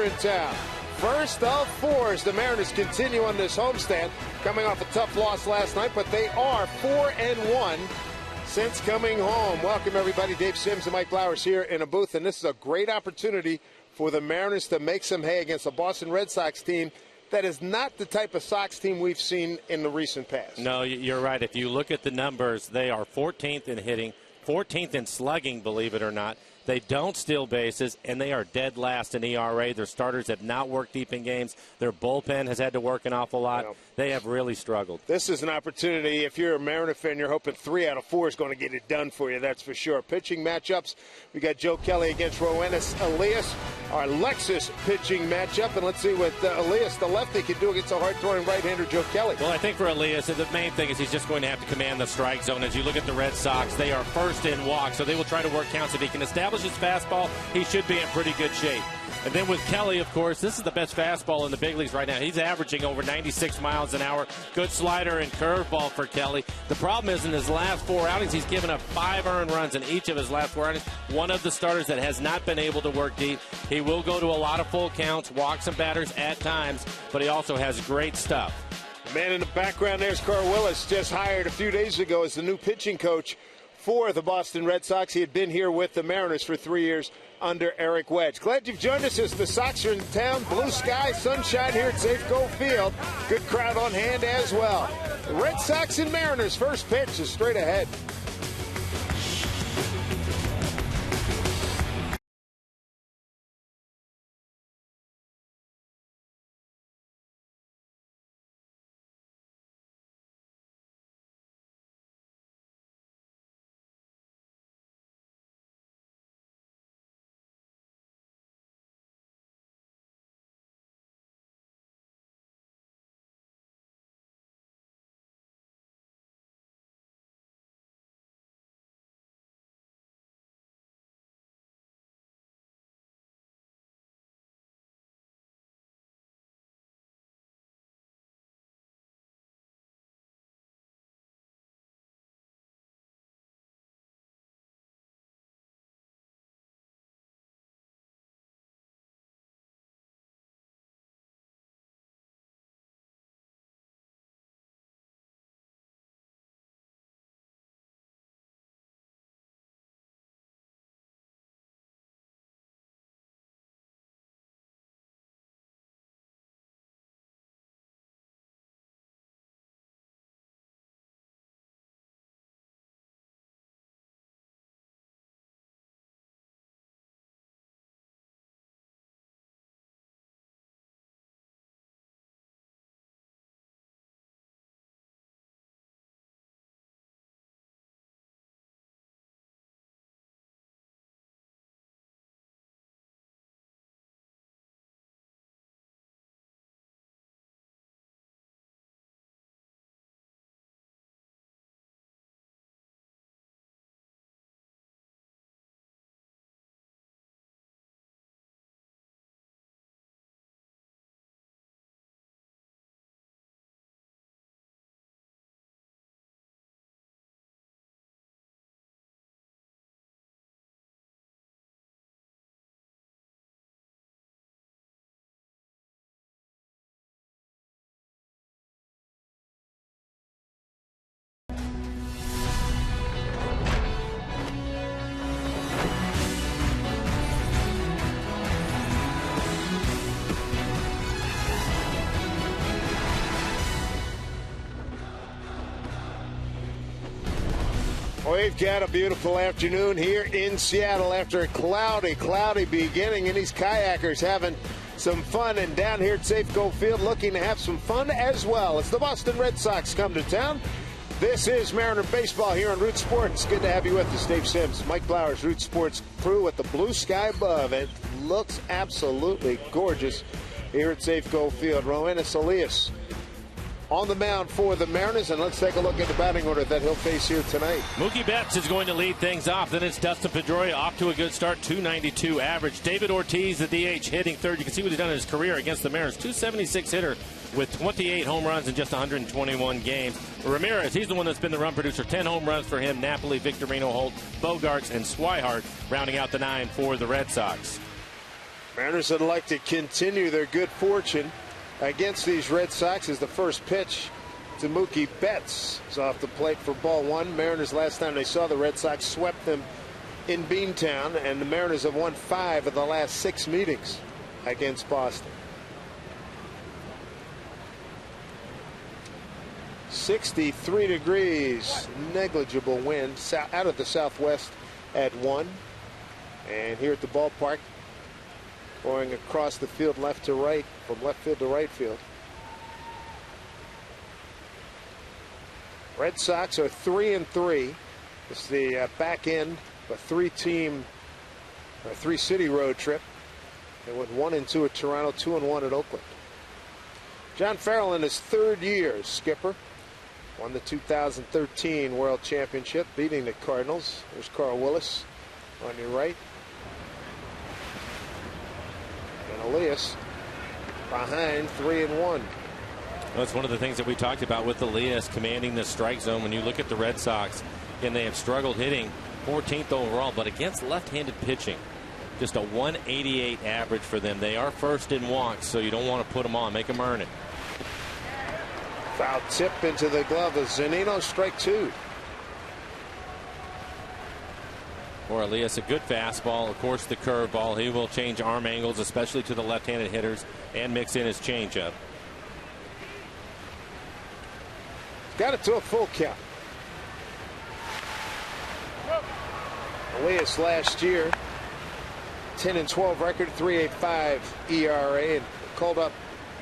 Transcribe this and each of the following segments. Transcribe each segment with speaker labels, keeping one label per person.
Speaker 1: in town. First of four as the Mariners continue on this homestand, coming off a tough loss last night, but they are 4-1 since coming home. Welcome, everybody. Dave Sims and Mike Blowers here in a booth, and this is a great opportunity for the Mariners to make some hay against a Boston Red Sox team that is not the type of Sox team we've seen in the recent past.
Speaker 2: No, you're right. If you look at the numbers, they are 14th in hitting, 14th in slugging, believe it or not. They don't steal bases, and they are dead last in ERA. Their starters have not worked deep in games. Their bullpen has had to work an awful lot.
Speaker 1: Yeah.
Speaker 2: They have really struggled.
Speaker 1: This is an opportunity. If you're a Mariner fan, you're hoping 3 out of 4 is going to get it done for you, that's for sure. Pitching matchups, we got Joe Kelly against Roenis Elias. Our Lexus pitching matchup, and let's see what Elias, the lefty, can do against a hard-throwing right-hander Joe Kelly.
Speaker 2: Well, I think for Elias, the main thing is he's just going to have to command the strike zone. As you look at the Red Sox, they are first in walks, so they will try to work counts. If he can establish his fastball, he should be in pretty good shape. And then with Kelly, of course, this is the best fastball in the big leagues right now. He's averaging over 96 miles an hour. Good slider and curveball for Kelly. The problem is in his last 4 outings, he's given up 5 earned runs in each of his last 4 outings. One of the starters that has not been able to work deep. He will go to a lot of full counts, walk some batters at times, but he also has great stuff.
Speaker 1: The man in the background there is Carl Willis, just hired a few days ago as the new pitching coach for the Boston Red Sox. He had been here with the Mariners for 3 years under Eric Wedge. Glad you've joined us as the Sox are in town. Blue sky, sunshine here at Safeco Field. Good crowd on hand as well. The Red Sox and Mariners first pitch is straight ahead. We've got a beautiful afternoon here in Seattle after a cloudy beginning, and these kayakers having some fun, and down here at Safeco Field looking to have some fun as well as the Boston Red Sox come to town. This is Mariner Baseball here on Root Sports. Good to have you with us, Dave Sims, Mike Blowers, Root Sports crew with the blue sky above. It looks absolutely gorgeous here at Safeco Field. Roenis Elias on the mound for the Mariners, and let's take a look at the batting order that he'll face here tonight.
Speaker 2: Mookie Betts is going to lead things off. Then it's Dustin Pedroia off to a good start, 292 average. David Ortiz, the DH, hitting third. You can see what he's done in his career against the Mariners. 276 hitter with 28 home runs in just 121 games. Ramirez, he's the one that's been the run producer. 10 home runs for him. Napoli, Victorino, Holt, Bogarts, and Swihart rounding out the 9 for the Red Sox.
Speaker 1: Mariners would like to continue their good fortune against these Red Sox as the first pitch to Mookie Betts is off the plate for ball one. Mariners, last time they saw the Red Sox, swept them in Beantown, and the Mariners have won 5 of the last 6 meetings against Boston. 63 degrees, negligible wind out of the southwest at 1. And here at the ballpark, going across the field left to right, from left field to right field. Red Sox are 3-3. It's the back end of a 3-team or 3-city road trip. They went 1-2 at Toronto, 2-1 at Oakland. John Farrell in his 3rd year as skipper. Won the 2013 World Championship, beating the Cardinals. There's Carl Willis on your right. And Elias behind 3-1.
Speaker 2: That's one of the things that we talked about with Elias commanding the strike zone. When you look at the Red Sox, and they have struggled hitting 14th overall, but against left-handed pitching, just a 188 average for them. They are first in walks, so you don't want to put them on. Make them earn it.
Speaker 1: Foul tip into the glove of Zunino, strike 2.
Speaker 2: For Elias, a good fastball. Of course, the curveball. He will change arm angles, especially to the left-handed hitters, and mix in his changeup.
Speaker 1: Got it to a full count. Elias last year, 10-12 record, 3.85 ERA, and called up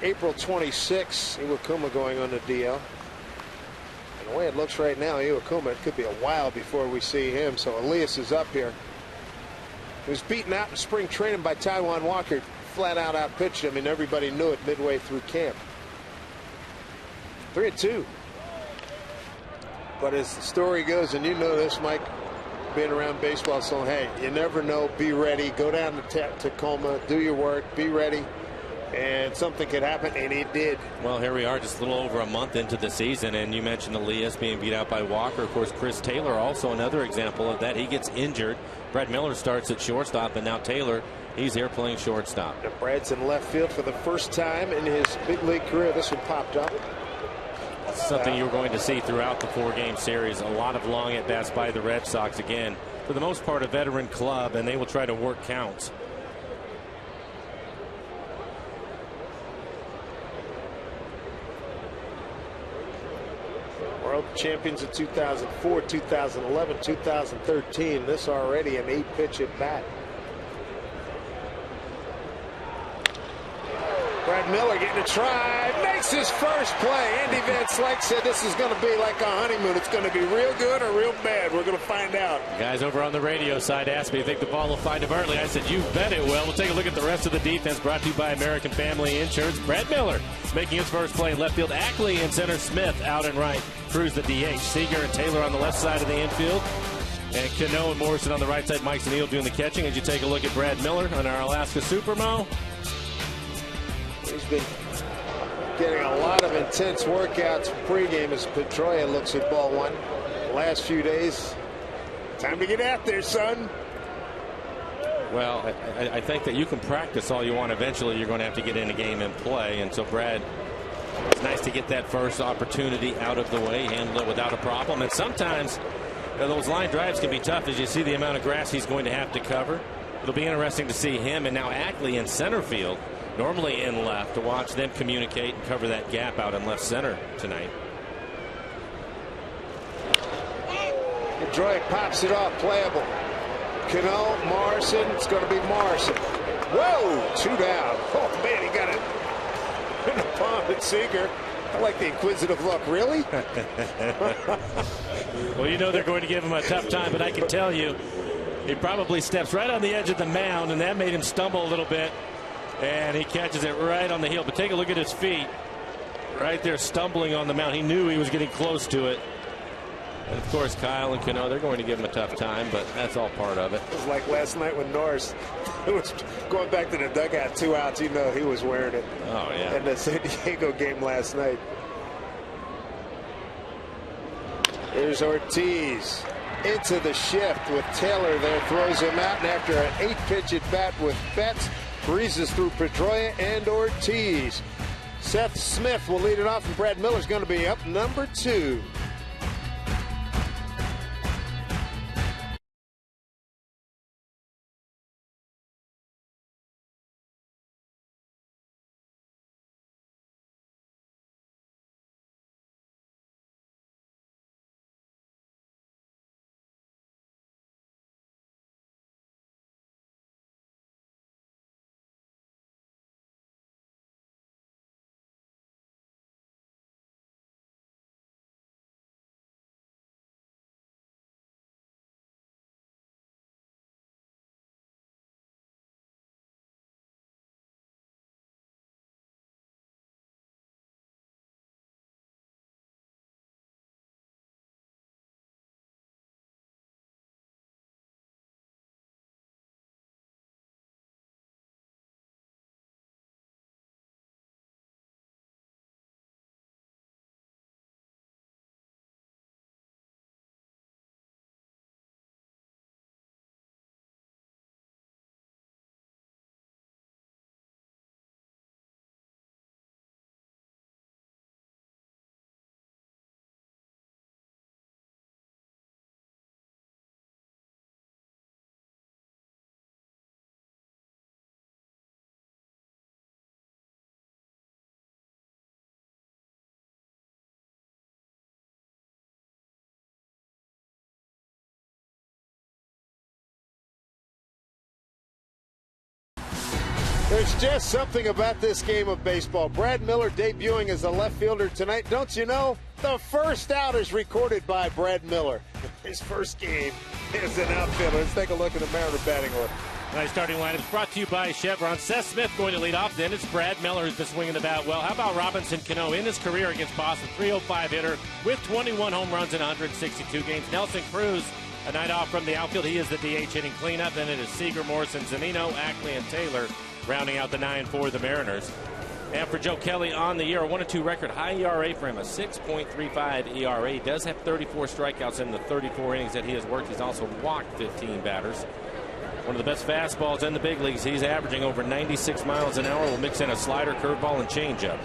Speaker 1: April 26. Iwakuma going on the DL. And the way it looks right now, Iwakuma, it could be a while before we see him. So Elias is up here. He was beaten out in spring training by Taijuan Walker. Flat out outpitched him, and everybody knew it midway through camp. 3-2. But as the story goes, and you know this, Mike, being around baseball, so hey, you never know. Be ready. Go down to Tacoma, do your work, be ready, and something could happen, and it did.
Speaker 2: Well, here we are, just a little over a month into the season, and you mentioned Elias being beat out by Walker. Of course, Chris Taylor, also another example of that. He gets injured. Brad Miller starts at shortstop, and now Taylor, he's here playing shortstop.
Speaker 1: And Brad's in left field for the first time in his big league career. This one popped up.
Speaker 2: Something you're going to see throughout the 4-game series. A lot of long at-bats by the Red Sox. Again, for the most part, a veteran club, and they will try to work counts.
Speaker 1: World champions in 2004, 2011, 2013. This already an 8-pitch at bat. Brad Miller getting a try, makes his first play. Andy Van Slyke said this is going to be like a honeymoon. It's going to be real good or real bad. We're going to find out.
Speaker 2: Guys over on the radio side asked me, think the ball will find him early. I said, you bet it will. We'll take a look at the rest of the defense, brought to you by American Family Insurance. Brad Miller making his first play in left field. Ackley in center, Smith out and right. Cruz the DH. Seager and Taylor on the left side of the infield. And Cano and Morrison on the right side. Mike Neal doing the catching. As you take a look at Brad Miller on our Alaska Supermo.
Speaker 1: He's been getting a lot of intense workouts pregame as Pedroia looks at ball one. The last few days, time to get out there, son.
Speaker 2: Well, I think that you can practice all you want. Eventually, you're going to have to get in a game and play. And so, Brad, it's nice to get that first opportunity out of the way, handle it without a problem. And sometimes those line drives can be tough as you see the amount of grass he's going to have to cover. It'll be interesting to see him and now Ackley in center field, normally in left, to watch them communicate and cover that gap out in left center tonight.
Speaker 1: Pedroia pops it off, playable. Cano, Morrison, it's going to be Morrison. Whoa, 2 down. Oh, man, he got it in the palm at Seager. I like the inquisitive look. Really?
Speaker 2: Well, you know they're going to give him a tough time, but I can tell you, he probably steps right on the edge of the mound, and that made him stumble a little bit, and he catches it right on the heel. But take a look at his feet. Right there, stumbling on the mound. He knew he was getting close to it. And, of course, Kyle and Cano, they're going to give him a tough time, but that's all part of it.
Speaker 1: It was like last night when Norris was going back to the dugout, 2 outs. You know he was wearing it.
Speaker 2: Oh, yeah.
Speaker 1: In the San Diego game last night. Here's Ortiz into the shift with Taylor there. Throws him out, and after an 8-pitch at bat with Betts, breezes through Pedroia and Ortiz. Seth Smith will lead it off, and Brad Miller's going to be up number 2. There's just something about this game of baseball. Brad Miller debuting as a left fielder tonight. Don't you know? The first out is recorded by Brad Miller. His first game is an outfielder. Let's take a look at the Mariner batting order.
Speaker 2: Nice starting lineup brought to you by Chevron. Seth Smith going to lead off. Then it's Brad Miller who's been swinging the bat well. How about Robinson Cano in his career against Boston? 305 hitter with 21 home runs in 162 games. Nelson Cruz, a night off from the outfield. He is the DH hitting cleanup. Then it is Seager, Morrison, Zunino, Ackley, and Taylor rounding out the 9 for the Mariners. And for Joe Kelly on the year, a 1-2 record, high ERA for him, a 6.35 ERA. He does have 34 strikeouts in the 34 innings that he has worked. He's also walked 15 batters. One of the best fastballs in the big leagues. He's averaging over 96 miles an hour. We'll mix in a slider, curveball, and changeup.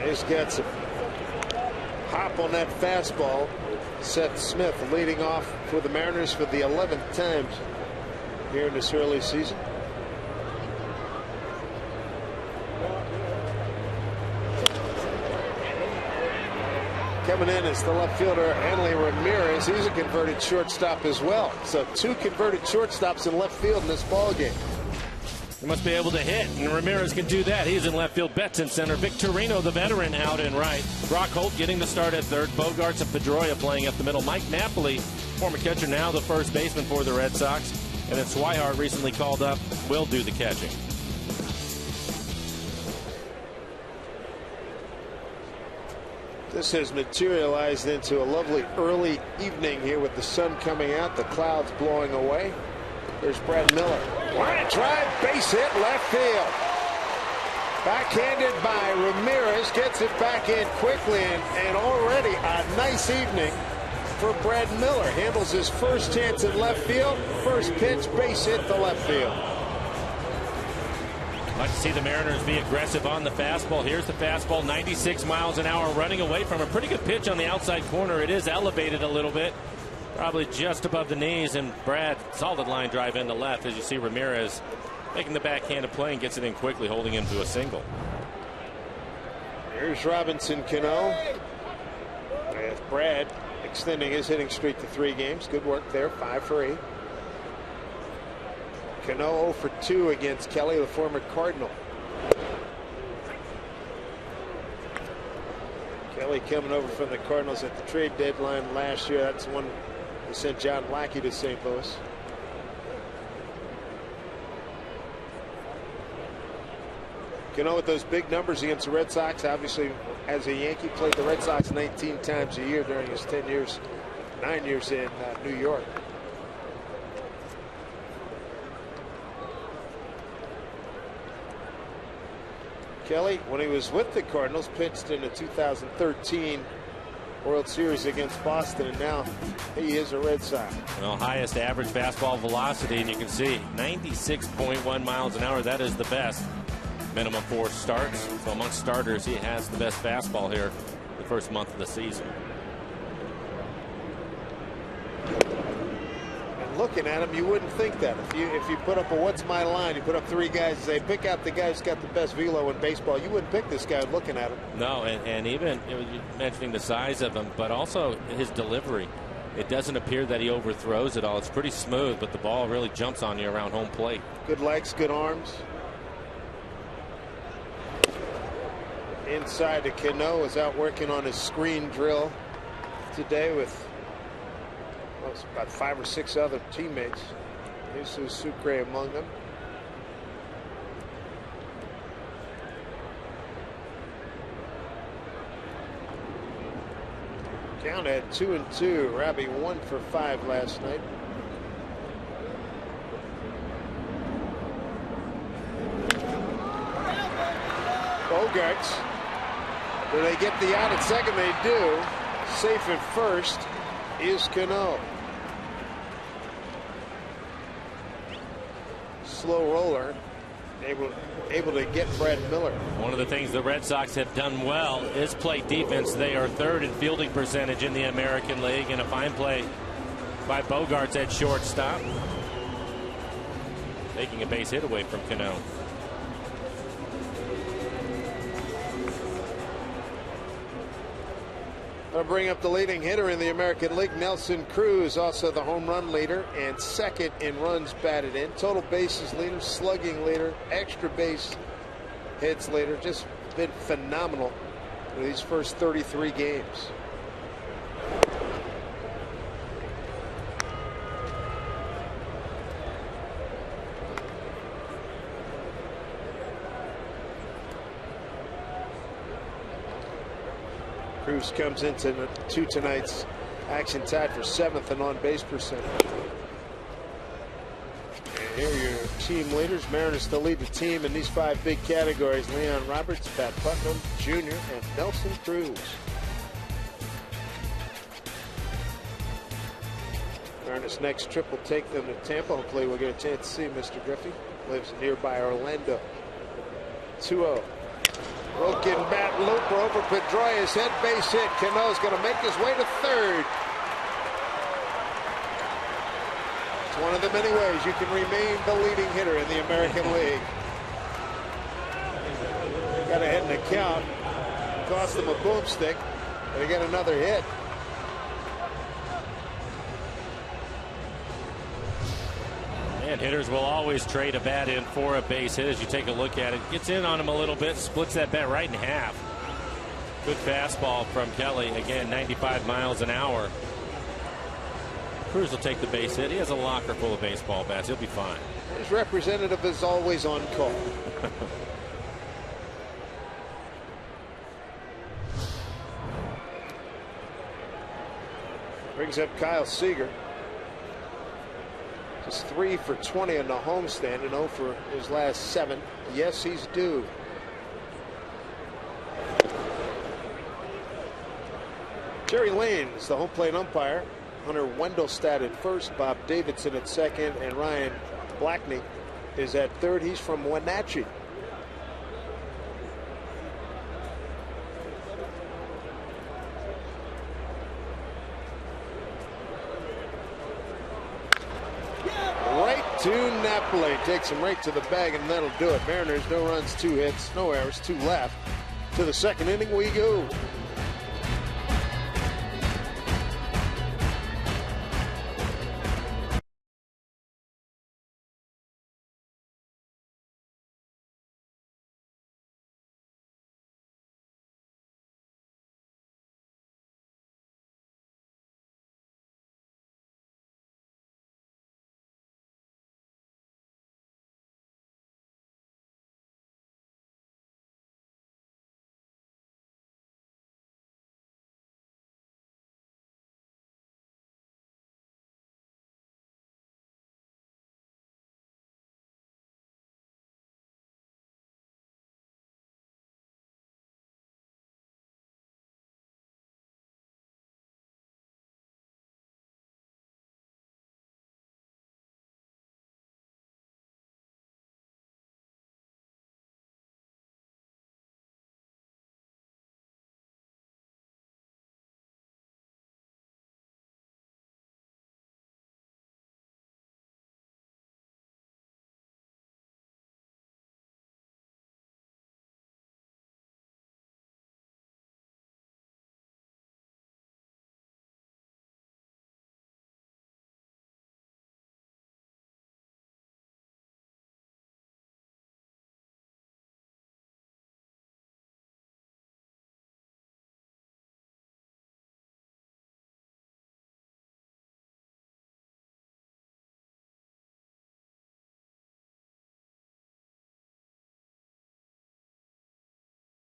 Speaker 1: He's got some hop on that fastball. Seth Smith leading off for the Mariners for the 11th time here in this early season. Coming in is the left fielder, Hanley Ramirez. He's a converted shortstop as well. So 2 converted shortstops in left field in this ballgame.
Speaker 2: He must be able to hit, and Ramirez can do that. He's in left field. Betts in center. Victorino, the veteran, out in right. Brock Holt getting the start at third. Bogarts and Pedroia playing up the middle. Mike Napoli, former catcher, now the first baseman for the Red Sox. And then Swihart, recently called up, will do the catching.
Speaker 1: This has materialized into a lovely early evening here with the sun coming out, the clouds blowing away. There's Brad Miller. Line drive, base hit, left field. Backhanded by Ramirez, gets it back in quickly, and already a nice evening for Brad Miller. Handles his first chance in left field. First pitch, base hit to left field.
Speaker 2: Like to see the Mariners be aggressive on the fastball. Here's the fastball, 96 miles an hour, running away from a pretty good pitch on the outside corner. It is elevated a little bit, probably just above the knees, and Brad, solid line drive into left as you see Ramirez making the backhanded play and gets it in quickly, holding him to a single.
Speaker 1: Here's Robinson Cano. With Brad extending his hitting streak to 3 games. Good work there, 5 for 8. Cano 0 for 2 against Kelly, the former Cardinal. Kelly coming over from the Cardinals at the trade deadline last year. That's the one who sent John Lackey to St. Louis. Cano with those big numbers against the Red Sox. Obviously, as a Yankee, played the Red Sox 19 times a year during his 9 years in New York. Kelly, when he was with the Cardinals, pitched in the 2013 World Series against Boston, and now he is a Red Sox.
Speaker 2: Well, highest average fastball velocity, and you can see 96.1 miles an hour. That is the best. Minimum 4 starts. So amongst starters, he has the best fastball here the first month of the season.
Speaker 1: And looking at him, you wouldn't think that. If you put up a what's my line, you put up 3 guys and say, pick out the guy who's got the best velo in baseball, you wouldn't pick this guy looking at him.
Speaker 2: No, and even you're mentioning the size of him, but also his delivery. It doesn't appear that he overthrows it all. It's pretty smooth, but the ball really jumps on you around home plate.
Speaker 1: Good legs, good arms. Inside to Cano, is out working on his screen drill today with about 5 or 6 other teammates. Jesus Sucre among them. Count at 2-2. Robbie 1 for 5 last night. Bogarts. Do they get the out at second? They do. Safe at first is Cano. Slow roller. Able to get Brad Miller.
Speaker 2: One of the things the Red Sox have done well is play defense. They are 3rd in fielding percentage in the American League, and a fine play by Bogarts at shortstop, taking a base hit away from Cano.
Speaker 1: I'll bring up the leading hitter in the American League, Nelson Cruz, also the home run leader and 2nd in runs batted in. Total bases leader, slugging leader, extra base hits leader. Just been phenomenal in these first 33 games. Cruz comes into tonight's action tied for 7th in on-base percentage. And here are your team leaders. Mariners to lead the team in these 5 big categories. Leon Roberts, Pat Putnam Jr., and Nelson Cruz. Mariners' next trip will take them to Tampa. Hopefully we'll get a chance to see Mr. Griffey. Lives nearby Orlando. 2-0. Broken bat looper over Pedroia's head, base hit. Cano's going to make his way to 3rd. It's one of the many ways you can remain the leading hitter in the American League. Got ahead in the count. Cost them a boomstick. They get another hit.
Speaker 2: And hitters will always trade a bat in for a base hit. As you take a look at it, gets in on him a little bit, splits that bat right in half. Good fastball from Kelly. Again, 95 miles an hour. Cruz will take the base hit. He has a locker full of baseball bats. He'll be fine.
Speaker 1: His representative is always on call. Brings up Kyle Seager. Just 3 for 20 in the homestand and 0 for his last 7. Yes, he's due. Jerry Lane is the home plate umpire. Hunter Wendelstadt at first, Bob Davidson at 2nd, and Ryan Blackney is at 3rd. He's from Wenatchee. To Napoli, takes him right to the bag, and that'll do it. Mariners, no runs, 2 hits, no errors, 2 left. To the 2nd inning we go.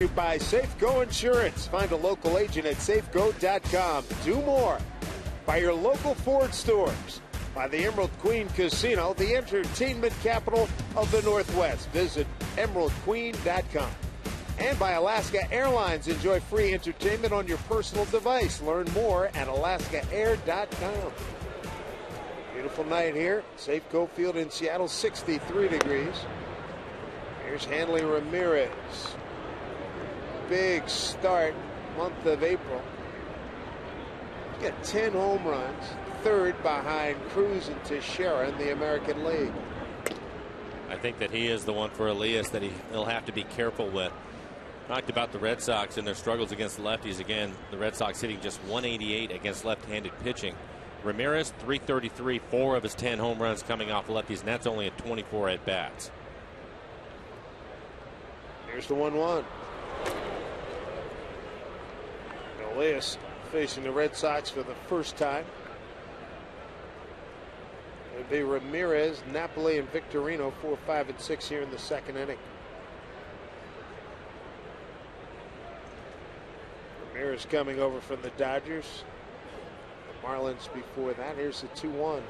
Speaker 1: By Safeco Insurance. Find a local agent at safeco.com. Do more by your local Ford stores. By the Emerald Queen Casino, the entertainment capital of the Northwest. Visit emeraldqueen.com. And by Alaska Airlines. Enjoy free entertainment on your personal device. Learn more at alaskaair.com. Beautiful night here. Safeco Field in Seattle, 63 degrees. Here's Hanley Ramirez. Big start, month of April. He's got 10 home runs, third behind Cruz and Teixeira in the American League.
Speaker 2: I think that he is the one for Elias that he'll have to be careful with. Talked about the Red Sox and their struggles against lefties. Again, the Red Sox hitting just 188 against left-handed pitching. Ramirez, 333, 4 of his 10 home runs coming off lefties, and that's only at 24 at-bats.
Speaker 1: Here's the 1-1. Elias facing the Red Sox for the first time. It'll be Ramirez, Napoli, and Victorino, 4, 5, and 6 here in the second inning. Ramirez coming over from the Dodgers. The Marlins before that. Here's the 2-1.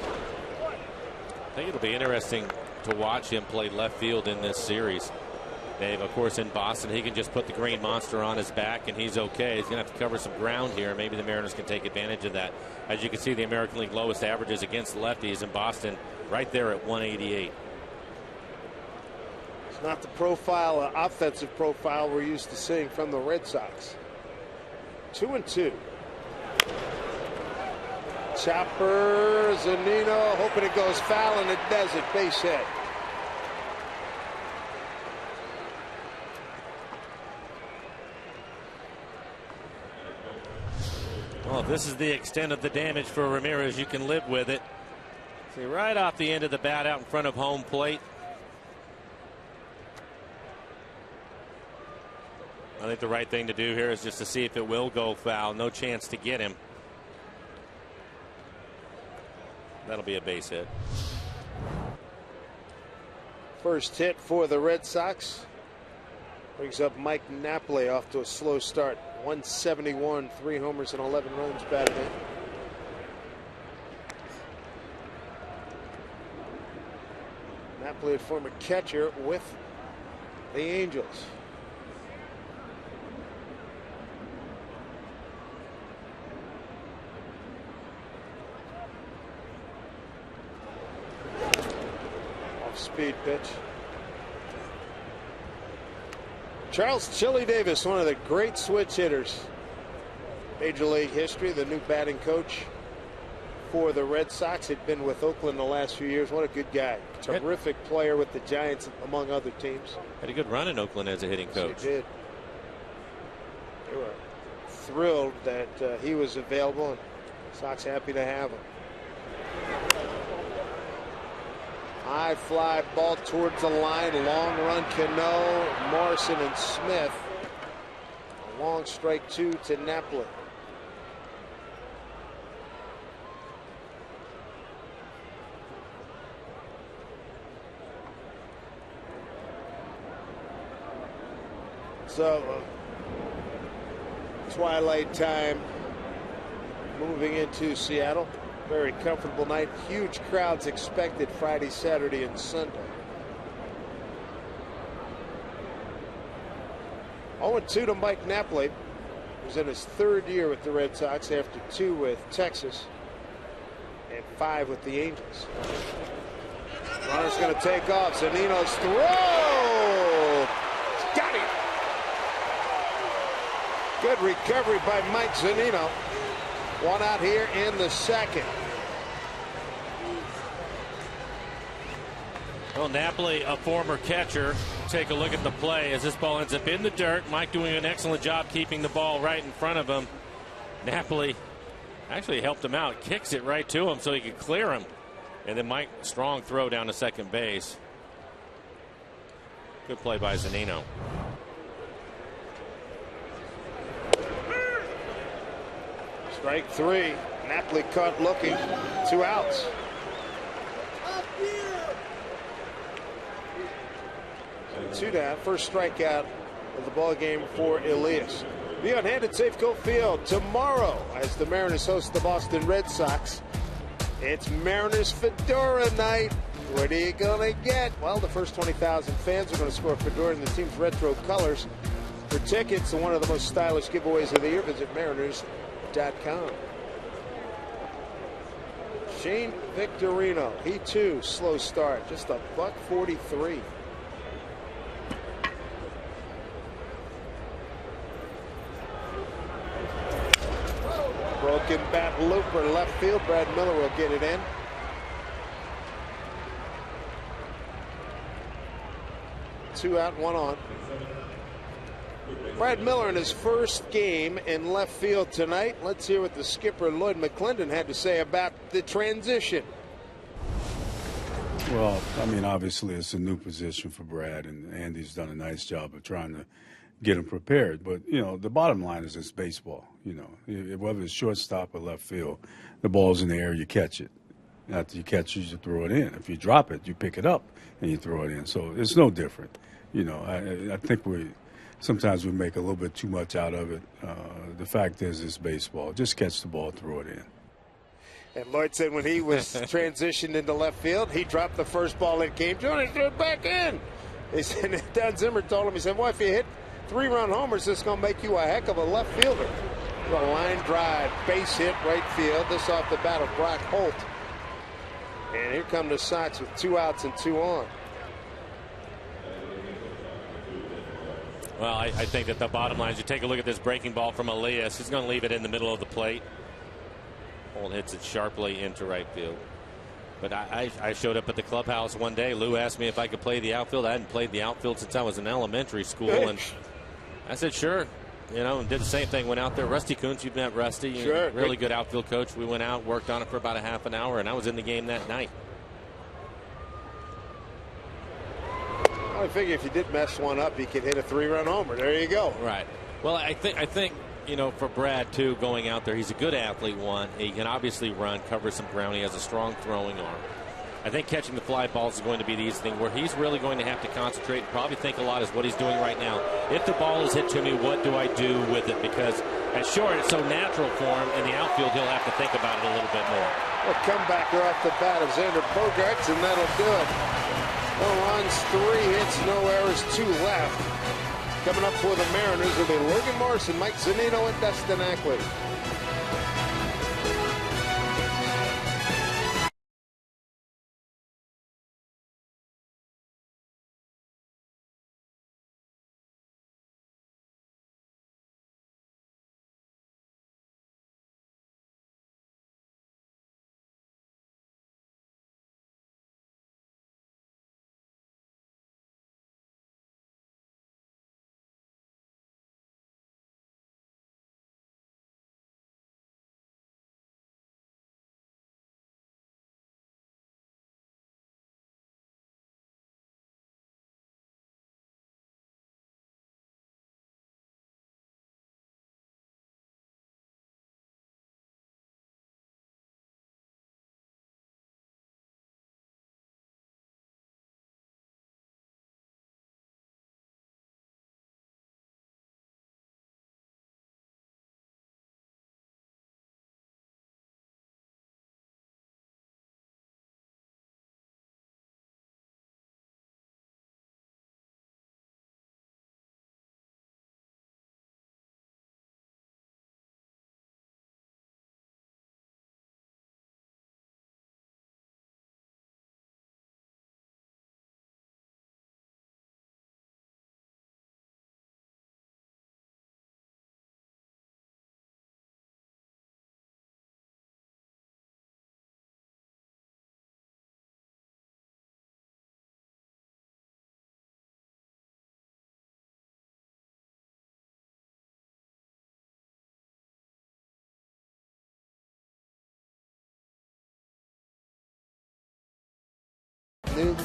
Speaker 2: I think it'll be interesting to watch him play left field in this series. Dave, of course, in Boston, he can just put the green monster on his back and he's okay. He's going to have to cover some ground here. Maybe the Mariners can take advantage of that. As you can see, the American League lowest averages against lefties in Boston right there at 188.
Speaker 1: It's not the profile, offensive profile we're used to seeing from the Red Sox. 2-2. Chopper, Zunino, hoping it goes foul, and it does it. Base hit.
Speaker 2: Well, if this is the extent of the damage for Ramirez, you can live with it. See, right off the end of the bat out in front of home plate. I think the right thing to do here is just to see if it will go foul. No chance to get him. That'll be a base hit.
Speaker 1: First hit for the Red Sox. Brings up Mike Napoli off to a slow start. 171, 3 homers and 11 runs batted in. Napoli, a former catcher with the Angels. Off-speed pitch. Charles Chili Davis, one of the great switch hitters. Major League history, the new batting coach for the Red Sox. Had been with Oakland the last few years. What a good guy. Terrific player with the Giants, among other teams.
Speaker 2: Had a good run in Oakland as a hitting coach.
Speaker 1: Yes, he did. They were thrilled that he was available, and Sox happy to have him. High fly ball towards the line. Long run, Cano, Morrison, and Smith. A long strike 2 to Napoli. So, twilight time moving into Seattle. Very comfortable night. Huge crowds expected Friday, Saturday, and Sunday. 0-2 to Mike Napoli, who's in his 3rd year with the Red Sox after 2 with Texas and 5 with the Angels. Runner's going to take off. Zunino's throw. Got him. Good recovery by Mike Zunino. One out here in the second.
Speaker 2: Well, Napoli, a former catcher. Take a look at the play as this ball ends up in the dirt. Mike doing an excellent job keeping the ball right in front of him. Napoli actually helped him out. Kicks it right to him so he could clear him. And then Mike, strong throw down to second base. Good play by Zunino.
Speaker 1: Strike 3. Napoli caught looking. 2 outs. So 2 down. First strikeout of the ball game for Elias. Be on hand at Safeco Field tomorrow as the Mariners host the Boston Red Sox. It's Mariners Fedora night. What are you going to get? Well, the first 20,000 fans are going to score Fedora in the team's retro colors. For tickets to one of the most stylish giveaways of the year, visit mariners.com. Shane Victorino, he too, slow start, just a $143. Broken bat looper left field. Brad Miller will get it in. Two out, one on. Brad Miller in his first game in left field tonight. Let's hear what the skipper Lloyd McClendon had to say about the transition.
Speaker 3: Well, I mean, obviously it's a new position for Brad, and Andy's done a nice job of trying to get him prepared. But, you know, the bottom line is it's baseball. You know, whether it's shortstop or left field, the ball's in the air, you catch it. After you catch it, you throw it in. If you drop it, you pick it up and you throw it in. So it's no different. You know, I think sometimes we make a little bit too much out of it. The fact is it's baseball. Just catch the ball, throw it in.
Speaker 1: And Lloyd said when he was transitioned into left field, he dropped the first ball that came to him and threw it back in. He said, Don Zimmer told him, he said, well, if you hit 3-run homers, this is going to make you a heck of a left fielder. A line drive, base hit, right field. This off the bat of Brock Holt. And here come the Sox with 2 outs and 2 on.
Speaker 2: Well, I think that the bottom line is you take a look at this breaking ball from Elias. He's going to leave it in the middle of the plate. Holt hits it sharply into right field. But I showed up at the clubhouse one day. Lou asked me if I could play the outfield. I hadn't played the outfield since I was in elementary school. And I said, sure. You know, and did the same thing. Went out there. Rusty Kuntz, you've met Rusty.
Speaker 1: Sure.
Speaker 2: Really good outfield coach. We went out, worked on it for about a half an hour, and I was in the game that night.
Speaker 1: I figure if you did mess one up, he could hit a 3-run homer. There you go.
Speaker 2: Right. Well, I think you know, for Brad too, going out there, he's a good athlete. One, he can obviously run, cover some ground. He has a strong throwing arm. I think catching the fly balls is going to be the easy thing. Where he's really going to have to concentrate and probably think a lot is what he's doing right now. If the ball is hit to me, what do I do with it? Because at short, it's so natural for him. In the outfield, he'll have to think about it a little bit more.
Speaker 1: A comebacker off the bat of Xander Bogaerts, and that'll do it. No runs, 3 hits, no errors, 2 left. Coming up for the Mariners will be Logan Morrison, Mike Zunino, and Dustin Ackley.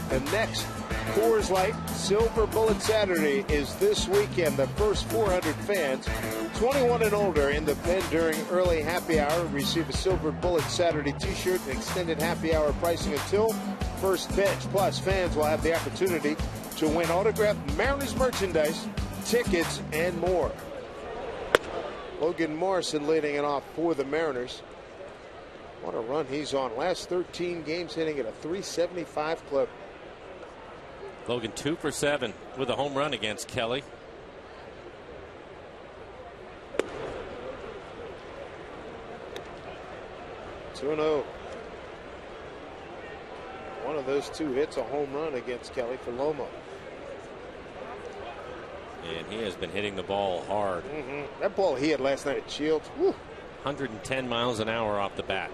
Speaker 1: The next Coors Light Silver Bullet Saturday is this weekend. The first 400 fans, 21 and older, in the pen during early happy hour receive a Silver Bullet Saturday t-shirt and extended happy hour pricing until first pitch. Plus, fans will have the opportunity to win autographed Mariners merchandise tickets, and more. Logan Morrison leading it off for the Mariners. What a run he's on. Last 13 games hitting at a .375 clip.
Speaker 2: Logan 2 for 7 with a home run against Kelly.
Speaker 1: Two-0. One of those two hits a home run against Kelly for Lomo.
Speaker 2: And he has been hitting the ball hard.
Speaker 1: That ball he had last night at Shields. Woo.
Speaker 2: 110 miles an hour off the bat.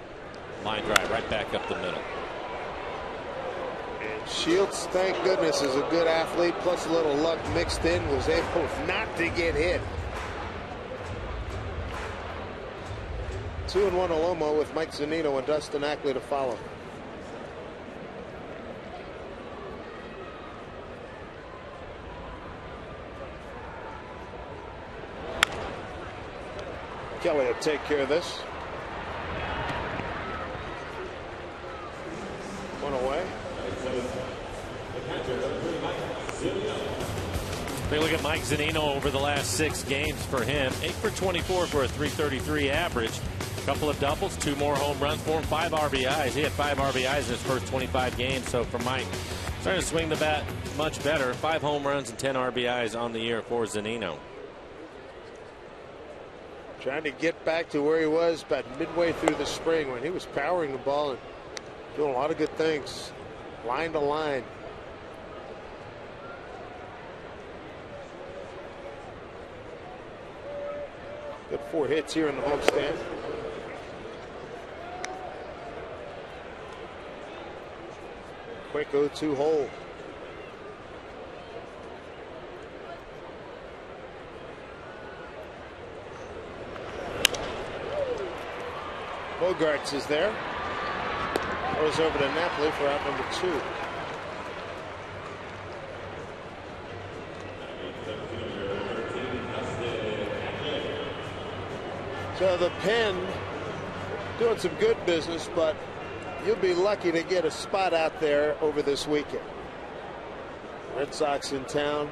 Speaker 2: Line drive right back up the middle.
Speaker 1: And Shields, thank goodness, is a good athlete, plus a little luck mixed in, was able not to get hit. 2-1 Lomo with Mike Zunino and Dustin Ackley to follow. Kelly will take care of this. One away.
Speaker 2: They look at Mike Zunino over the last 6 games for him. 8 for 24 for a .333 average. A couple of doubles, 2 more home runs for him, 5 RBIs. He had 5 RBIs in his first 25 games. So for Mike, starting to swing the bat much better. 5 home runs and 10 RBIs on the year for Zunino.
Speaker 1: Trying to get back to where he was about midway through the spring when he was powering the ball and doing a lot of good things. Line to line. Good 4 hits here in the homestand. Quick 0-2 hole. Bogarts is there. Goes over to Napoli for out number 2. So the Pen doing some good business, but you'll be lucky to get a spot out there over this weekend. Red Sox in town.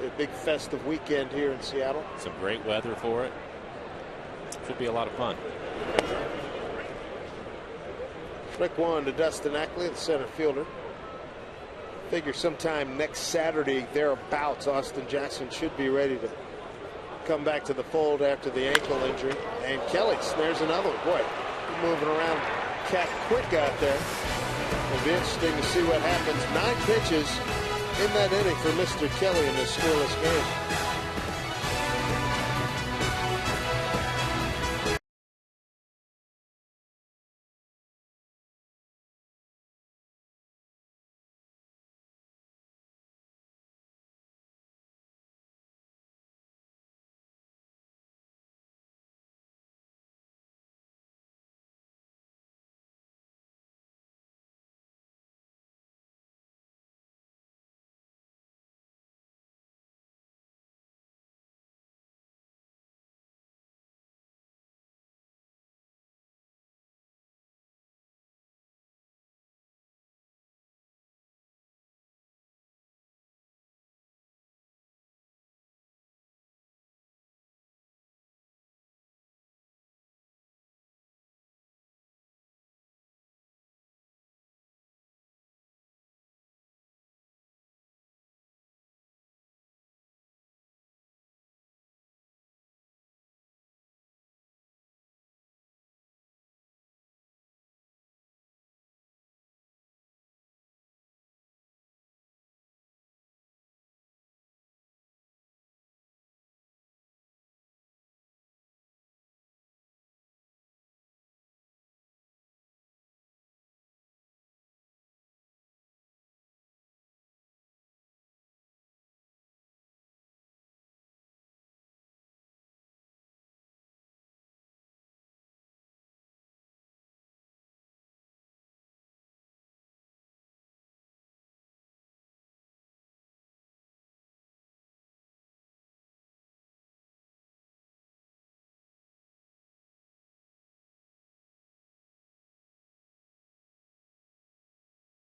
Speaker 1: A big festive weekend here in Seattle.
Speaker 2: Some great weather for it. Should be a lot of fun.
Speaker 1: Flick one to Dustin Ackley, the center fielder. Figure sometime next Saturday thereabouts, Austin Jackson should be ready to come back to the fold after the ankle injury. And Kelly snares another one. Boy, he's moving around cat quick out there. It'll be interesting to see what happens. 9 pitches in that inning for Mr. Kelly in this scoreless game.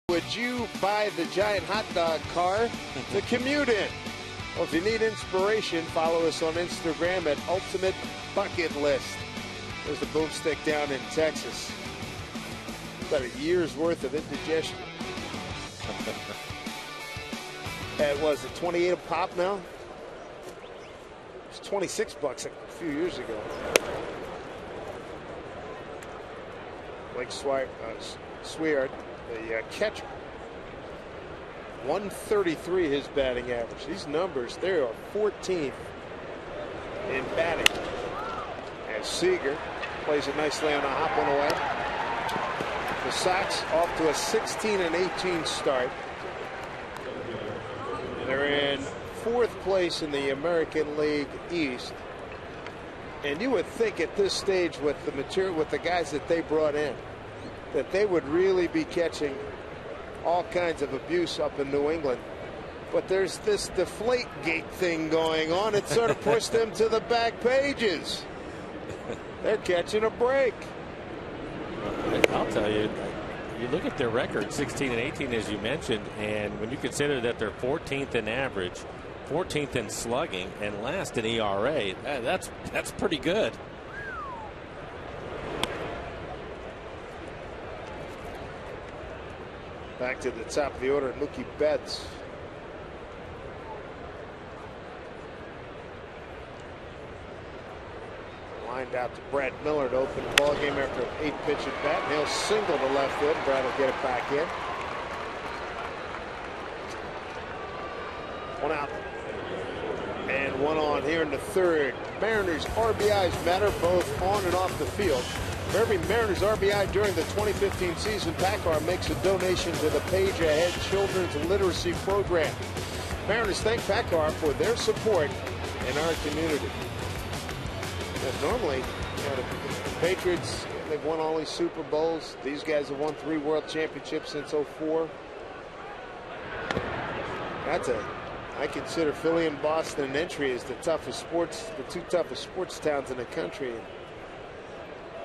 Speaker 1: Would you buy the giant hot dog car to commute in? Well, if you need inspiration, follow us on Instagram at Ultimate Bucket List. There's the boomstick down in Texas. About a year's worth of indigestion. Was it 28 a pop now? It was $26 a few years ago. Blake Swihart, the catcher. 133 his batting average. These numbers, they are 14th in batting. As Seager plays it nicely on a hop and away. The Sox off to a 16-18 start. They're in 4th place in the American League East. And you would think at this stage with the material, with the guys that they brought in, that they would really be catching all kinds of abuse up in New England. But there's this Deflategate thing going on. It sort of pushed them to the back pages. They're catching a break.
Speaker 2: I'll tell you, you look at their record, 16-18, as you mentioned, and when you consider that they're 14th in average, 14th in slugging, and last in ERA, that's pretty good.
Speaker 1: Back to the top of the order, Mookie Betts. Lined out to Brad Miller to open the ball game after an 8-pitch at bat. And he'll single to left field. Brad will get it back in. 1 out. And 1 on here in the 3rd. Mariners RBIs matter both on and off the field. For every Mariners RBI during the 2015 season, PACCAR makes a donation to the Page Ahead Children's Literacy Program. Mariners thank PACCAR for their support in our community. And normally, the Patriots, they've won all these Super Bowls. These guys have won 3 World Championships since '04. I consider Philly and Boston an entry as the 2 toughest sports towns in the country.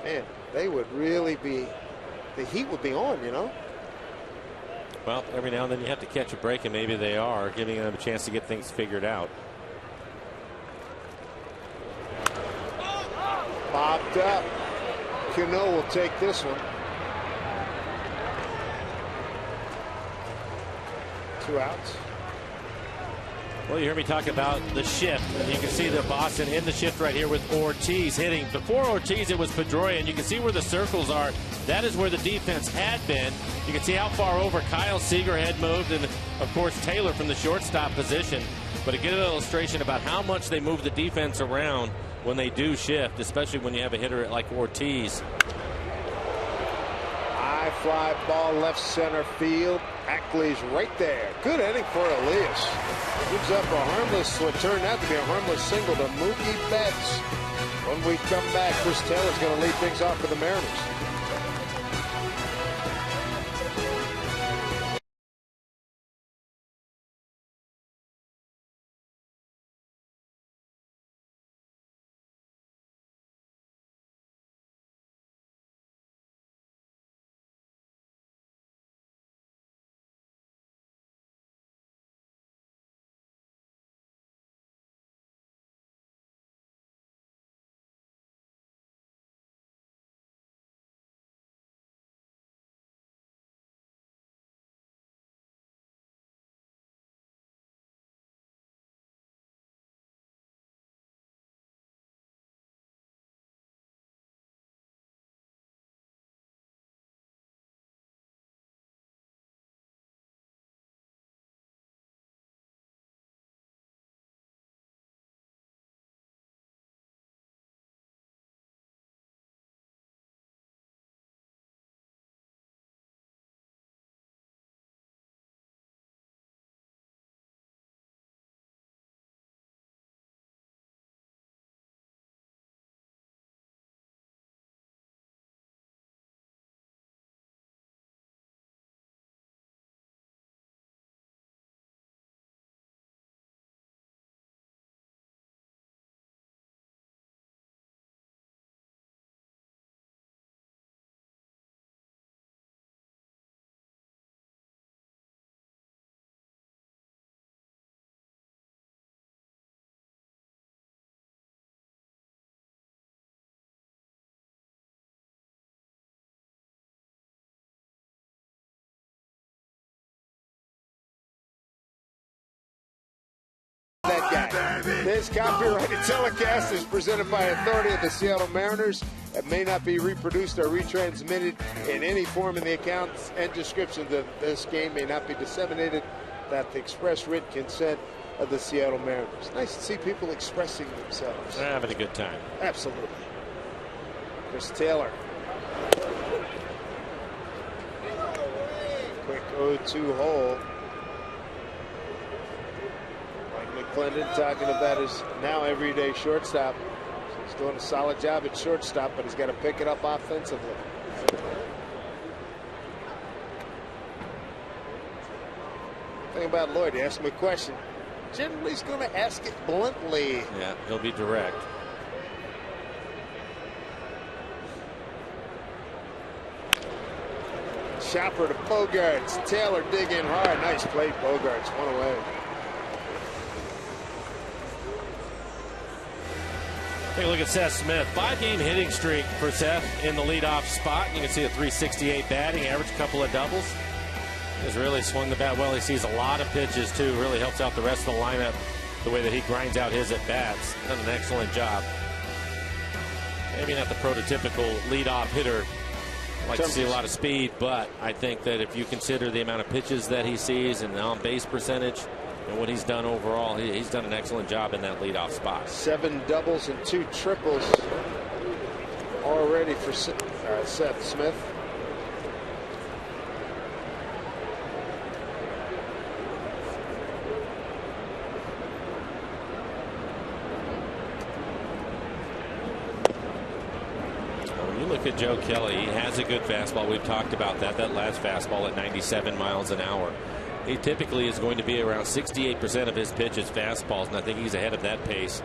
Speaker 1: Man, they would really be, the heat would be on, you know.
Speaker 2: Well, every now and then you have to catch a break, and maybe they are, giving them a chance to get things figured out.
Speaker 1: Popped up. Cano will take this one. 2 outs.
Speaker 2: Well, you hear me talk about the shift. And you can see that Boston in the shift right here with Ortiz hitting. Before Ortiz, it was Pedroia, and you can see where the circles are. That is where the defense had been. You can see how far over Kyle Seager had moved, and, of course, Taylor from the shortstop position. But to get an illustration about how much they move the defense around when they do shift, especially when you have a hitter like Ortiz.
Speaker 1: High fly ball left center field. Ackley's right there. Good inning for Elias. Gives up a harmless, what turned out to be a harmless single to Mookie Betts. When we come back, Chris Taylor's going to lead things off for the Mariners. This copyrighted telecast is presented by authority of the Seattle Mariners. It may not be reproduced or retransmitted in any form, in the accounts and descriptions of this game may not be disseminated without the express written consent of the Seattle Mariners. Nice to see people expressing themselves.
Speaker 2: They're having a good time.
Speaker 1: Absolutely. Chris Taylor. Quick 0-2 hole. Mike McClendon talking about his now everyday shortstop. He's doing a solid job at shortstop, but he's got to pick it up offensively. Thing about Lloyd, you ask him a question. Generally, he's going to ask it bluntly.
Speaker 2: Yeah, he'll be direct.
Speaker 1: Chopper to Bogaerts. Taylor digging hard. Nice play, Bogaerts. One away.
Speaker 2: Take a look at Seth Smith. 5-game hitting streak for Seth in the leadoff spot. You can see a .368 batting average, couple of doubles. He's really swung the bat well. He sees a lot of pitches, too. Really helps out the rest of the lineup the way that he grinds out his at-bats. Done an excellent job. Maybe not the prototypical leadoff hitter. I'd like to see a lot of speed, but I think that if you consider the amount of pitches that he sees and the on-base percentage and what he's done overall, he's done an excellent job in that leadoff spot.
Speaker 1: 7 doubles and 2 triples already for Seth Smith.
Speaker 2: Look at Joe Kelly. He has a good fastball. We've talked about that. That last fastball at 97 miles an hour. He typically is going to be around 68% of his pitches fastballs, and I think he's ahead of that pace.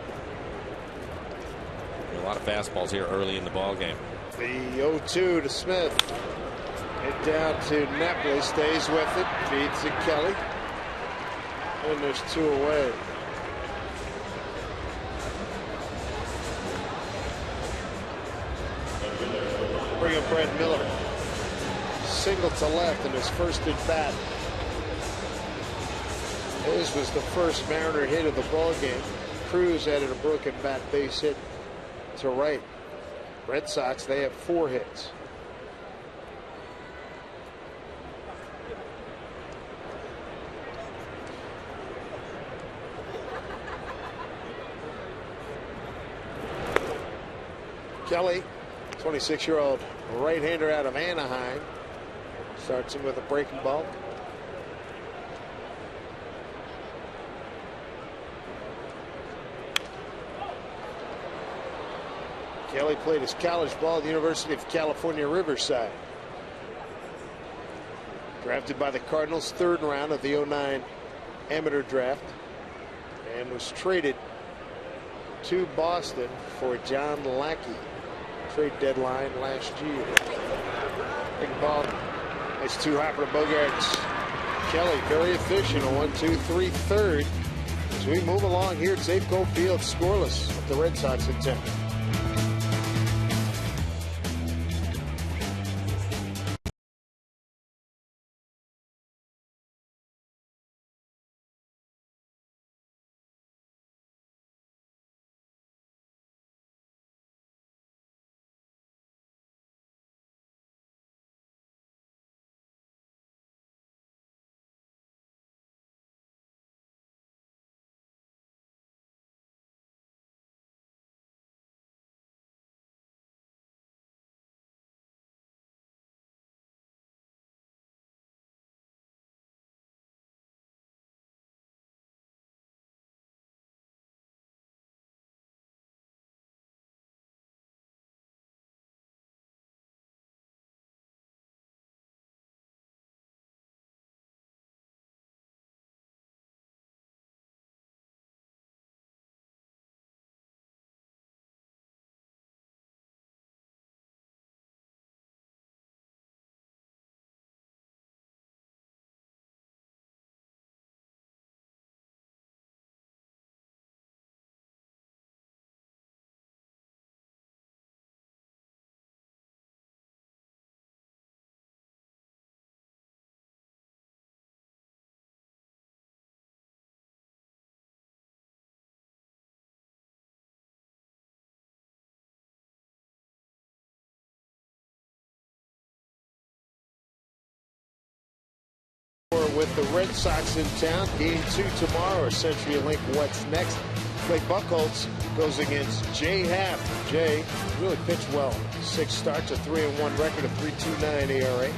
Speaker 2: A lot of fastballs here early in the ball game.
Speaker 1: The 0-2 to Smith. Hit down to Napoli. Stays with it. Feeds to Kelly. And there's 2 away. Bring up Brad Miller. Single to left in his first at bat. His was the first Mariner hit of the ball game. Cruz added a broken bat base hit to right. Red Sox, they have 4 hits. Kelly, 26-year-old right-hander out of Anaheim, starts him with a breaking ball. Kelly played his college ball at the University of California, Riverside. Drafted by the Cardinals, 3rd round of the 09 amateur draft, and was traded to Boston for John Lackey. Trade deadline last year. Big ball. Nice 2-hopper to Bogaerts. Kelly very efficient. A 1-2-3 third. As we move along here at Safeco Field, scoreless with the Red Sox in Tampa. with the Red Sox in town. Game 2 tomorrow. CenturyLink What's Next. Clay Buchholz goes against Jay Happ. Jay really pitched well. 6 starts, a 3-1 record, a 3.29 ERA.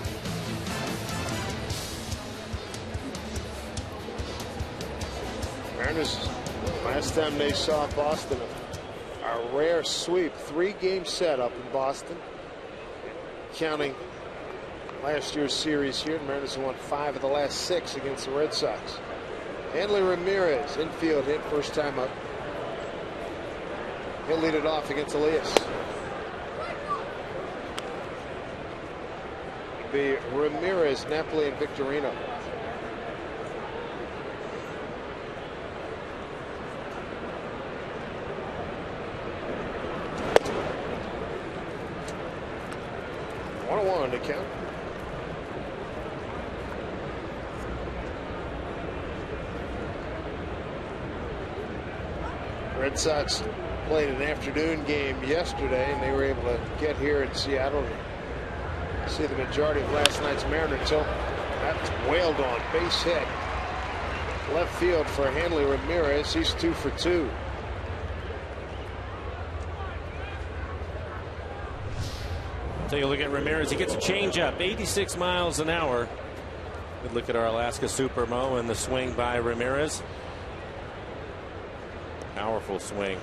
Speaker 1: Mariners, last time they saw Boston, a rare sweep. 3-game setup in Boston. Counting last year's series here, the Mariners have won 5 of the last 6 against the Red Sox. Hanley Ramirez, infield hit, first time up. He'll lead it off against Elias. It'll be Ramirez, Napoli, and Victorino. To count. Red Sox played an afternoon game yesterday, and they were able to get here in Seattle and see the majority of last night's Mariner tilt. That's wailed on, base hit. Left field for Hanley Ramirez. He's 2 for 2.
Speaker 2: Take a look at Ramirez. He gets a changeup, 86 miles an hour. Good look at our Alaska Supermo and the swing by Ramirez. Powerful swing.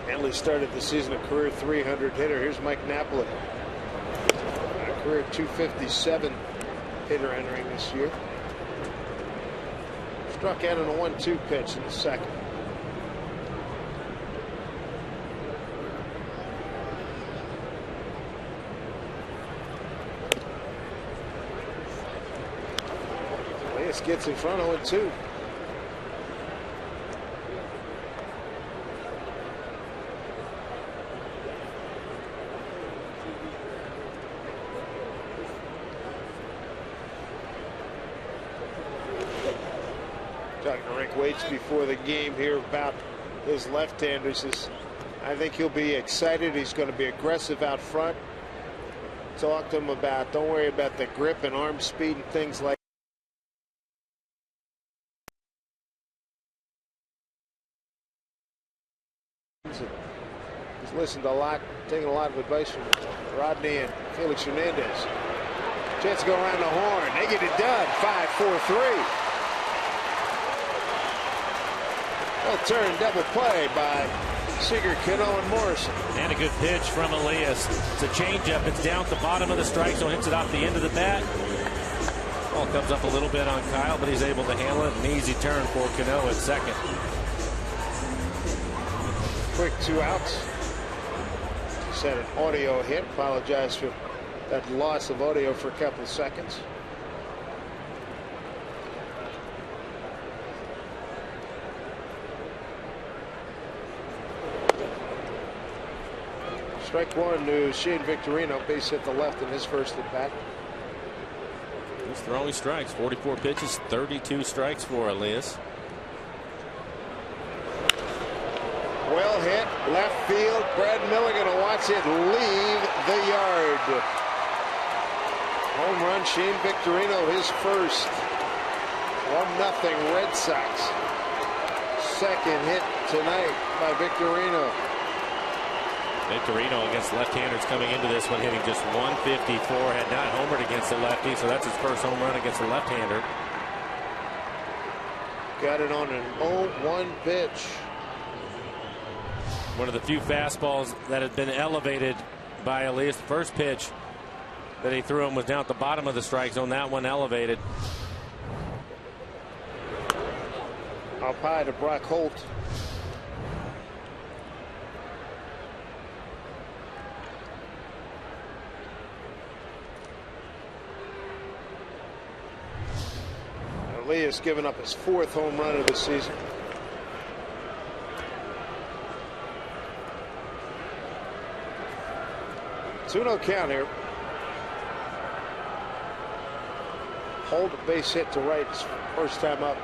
Speaker 1: Hanley started the season a career 300 hitter. Here's Mike Napoli, a career 257 hitter entering this year. Struck out on a 1-2 pitch in the second. Elias gets in front, 0-2. Talking to Rick Waits before the game here about his left-handers. Says, I think he'll be excited. He's going to be aggressive out front. Talk to him about, don't worry about the grip and arm speed and things like that. He's listened a lot, taking a lot of advice from Rodney and Felix Hernandez. Chance to go around the horn. They get it done. 5-4-3. Well, turn double play by Seager, Cano, and Morrison.
Speaker 2: And a good pitch from Elias. It's a changeup. It's down at the bottom of the strike zone. Hits it off the end of the bat. Ball comes up a little bit on Kyle, but he's able to handle it. An easy turn for Cano at second.
Speaker 1: Quick 2 outs. Just had an audio hit. Apologize for that loss of audio for a couple of seconds. Strike 1 to Shane Victorino, base hit the left in his first at bat.
Speaker 2: He's throwing strikes, 44 pitches, 32 strikes for Elias.
Speaker 1: Well hit, left field. Brad Miller going to watch it leave the yard. Home run, Shane Victorino, his first. 1-0 Red Sox. Second hit tonight by Victorino.
Speaker 2: Victorino against left-handers coming into this one, hitting just 154. Had not homered against the lefty, so that's his first home run against a left-hander.
Speaker 1: Got it on an 0-1 pitch.
Speaker 2: One of the few fastballs that had been elevated by Elias. The first pitch that he threw him was down at the bottom of the strike zone. That one elevated.
Speaker 1: Up high to Brock Holt. Elias giving up his 4th home run of the season. Two-no count here. Hold a base hit to right, first time up.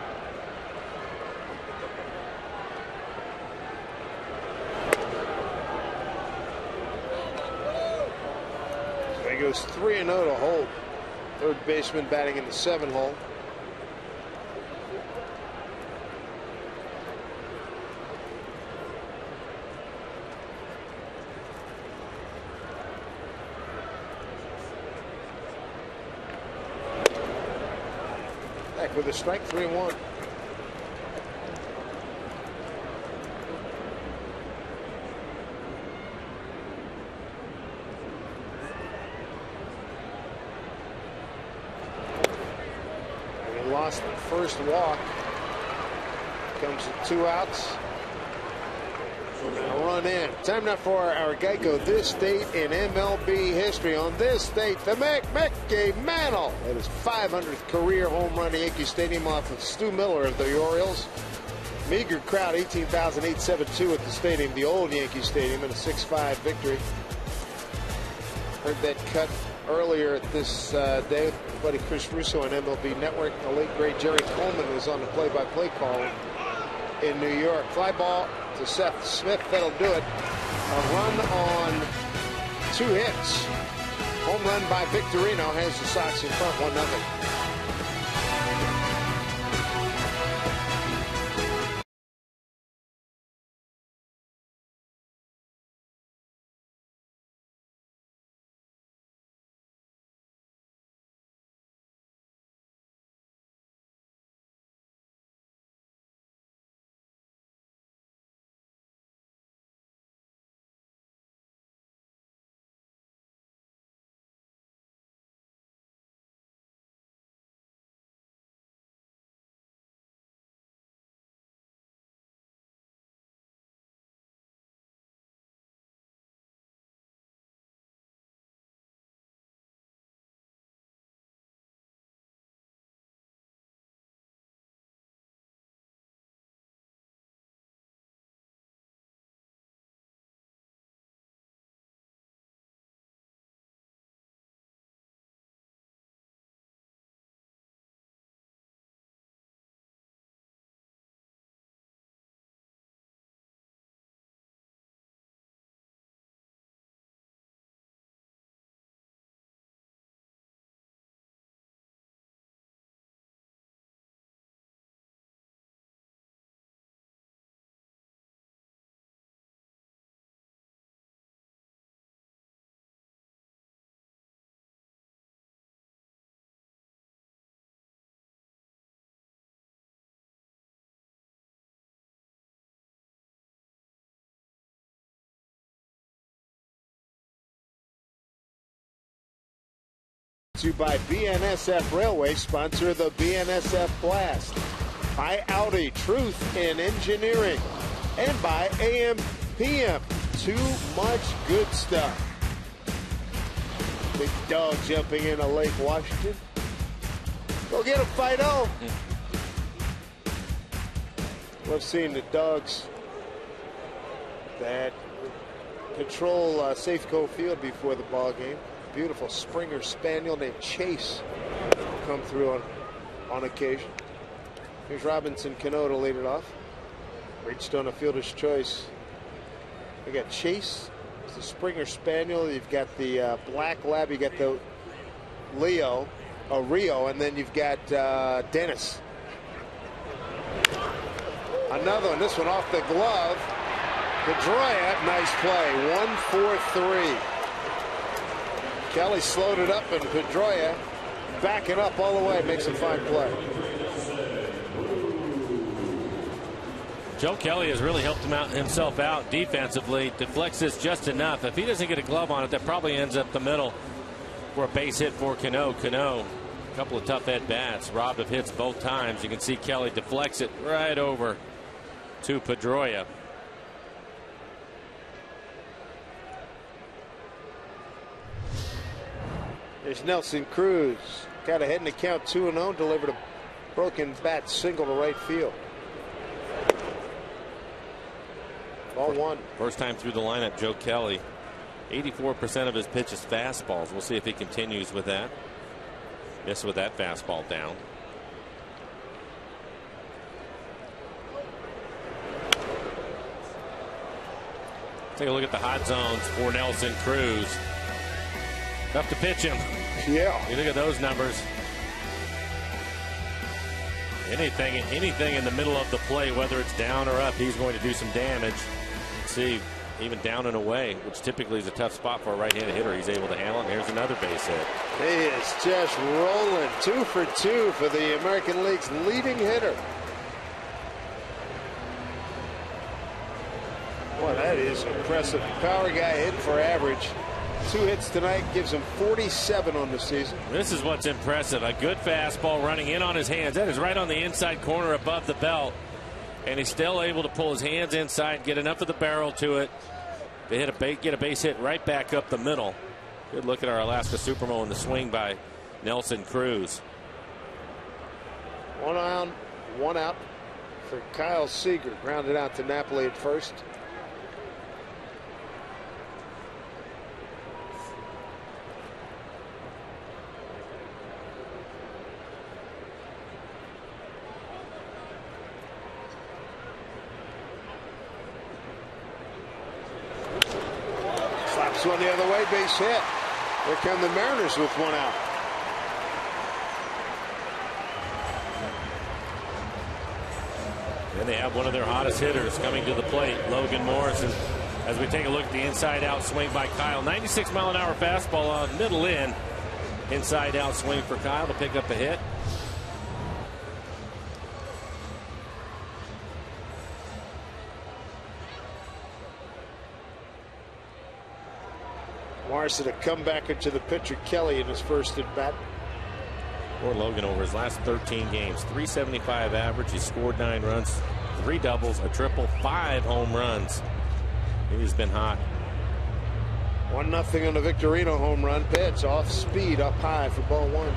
Speaker 1: goes 3-0 to Holt. Third baseman batting in the 7 hole. Back with a strike, 3-1. Lost the first walk. Comes with 2 outs. And a run in. Time now for our Geico This Date in MLB history. On this date, the Mickey Mantle. That is 500th career home run at Yankee Stadium off of Stu Miller of the Orioles. Meager crowd, 18,872 at the stadium, the old Yankee Stadium, in a 6-5 victory. Heard that cut earlier this day with buddy Chris Russo on MLB Network. The late great Jerry Coleman was on the play-by-play call in New York. Fly ball to Seth Smith. That'll do it. A run on 2 hits. Home run by Victorino has the Sox in front 1-0. To you by BNSF Railway, sponsor of the BNSF Blast. By Audi, Truth in Engineering. And by AM/PM, Too Much Good Stuff. Big dog jumping into Lake Washington. Go get him, Fido. Love seeing the dogs that control Safeco Field before the ball game. Beautiful Springer Spaniel named Chase come through on occasion. Here's Robinson Cano to lead it off. Reached on a fielder's choice. We got Chase, it's the Springer Spaniel. You've got the Black Lab. You got the Rio, and then you've got Dennis. Another one. This one off the glove. Pedroia, nice play. 1-4-3. Kelly slowed it up, and Pedroia backing up all the way, makes a fine play.
Speaker 2: Joe Kelly has really helped himself out defensively. Deflects this just enough. If he doesn't get a glove on it, that probably ends up the middle for a base hit for Cano. Cano, a couple of tough at-bats, robbed of hits both times. You can see Kelly deflects it right over to Pedroia.
Speaker 1: There's Nelson Cruz. Got ahead in the count 2-0. Delivered a broken bat single to right field. Ball 1.
Speaker 2: First time through the lineup, Joe Kelly. 84% of his pitches fastballs. We'll see if he continues with that. Yes, with that fastball down. Take a look at the hot zones for Nelson Cruz. Tough to pitch him.
Speaker 1: Yeah.
Speaker 2: You look at those numbers. Anything in the middle of the play, whether it's down or up, he's going to do some damage. Let's see, even down and away, which typically is a tough spot for a right-handed hitter. He's able to handle it. Here's another base hit.
Speaker 1: He is just rolling. 2 for 2 for the American League's leading hitter. Boy, that is impressive. Power guy hitting for average. 2 hits tonight, gives him 47 on the season.
Speaker 2: This is what's impressive. A good fastball running in on his hands. That is right on the inside corner above the belt. And he's still able to pull his hands inside, get enough of the barrel to it. They get a base hit right back up the middle. Good look at our Alaska Supermo in the swing by Nelson Cruz.
Speaker 1: 1 on, 1 out for Kyle Seager. Grounded out to Napoli at first. One the other way, base hit. Here come the Mariners with 1 out.
Speaker 2: And they have one of their hottest hitters coming to the plate, Logan Morrison. As we take a look at the inside-out swing by Kyle, 96-mile-an-hour fastball on middle in. Inside-out swing for Kyle to pick up a hit.
Speaker 1: Morrison a comebacker to the pitcher Kelly in his first at bat.
Speaker 2: For Logan over his last 13 games, .375 average. He scored 9 runs, 3 doubles, a triple, 5 home runs. He's been hot.
Speaker 1: 1-0 on the Victorino home run pitch. Off speed, up high for ball 1.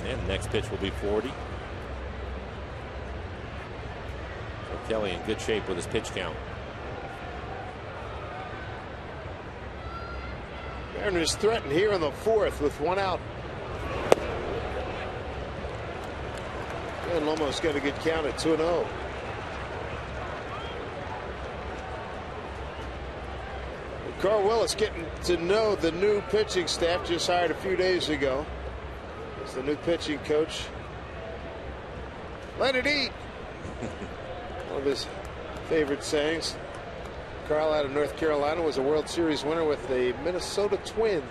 Speaker 2: And the next pitch will be 40. Kelly in good shape with his pitch count.
Speaker 1: Mariners threatened here in the 4th with 1 out. And almost got a good count at 2-0. Carl Willis getting to know the new pitching staff, just hired a few days ago. As the new pitching coach. Let it eat. One of his favorite sayings. Carl out of North Carolina was a World Series winner with the Minnesota Twins.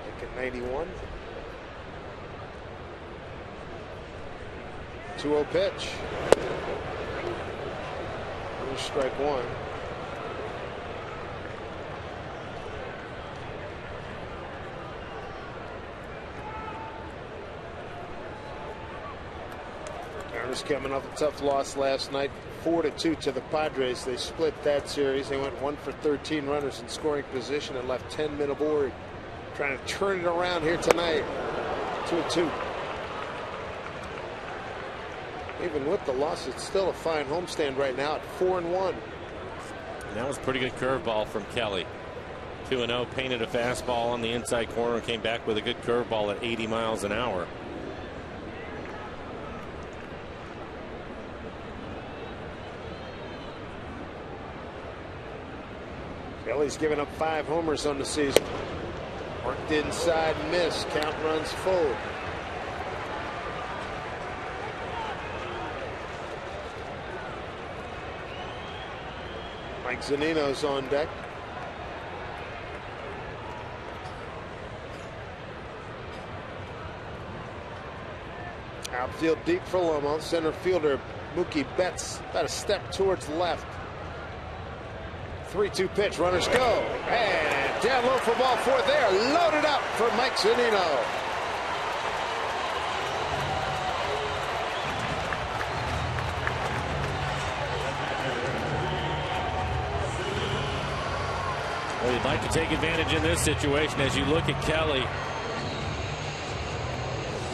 Speaker 1: Back in '91. 2-0 pitch. Here's strike 1. Mariners coming off a tough loss last night, 4-2 to the Padres. They split that series. They went 1 for 13 runners in scoring position and left 10 men aboard. Trying to turn it around here tonight. 2-2. Even with the loss, it's still a fine homestand right now at 4-1.
Speaker 2: And that was a pretty good curveball from Kelly. 2-0, painted a fastball on the inside corner, came back with a good curveball at 80 miles an hour.
Speaker 1: Kelly's given up 5 homers on the season. Worked inside, miss. Count runs full. Mike Zunino's on deck. Outfield deep for Lomo. Center fielder Mookie Betts about a step towards left. 3-2 pitch. Runners go. And down low for ball 4 there. Loaded up for Mike Zunino.
Speaker 2: Well, you'd like to take advantage in this situation as you look at Kelly.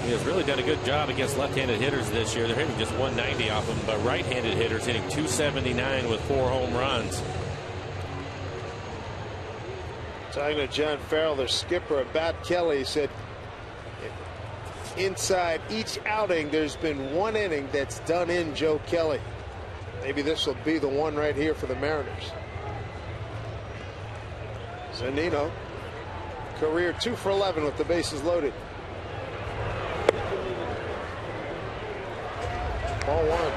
Speaker 2: He has really done a good job against left-handed hitters this year. They're hitting just 190 off of him, but right-handed hitters hitting 279 with 4 home runs.
Speaker 1: Talking to John Farrell, their skipper, about Kelly, he said inside each outing there's been 1 inning that's done in Joe Kelly. Maybe this will be the one right here for the Mariners. Zunino, career 2 for 11 with the bases loaded. Ball 1.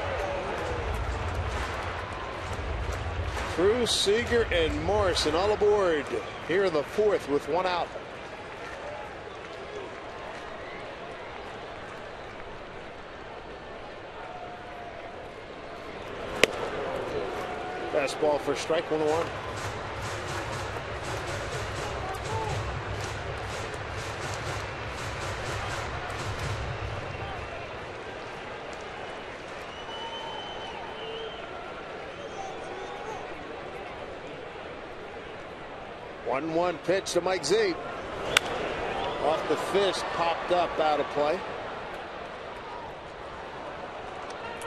Speaker 1: Cruz, Seager, and Morrison all aboard here in the 4th with 1 out. Fastball for strike, 1-1. One pitch to Mike Z. Off the fist, popped up, out of play.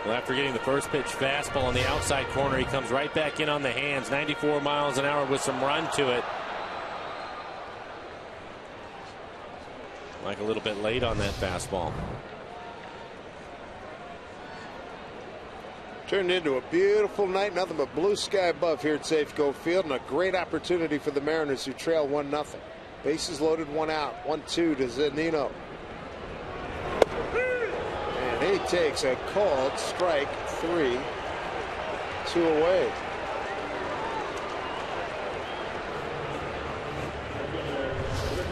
Speaker 2: Well, after getting the first pitch fastball on the outside corner, he comes right back in on the hands. 94 miles an hour with some run to it. Like a little bit late on that fastball.
Speaker 1: Turned into a beautiful night. Nothing but blue sky above here at Safeco Field, and a great opportunity for the Mariners, who trail 1-0. Bases loaded, 1 out. 1-2 to Zunino. And he takes a called strike 3. 2 away.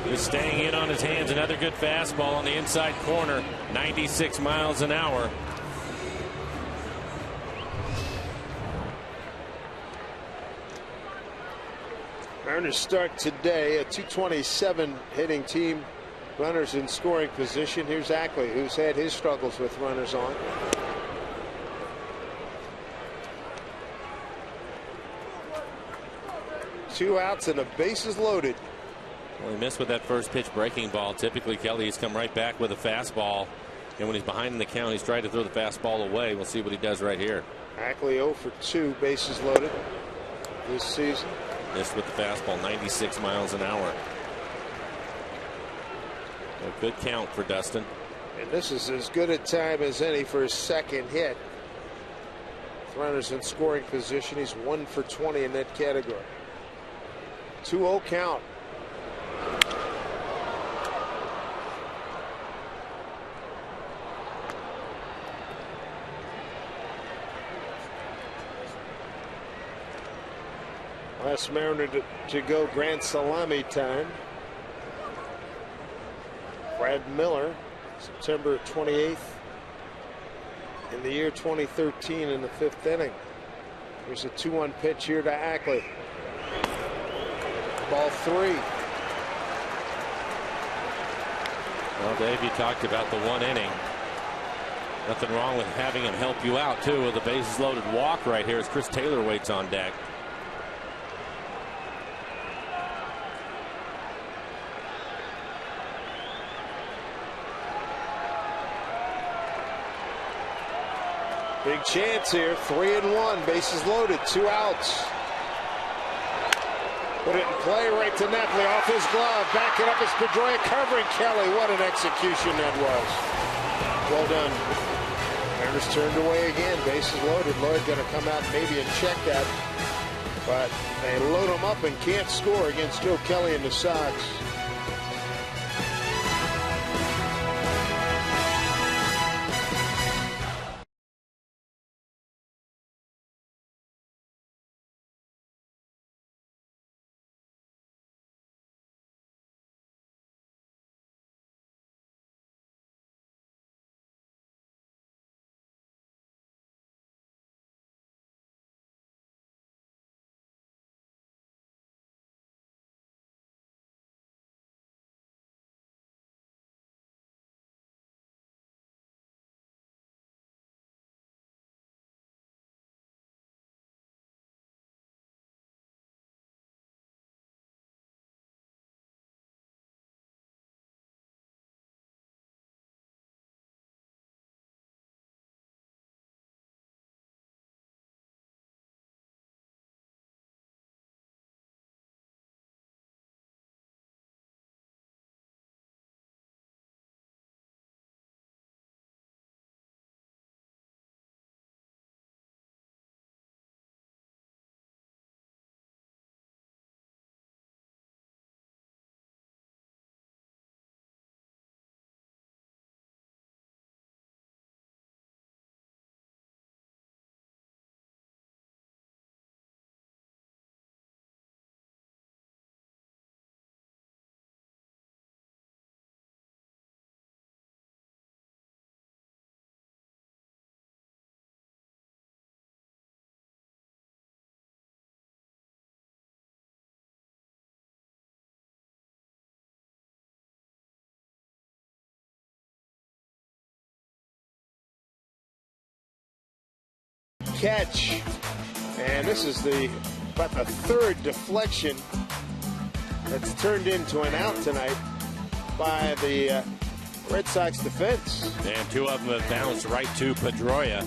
Speaker 2: He's staying in on his hands. Another good fastball on the inside corner. 96 miles an hour.
Speaker 1: Mariners start today, a .227 hitting team. Runners in scoring position. Here's Ackley, who's had his struggles with runners on. Two outs and a bases loaded.
Speaker 2: Well, he missed with that first pitch breaking ball. Typically, Kelly's come right back with a fastball. And when he's behind in the count, he's tried to throw the fastball away. We'll see what he does right here.
Speaker 1: Ackley 0 for 2, bases loaded this season.
Speaker 2: Missed with the fastball, 96 miles an hour. A good count for Dustin.
Speaker 1: And this is as good a time as any for his second hit. With runners in scoring position, he's 1 for 20 in that category. 2-0 count. Last Mariner to go, grand salami time. Brad Miller, September 28th in the year 2013 in the 5th inning. Here's a 2-1 pitch here to Ackley. Ball 3.
Speaker 2: Well, Dave, you talked about the 1 inning. Nothing wrong with having him help you out, too, with a bases loaded walk right here as Chris Taylor waits on deck.
Speaker 1: Big chance here. 3-1. Bases loaded. 2 outs. Put it in play right to Napoli. Off his glove. Back it up as Pedroia covering Kelly. What an execution that was. Well done. Mariners turned away again. Bases loaded. Lloyd going to come out maybe and check that. But they load him up and can't score against Joe Kelly and the Sox. catch. And this is about the third deflection that's turned into an out tonight by the Red Sox defense.
Speaker 2: And two of them have bounced right to Pedroia.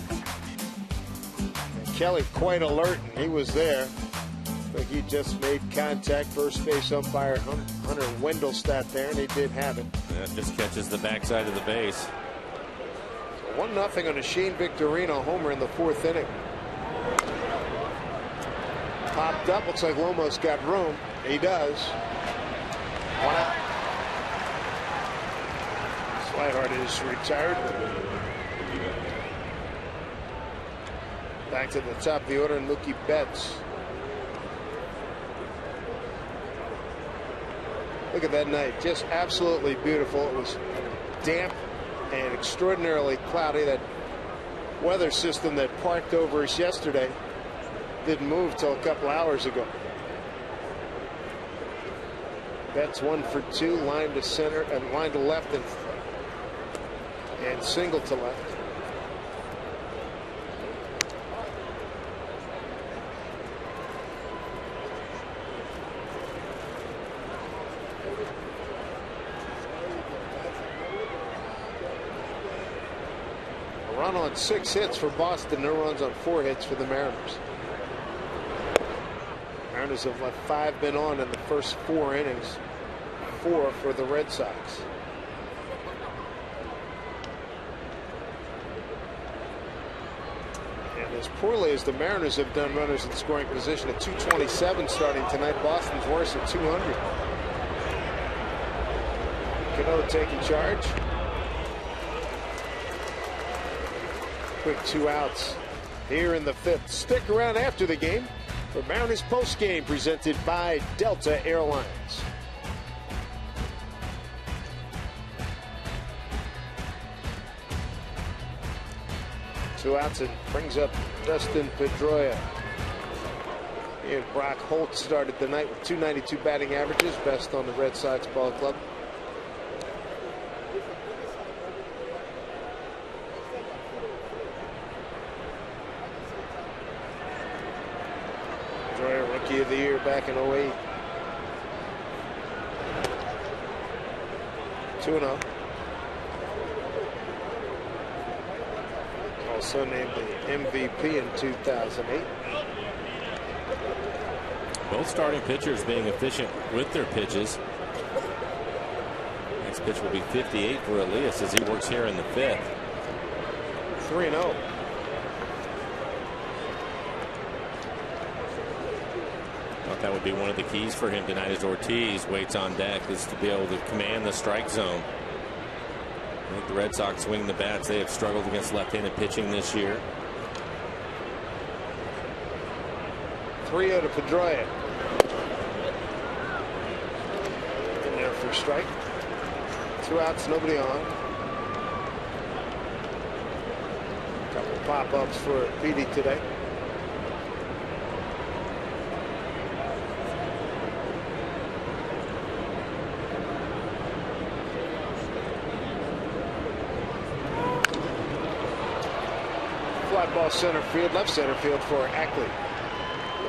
Speaker 1: Kelly quite alert, and he was there. But he just made contact. First base umpire Hunter Wendelstadt there, and he did have it.
Speaker 2: That just catches the backside of the base.
Speaker 1: So 1-0 on a Shane Victorino homer in the fourth inning. Popped up. Looks like Lomo's got room. He does. 1 out. Swihart is retired. Back to the top of the order, and Mookie Betts. Look at that night. Just absolutely beautiful. It was damp and extraordinarily cloudy. That weather system that parked over us yesterday didn't move till a couple hours ago. Betts 1 for 2, line to center and line to left and single to left. A run on 6 hits for Boston. No runs on 4 hits for the Mariners. Mariners have let 5 men on in the first 4 innings. 4 for the Red Sox. And as poorly as the Mariners have done runners in scoring position at 227 starting tonight, Boston's worse at 200. Cano taking charge. Quick 2 outs here in the 5th. Stick around after the game for Mariners postgame presented by Delta Airlines. Two outs and brings up Dustin Pedroia. And Brock Holt started the night with 292 batting averages, best on the Red Sox ball club. Pedroia, Rookie of the Year back in 08. 2-0. Also named the MVP in 2008.
Speaker 2: Both starting pitchers being efficient with their pitches. Next pitch will be 58 for Elias as he works here in the 5th.
Speaker 1: 3-0.
Speaker 2: Thought that would be one of the keys for him tonight as Ortiz waits on deck, is to be able to command the strike zone. I think the Red Sox swing the bats. They have struggled against left-handed pitching this year.
Speaker 1: 3-0 to Pedroia. In there for a strike. 2 outs, nobody on. Couple pop-ups for Petey today. Ball center field, left center field for Ackley.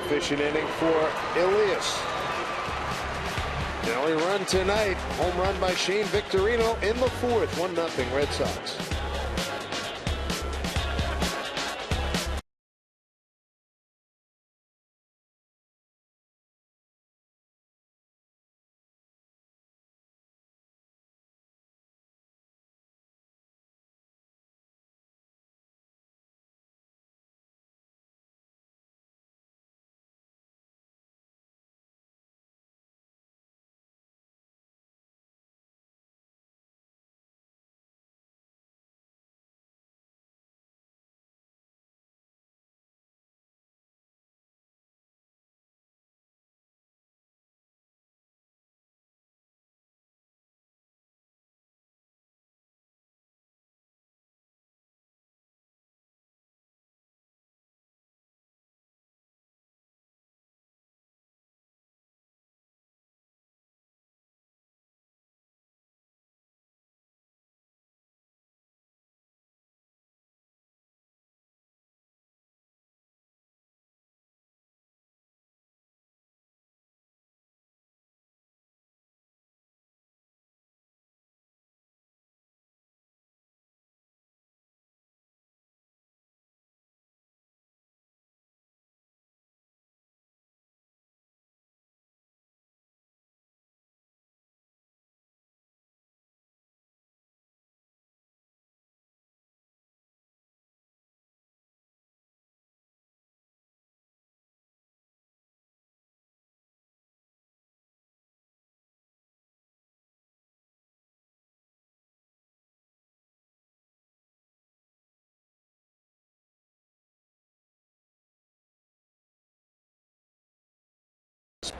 Speaker 1: Efficient inning for Elias. The only run tonight, home run by Shane Victorino in the 4th. 1-0 Red Sox.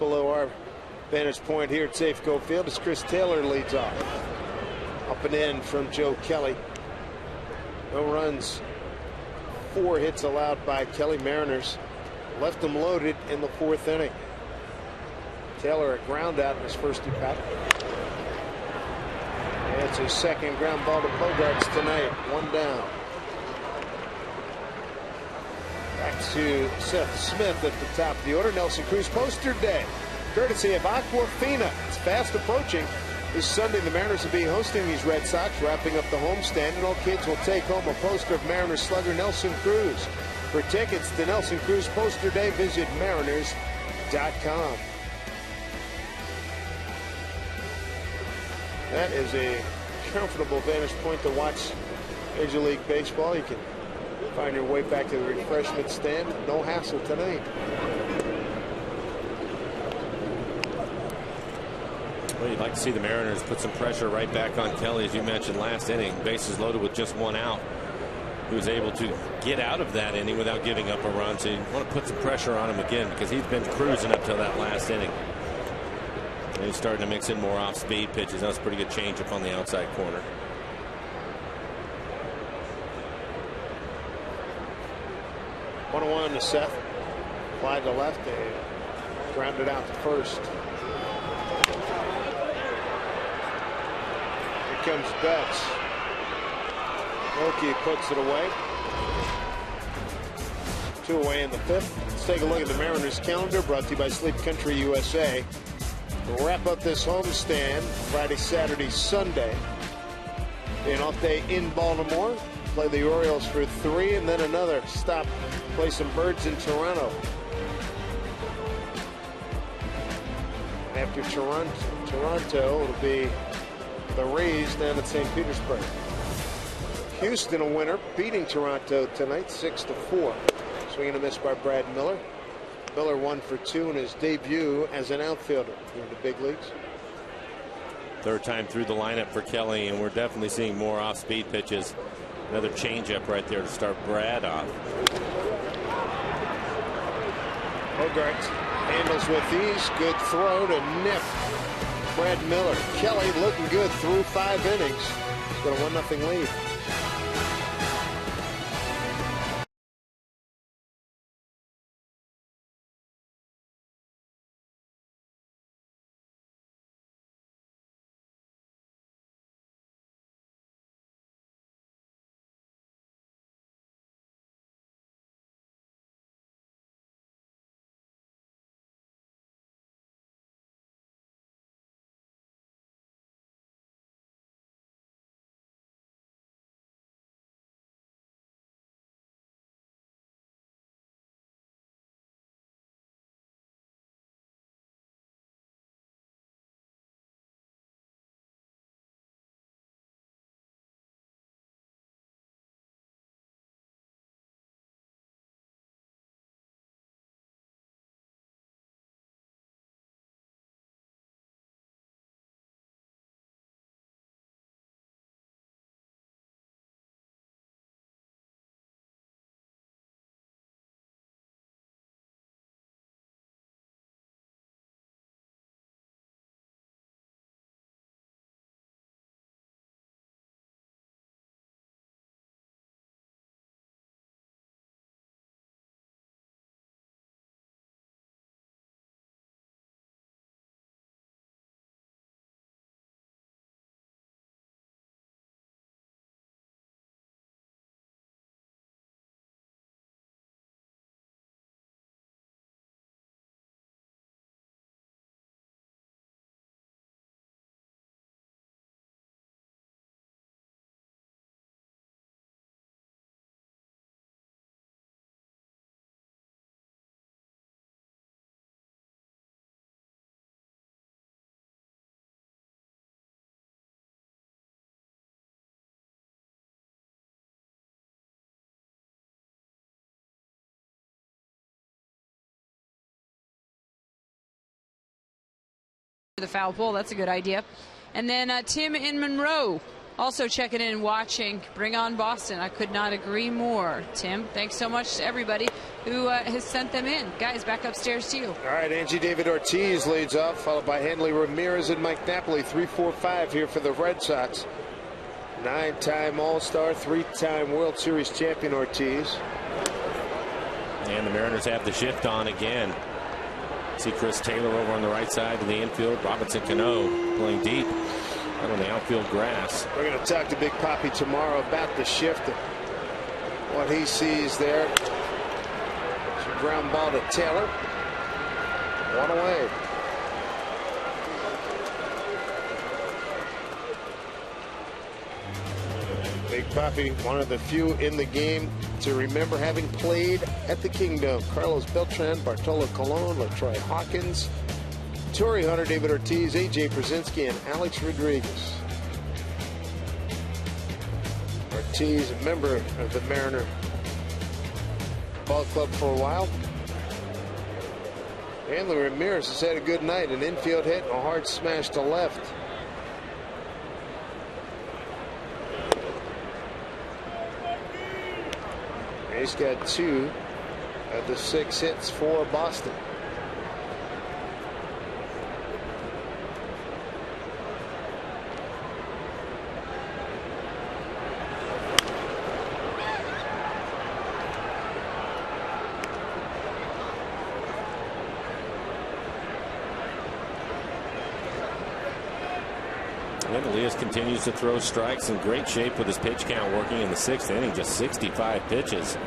Speaker 1: below our vantage point here at Safeco Field as Chris Taylor leads off. Up and in from Joe Kelly. No runs, 4 hits allowed by Kelly. Mariners left them loaded in the 4th inning. Taylor a ground out in his first at-bat. It's his 2nd ground ball to Bogarts tonight. 1 down. Back to Seth Smith at the top of the order. Nelson Cruz poster day, courtesy of Aquafina. It's fast approaching. This Sunday, the Mariners will be hosting these Red Sox, wrapping up the homestand, and all kids will take home a poster of Mariners slugger Nelson Cruz. For tickets to Nelson Cruz Poster Day, visit mariners.com. That is a comfortable vantage point to watch Major League Baseball. You can find your way back to the refreshment stand. No hassle tonight.
Speaker 2: Well, you'd like to see the Mariners put some pressure right back on Kelly, as you mentioned last inning. Bases loaded with just 1 out. He was able to get out of that inning without giving up a run. So you want to put some pressure on him again because he's been cruising up till that last inning. And he's starting to mix in more off-speed pitches. That's a pretty good changeup on the outside corner.
Speaker 1: One to Seth. Fly to left and grounded out to first. Here comes Betts. Milwaukee puts it away. 2 away in the 5th. Let's take a look at the Mariners calendar, brought to you by Sleep Country USA. We'll wrap up this homestand Friday, Saturday, Sunday. An off day in Baltimore. Play the Orioles for 3 and then another stop. Play some Birds in Toronto. After Toronto, it'll be the Rays down at St. Petersburg. Houston a winner, beating Toronto tonight 6-4. Swing and a miss by Brad Miller. Miller 1 for 2 in his debut as an outfielder in the big leagues.
Speaker 2: 3rd time through the lineup for Kelly, and we're definitely seeing more off-speed pitches. Another changeup right there to start Brad off.
Speaker 1: Bogarts handles with ease. Good throw to nip Brad Miller. Kelly looking good through 5 innings. He's got a 1-0 lead.
Speaker 4: The foul pole, that's a good idea. And then Tim in Monroe also checking in and watching. Bring on Boston. I could not agree more. Tim, thanks so much to everybody who has sent them in. Guys, back upstairs to you.
Speaker 1: All right, Angie. David Ortiz leads off, followed by Hanley Ramirez and Mike Napoli. 3-4-5 here for the Red Sox. 9-time All-Star, 3-time World Series champion Ortiz.
Speaker 2: And the Mariners have the shift on again. See Chris Taylor over on the right side of the infield. Robinson Cano playing deep out on the outfield grass.
Speaker 1: We're going to talk to Big Papi tomorrow about the shift and what he sees there. It's a ground ball to Taylor. One away. Big Papi, one of the few in the game to remember having played at the Kingdom. Carlos Beltran, Bartolo Colon, LaTroy Hawkins, Torrey Hunter, David Ortiz, A.J. Brzezinski, and Alex Rodriguez. Ortiz, a member of the Mariner Ball Club for a while. Hanley Ramirez has had a good night. An infield hit and a hard smash to left. He's got 2 of the 6 hits for Boston.
Speaker 2: And Elias continues to throw strikes in great shape with his pitch count working in the 6th inning. Just 65 pitches.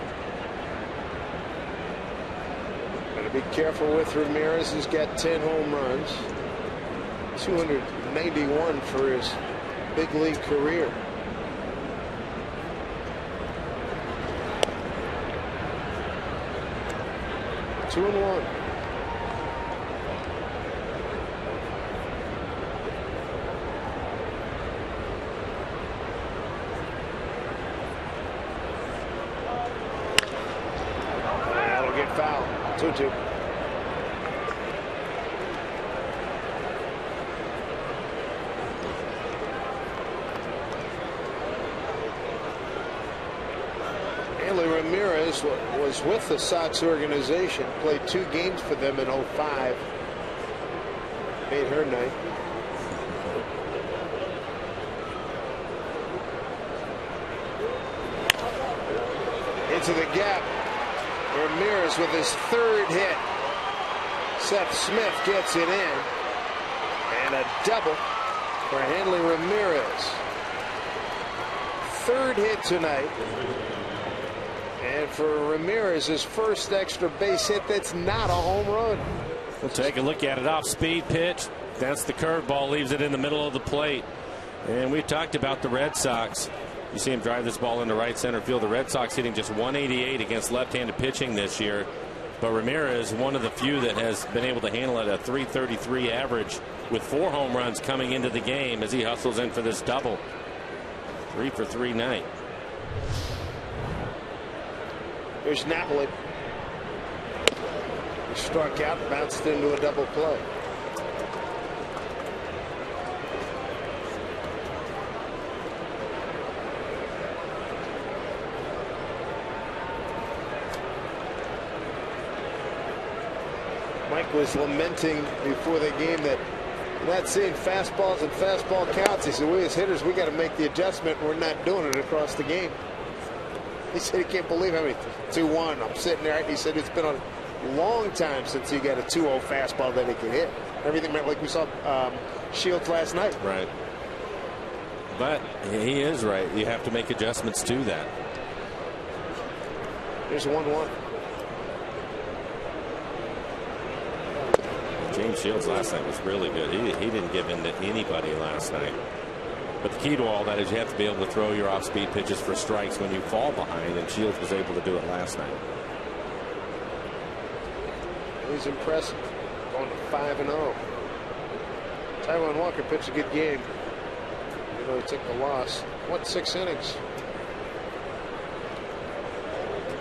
Speaker 1: Got to be careful with Ramirez. He's got 10 home runs. 291 for his big league career. Two and one. Foul. 2-2. Hanley Ramirez was with the Sox organization, played 2 games for them in 05. Made her night. Into the gap. Ramirez with his 3rd hit. Seth Smith gets it in. And a double for Hanley Ramirez. 3rd hit tonight. And for Ramirez, his first extra base hit that's not a home run.
Speaker 2: We'll take a look at it. Off speed pitch. That's the curveball. Leaves it in the middle of the plate. And we talked about the Red Sox. You see him drive this ball into right center field. The Red Sox hitting just 188 against left-handed pitching this year. But Ramirez, one of the few that has been able to handle it, a .333 average with 4 home runs coming into the game as he hustles in for this double. 3 for 3 night.
Speaker 1: Here's Napoli. He struck out, bounced into a double play. Mike was lamenting before the game that we're not seeing fastballs and fastball counts. He said, we as hitters, we got to make the adjustment. We're not doing it across the game. He said he can't believe how many 2-1. I'm sitting there, and he said it's been a long time since he got a 2-0 fastball that he could hit. Everything like we saw Shields last night.
Speaker 2: Right. But he is right. You have to make adjustments to that.
Speaker 1: There's 1-1.
Speaker 2: James Shields last night was really good. He didn't give in to anybody last night. But the key to all that is you have to be able to throw your off-speed pitches for strikes when you fall behind, and Shields was able to do it last night.
Speaker 1: He's impressive. Going to 5-0. Taijuan Walker pitched a good game. You know, he took the loss. What, 6 innings?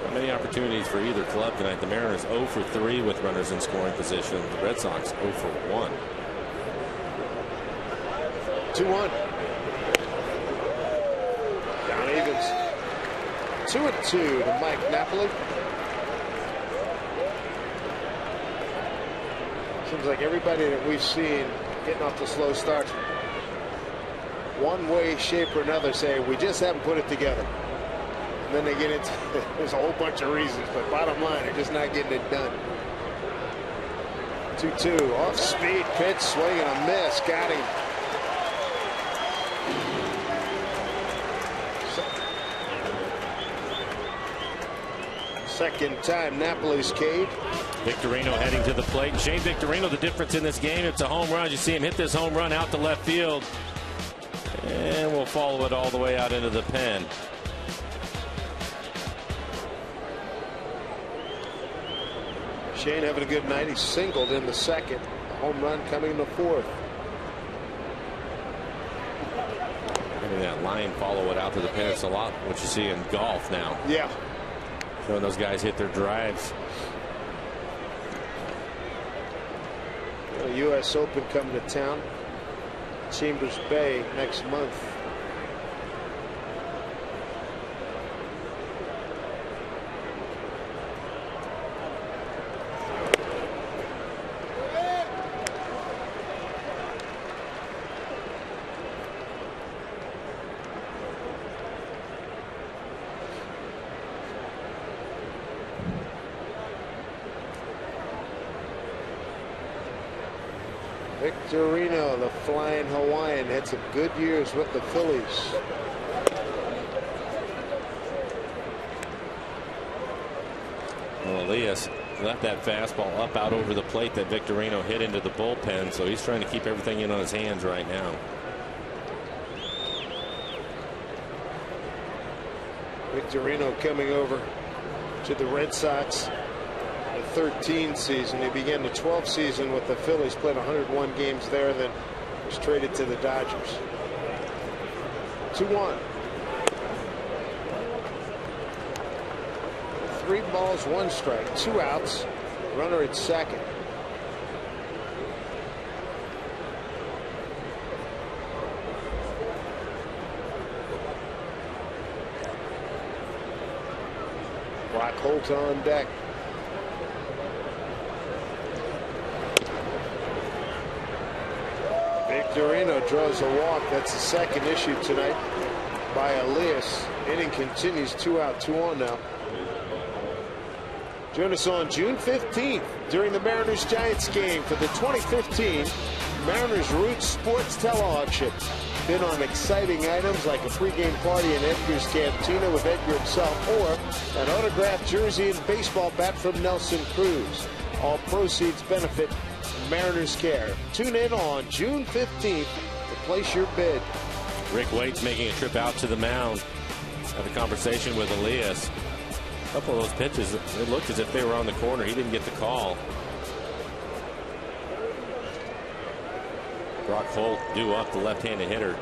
Speaker 2: Not many opportunities for either club tonight. The Mariners 0 for 3 with runners in scoring position. The Red Sox 0 for 1.
Speaker 1: 2-1. 2-2 to Mike Napoli. Seems like everybody that we've seen getting off the slow start, one way, shape, or another, say we just haven't put it together. And then they get into there's a whole bunch of reasons, but bottom line, they're just not getting it done. 2-2 off speed pitch, swing and a miss, got him. Second time Napoli's Cade.
Speaker 2: Victorino heading to the plate. Shane Victorino, the difference in this game, it's a home run. You see him hit this home run out to left field. And we'll follow it all the way out into the pen.
Speaker 1: Shane having a good night. He singled in the second. A home run coming in the fourth.
Speaker 2: Maybe that line follow it out to the pen. It's a lot what you see in golf now.
Speaker 1: Yeah.
Speaker 2: Showing those guys hit their drives.
Speaker 1: The U.S. Open coming to town. Chambers Bay next month. Victorino, the flying Hawaiian, had some good years with the Phillies.
Speaker 2: Well, Elias left that fastball up out over the plate that Victorino hit into the bullpen, so he's trying to keep everything in on his hands right now.
Speaker 1: Victorino coming over to the Red Sox. The 13 season. He began the 12th season with the Phillies, played 101 games there, then was traded to the Dodgers. 2-1. 3 balls, 1 strike, 2 outs. Runner at second. Brock Holt on deck. Victorino draws a walk. That's the second issue tonight by Elias. Inning continues, 2 out, 2 on now. Join us on June 15th during the Mariners-Giants game for the 2015 Mariners Roots Sports Tele-Auction. Bid on exciting items like a pregame party in Edgar's Cantina with Edgar himself, or an autographed jersey and baseball bat from Nelson Cruz. All proceeds benefit Mariners Care. Tune in on June 15th to place your bid.
Speaker 2: Rick Waite's making a trip out to the mound. Had a conversation with Elias. A couple of those pitches, it looked as if they were on the corner. He didn't get the call. Brock Holt due up, the left-handed hitter.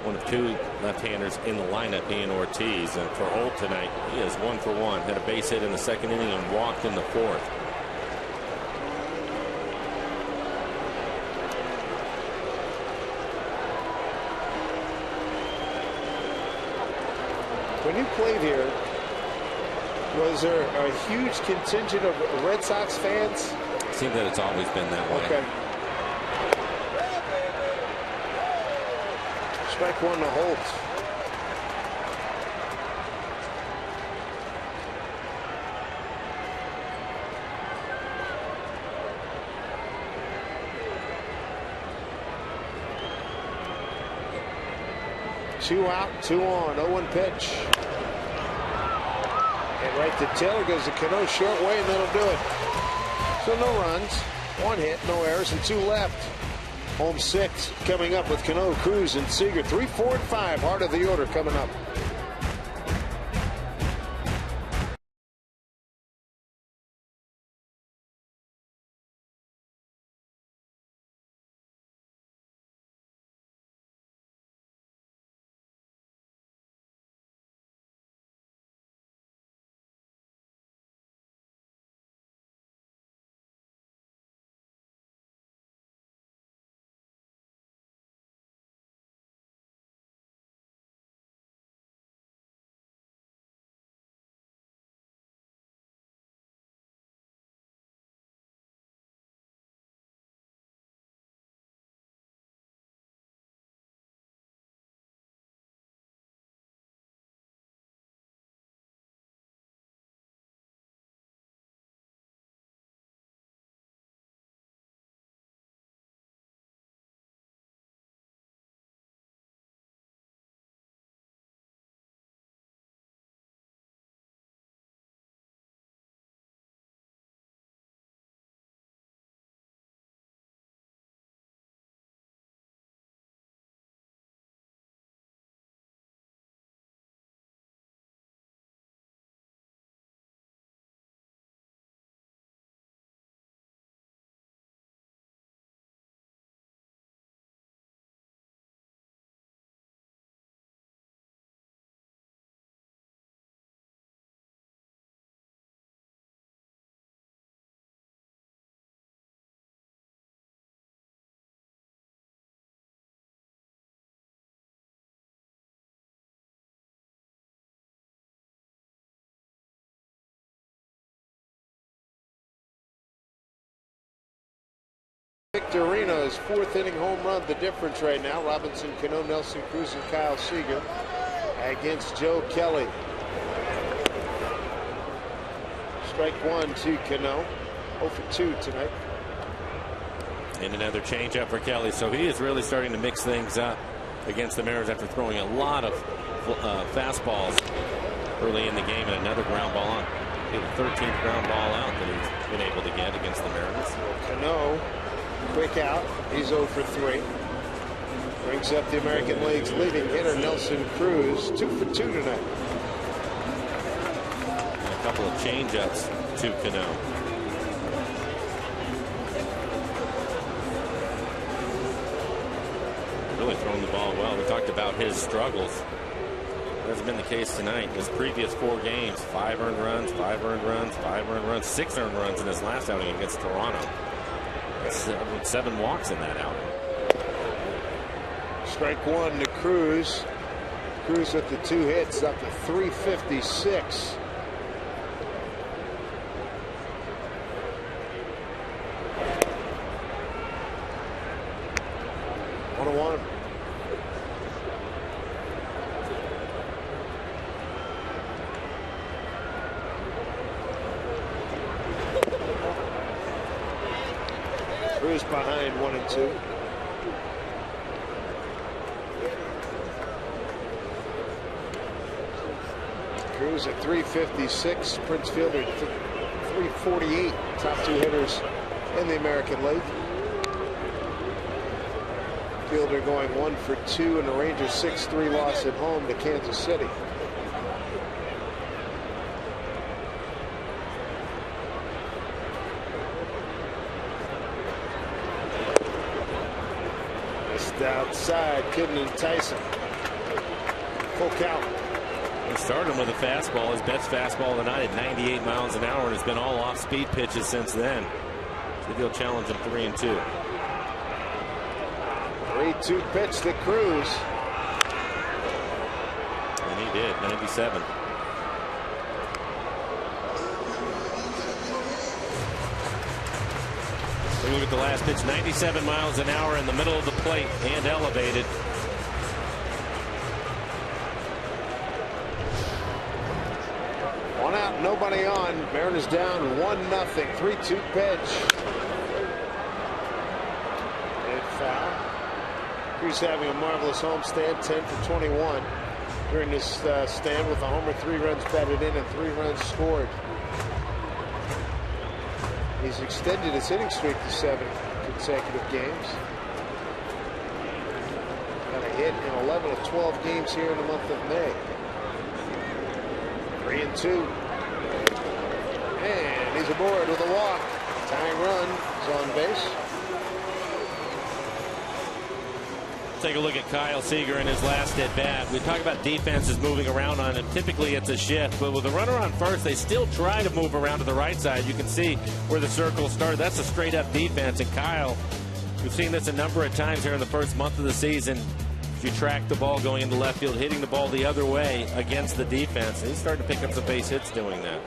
Speaker 2: One of 2 left-handers in the lineup, being Ortiz. And for Holt tonight, he is 1 for 1. Had a base hit in the second inning and walked in the fourth.
Speaker 1: When you played here, was there a huge contingent of Red Sox fans?
Speaker 2: It seems that it's always been that way.
Speaker 1: Okay. Strike 1 to Holt. Two out, 2 on, 0-1 pitch. And right to Taylor goes to Cano, short way, and that'll do it. So no runs, 1 hit, no errors, and 2 left. Home 6 coming up with Cano, Cruz, and Seager. 3, 4, and 5, heart of the order coming up. Victorino's fourth inning home run, the difference right now. Robinson Cano, Nelson Cruz, and Kyle Seager against Joe Kelly. Strike one to Cano. 0 for 2 tonight.
Speaker 2: And another changeup for Kelly. So he is really starting to mix things up against the Mariners after throwing a lot of fastballs early in the game, and another ground ball out. The 13th ground ball out that he's been able to get against the Mariners.
Speaker 1: Cano, quick out. He's 0 for 3. Brings up the American League's leading hitter, Nelson Cruz, 2 for 2 tonight.
Speaker 2: And a couple of changeups to Cano. Really throwing the ball well. We talked about his struggles. That hasn't been the case tonight. His previous 4 games, 5 earned runs, 5 earned runs, 5 earned runs, 6 earned runs in his last outing against Toronto. 7 walks in that outing.
Speaker 1: Strike one to Cruz. Cruz with the 2 hits, up to 356. Cruz behind 1 and 2. Cruz at 356. Prince Fielder at 348. Top 2 hitters in the American League. Fielder going 1 for 2 in the Rangers' 6-3 loss at home to Kansas City. Outside, couldn't entice him. Full count.
Speaker 2: He started with a fastball, his best fastball of the night at 98 miles an hour, and has been all off-speed pitches since then. So he'll challenge him 3 and 2.
Speaker 1: 3-2 pitch to Cruz.
Speaker 2: And he did, 97. Look at the last pitch, 97 miles an hour in the middle of the plate and elevated.
Speaker 1: One out, nobody on. Mariners down 1-0. 3-2 pitch. And foul. Cruz having a marvelous homestand, 10 for 21 during this stand with a homer, 3 runs batted in, and 3 runs scored. He's extended his hitting streak to 7 consecutive games. Got a hit in 11 of 12 games here in the month of May. 3 and 2. And he's aboard with a walk. Tying run is on base.
Speaker 2: Take a look at Kyle Seager in his last at bat. We talk about defenses moving around on him. Typically it's a shift, but with a runner on first, they still try to move around to the right side. You can see where the circle started. That's a straight up defense. And Kyle, we've seen this a number of times here in the first month of the season. If you track the ball going into left field, hitting the ball the other way against the defense. And he's starting to pick up some base hits doing that.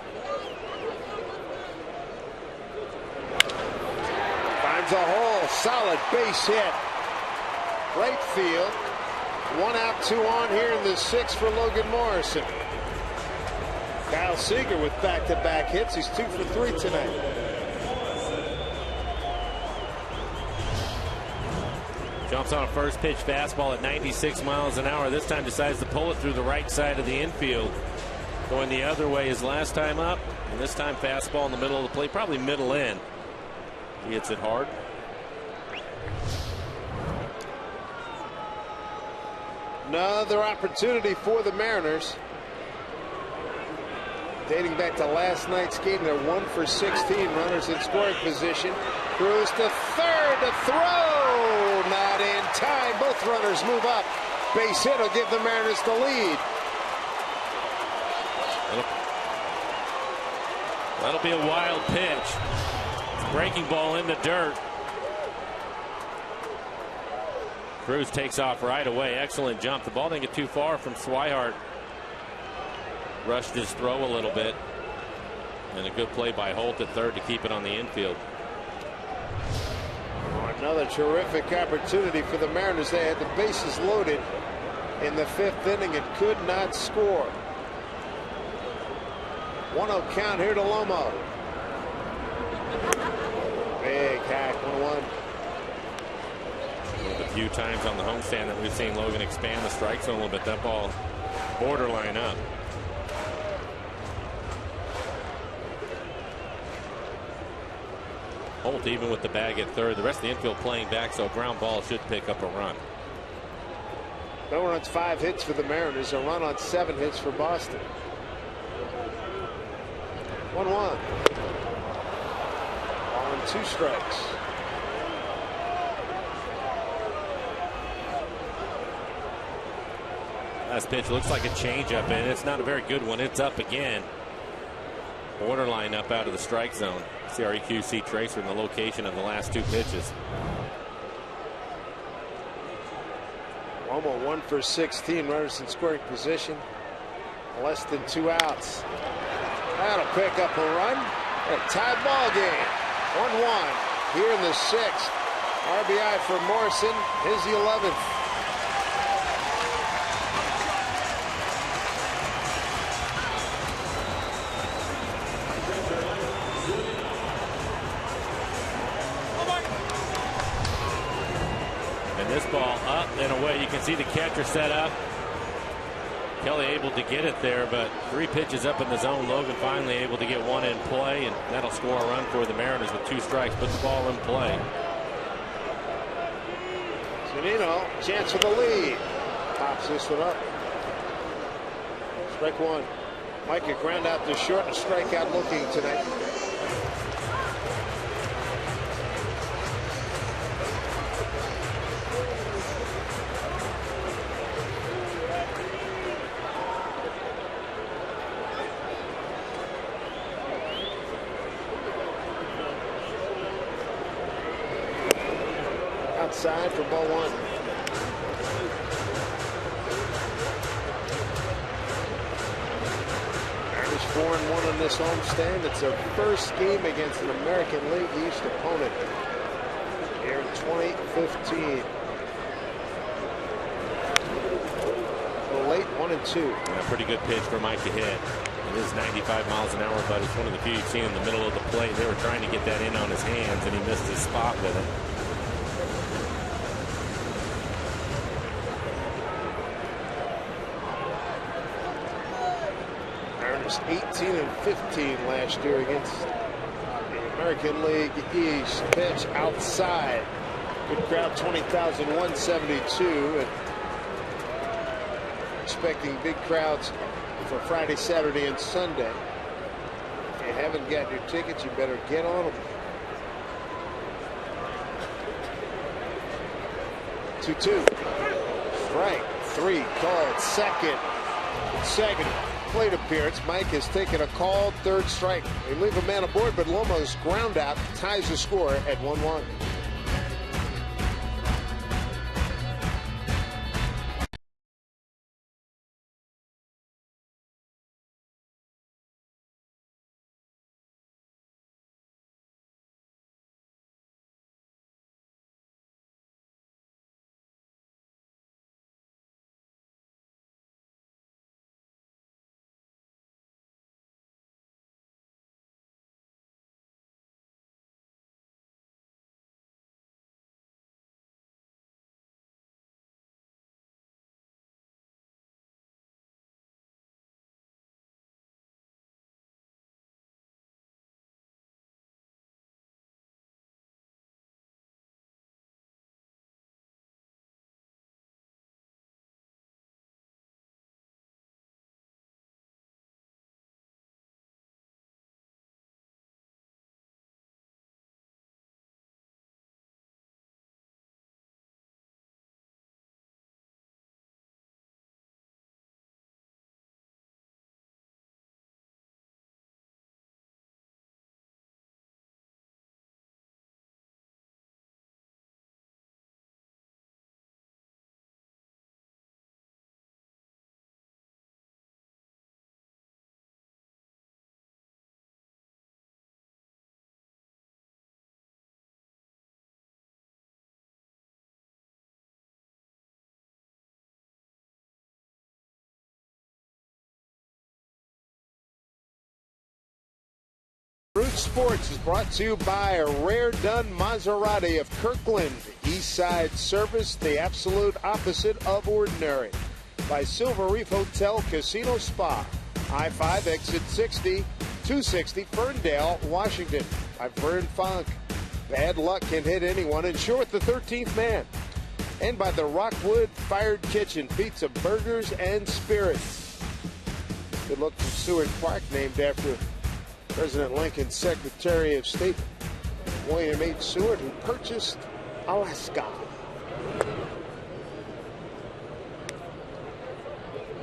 Speaker 1: Finds a hole. Solid base hit. Right field. 1 out, 2 on here in the 6th for Logan Morrison. Kyle Seager with back-to-back hits. He's 2 for 3 tonight.
Speaker 2: Jumps on a first pitch fastball at 96 miles an hour. This time decides to pull it through the right side of the infield. Going the other way his last time up. And this time fastball in the middle of the plate. Probably middle in. He hits it hard.
Speaker 1: Another opportunity for the Mariners. Dating back to last night's game, they're 1 for 16. Runners in scoring position. Cruz to third to throw. Not in time. Both runners move up. Base hit will give the Mariners the lead.
Speaker 2: That'll be a wild pitch. It's a breaking ball in the dirt. Cruz takes off right away. Excellent jump. The ball didn't get too far from Swihart. Rushed his throw a little bit. And a good play by Holt at third to keep it on the infield.
Speaker 1: Another terrific opportunity for the Mariners. They had the bases loaded in the 5th inning and could not score. 1-0 count here to Lomo. Big hack, 1-1.
Speaker 2: One of the few times on the homestand that we've seen Logan expand the strike zone a little bit. That ball borderline up. Holt even with the bag at third. The rest of the infield playing back, so a ground ball should pick up a run.
Speaker 1: No runs, 5 hits for the Mariners. A run on 7 hits for Boston. 1-1. On 2 strikes.
Speaker 2: Last pitch looks like a changeup, and it's not a very good one. It's up again. Borderline up out of the strike zone. CREQC tracer in the location of the last 2 pitches.
Speaker 1: Romo 1 for 16. Runners in scoring position. Less than 2 outs. That'll pick up a run. A tied ball game. 1-1 here in the 6th. RBI for Morrison. His 11th.
Speaker 2: This ball up and away. You can see the catcher set up. Kelly able to get it there, but 3 pitches up in the zone. Logan finally able to get 1 in play, and that'll score a run for the Mariners with 2 strikes. Put the ball in play.
Speaker 1: Zunino, chance for the lead. Pops this one up. Strike 1. Mike, a ground out to short and strikeout looking tonight. Outside for ball 1. Mariners 4-1 on this homestand. It's their first game against an American League East opponent here in 2015. So late 1-2.
Speaker 2: Yeah, pretty good pitch for Mike to hit. It is 95 miles an hour, but it's one of the few you've seen in the middle of the plate. They were trying to get that in on his hands, and he missed his spot with it.
Speaker 1: Mariners 18-15 last year against the American League East. Pitch outside. Good crowd, 20,000, 172. And expecting big crowds for Friday, Saturday, and Sunday. If you haven't got your tickets, you better get on them. 2-2. Strike 3 called. Second plate appearance. Mike has taken a called 3rd strike. They leave a man aboard, but Lomo's ground out ties the score at 1-1. Sports is brought to you by a Rare Dun Maserati of Kirkland. East Side Service, the absolute opposite of ordinary. By Silver Reef Hotel, Casino, Spa. I-5 exit 60, 260 Ferndale, Washington. By Vern Funk. Bad luck can hit anyone. Insure with the 13th man. And by the Rockwood Fired Kitchen, pizza, burgers, and spirits. Good look from Seward Park, named after President Lincoln's Secretary of State, William H. Seward, who purchased Alaska.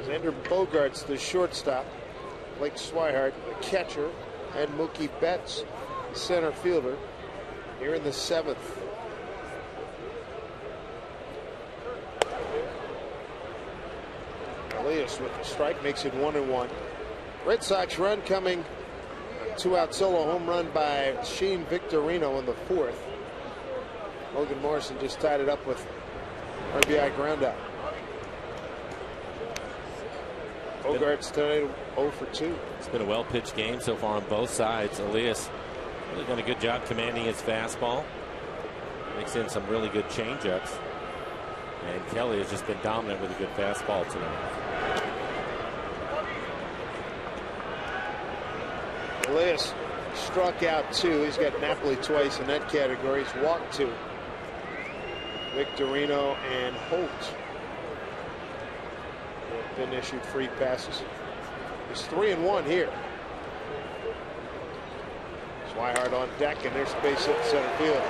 Speaker 1: Xander Bogaerts, the shortstop. Blake Swihart, the catcher. And Mookie Betts, the center fielder. Here in the 7th. Elias with the strike makes it 1-1. Red Sox run coming. 2-out solo home run by Shane Victorino in the 4th. Logan Morrison just tied it up with RBI groundout. Bogaerts tonight 0 for 2.
Speaker 2: It's been a well-pitched game so far on both sides. Elias really done a good job commanding his fastball. Mix in some really good changeups. And Kelly has just been dominant with a good fastball tonight.
Speaker 1: Elias struck out 2. He's got Napoli twice in that category. He's walked 2. Victorino and Holt have been issued free passes. He's 3-1 here. Swihart on deck, and there's space at center field.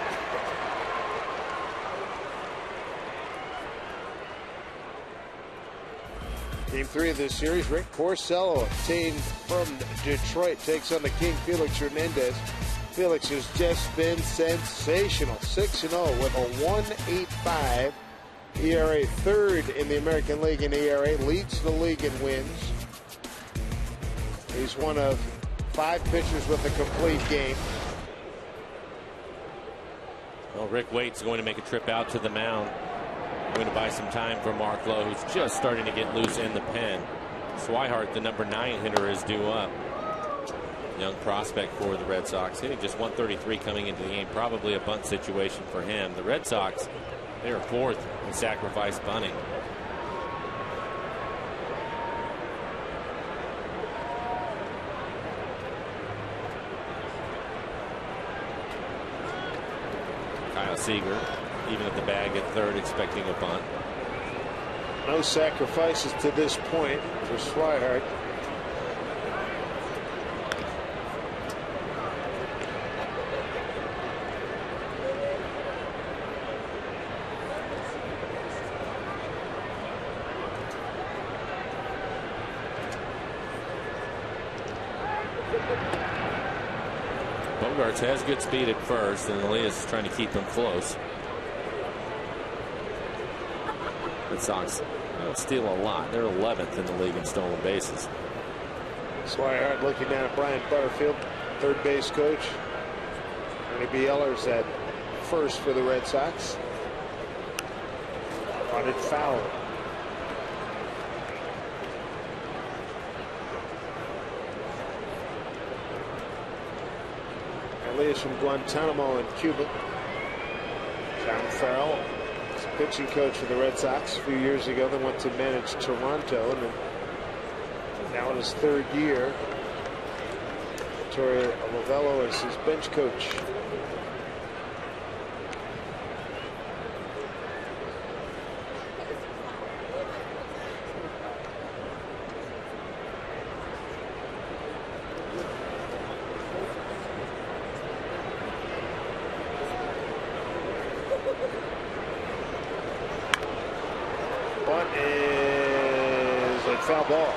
Speaker 1: Game 3 of this series, Rick Porcello, obtained from Detroit, takes on the King Felix Hernandez. Felix has just been sensational. 6-0 with a 1.85 ERA, 3rd in the American League in ERA, leads the league in wins. He's one of 5 pitchers with a complete game.
Speaker 2: Well, Rick Waite's going to make a trip out to the mound. Going to buy some time for Mark Lowe, who's just starting to get loose in the pen. Swihart, the number 9 hitter, is due up. Young prospect for the Red Sox, hitting just 133 coming into the game. Probably a bunt situation for him. The Red Sox, they are 4th in sacrifice bunting. Kyle Seager, even at the bag at 3rd, expecting a bunt.
Speaker 1: No sacrifices to this point for Swihart.
Speaker 2: Bogaerts has good speed at first, and Elias is trying to keep him close. Red Sox don't steal a lot. They're 11th in the league in stolen bases.
Speaker 1: Swihart looking down at Brian Butterfield, third base coach. Ernie B. Eller's at first for the Red Sox. Bunted foul. Elias from Guantanamo in Cuba. John Farrell, pitching coach for the Red Sox a few years ago, then went to manage Toronto, and then now in his 3rd year. Vittorio Lovello is his bench coach. Bunt is a foul ball.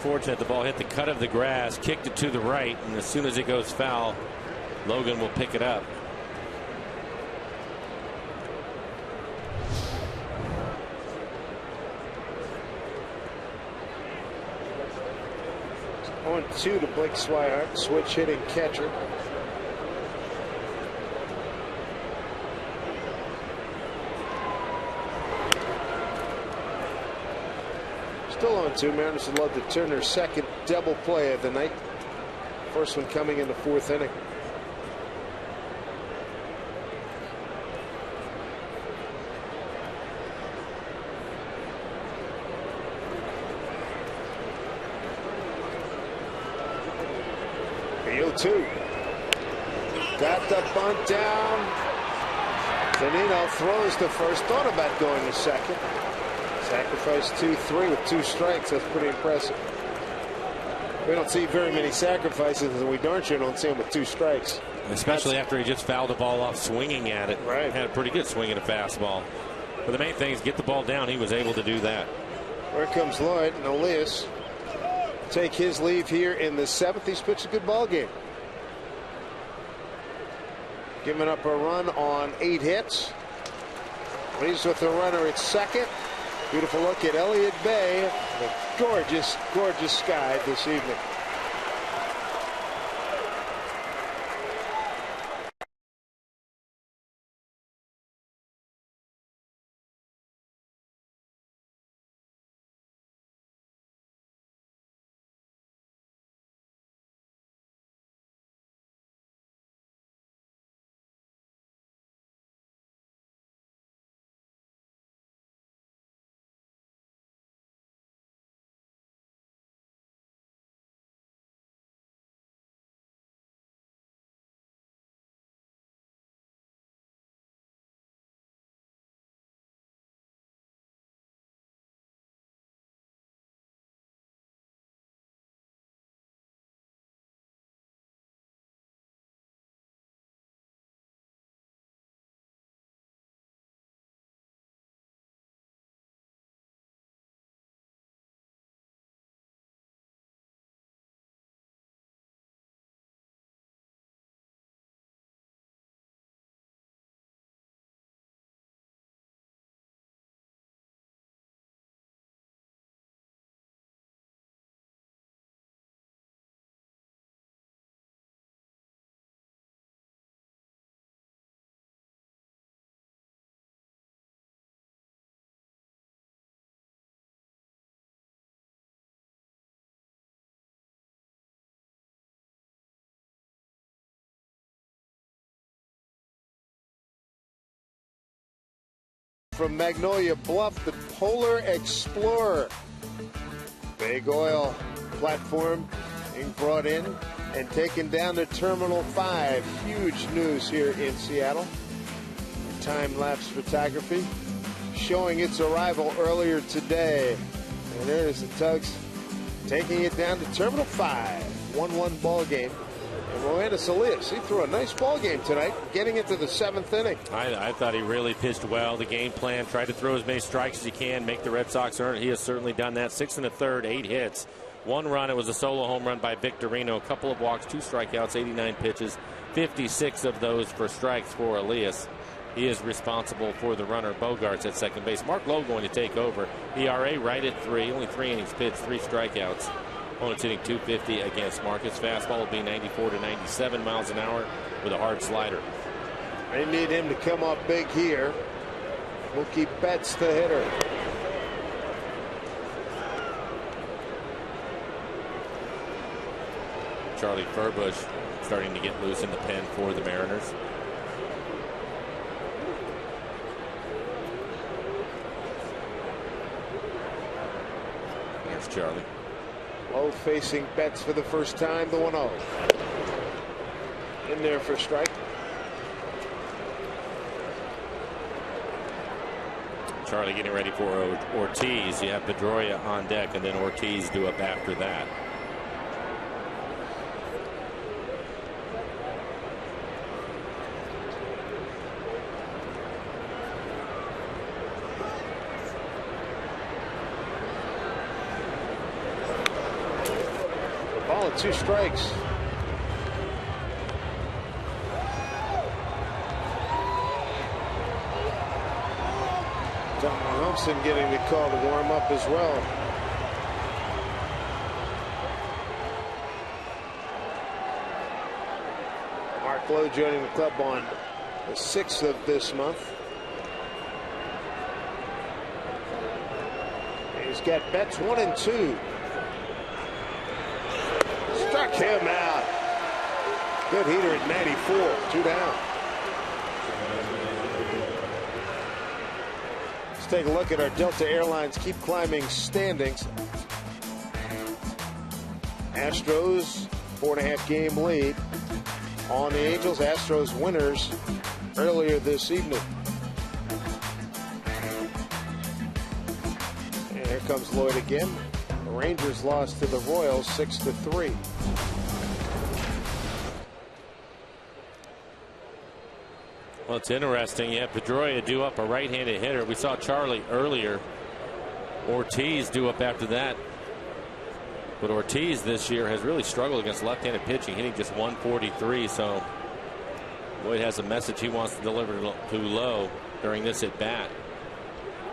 Speaker 2: Fortunate the ball hit the cut of the grass, kicked it to the right, and as soon as it goes foul, Logan will pick it up.
Speaker 1: On 2 to Blake Swihart, switch hitting catcher. Still on 2. Mariners would love to turn their second double play of the night. First one coming in the 4th inning. The 0-2. Got the bunt down. Zunino throws to first. Thought about going to second. Sacrificed 2-3 with 2 strikes. That's pretty impressive. We don't see very many sacrifices, and we darn sure don't see them with 2 strikes.
Speaker 2: Especially after he just fouled the ball off swinging at it.
Speaker 1: Right.
Speaker 2: Had a pretty good swing at a fastball. But the main thing is get the ball down. He was able to do that.
Speaker 1: Here comes Lloyd, and Elias take his leave here in the 7th. He's pitched a good ball game. Giving up a run on 8 hits. Leaves with the runner at second. Beautiful look at Elliott Bay. A gorgeous, gorgeous sky this evening. From Magnolia Bluff, the Polar Explorer. Big oil platform being brought in and taken down to Terminal 5. Huge news here in Seattle. Time-lapse photography showing its arrival earlier today. And there's the Tugs taking it down to Terminal 5. 1-1 ball game. And Roenis Elias, he threw a nice ball game tonight, getting into the 7th inning.
Speaker 2: I thought he really pitched well. The game plan, tried to throw as many strikes as he can, make the Red Sox earn. He has certainly done that. 6 1/3, 8 hits. 1 run. It was a solo home run by Victorino. A couple of walks, 2 strikeouts, 89 pitches, 56 of those for strikes for Elias. He is responsible for the runner. Bogarts at second base. Mark Lowe going to take over. ERA right at 3. Only 3 innings pitched, 3 strikeouts. Opponent's hitting .250 against Marcus. Fastball will be 94 to 97 miles an hour with a hard slider.
Speaker 1: They need him to come up big here. Mookie Betts the hitter.
Speaker 2: Charlie Furbush starting to get loose in the pen for the Mariners. Here's Charlie.
Speaker 1: Lowe facing Betts for the first time, the 1-0. In there for strike.
Speaker 2: Charlie getting ready for Ortiz. You have Pedroia on deck, and then Ortiz due up after that.
Speaker 1: Ball at 2 strikes. Don Thompson getting the call to warm up as well. Mark Lowe joining the club on the 6th of this month. He's got Betts 1-2. Struck him out. Good heater at 94. 2 down. Let's take a look at our Delta Airlines keep climbing standings. Astros 4.5 game lead on the Angels. Astros winners earlier this evening. And here comes Lloyd again. The Rangers lost to the Royals 6-3.
Speaker 2: Well, it's interesting. You have Pedroia due up a right-handed hitter. We saw Charlie earlier. Ortiz due up after that. But Ortiz this year has really struggled against left-handed pitching, hitting just 143. So Lloyd has a message he wants to deliver to Lowe during this at bat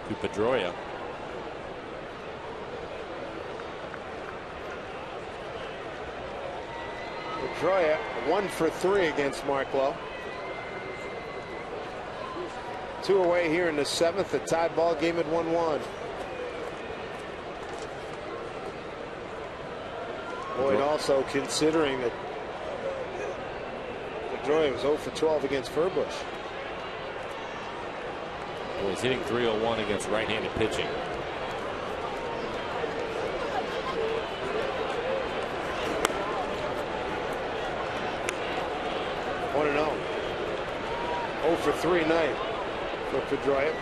Speaker 2: to Pedroia.
Speaker 1: Pedroia 1 for 3 against Mark Lowe. 2 away here in the 7th. A tied ball game at 1-1. Lloyd also considering that Pedroia was 0 for 12 against Furbush.
Speaker 2: Well, he's hitting .301 against right-handed pitching.
Speaker 1: One and 0. 0 for 3 night for Pedroia.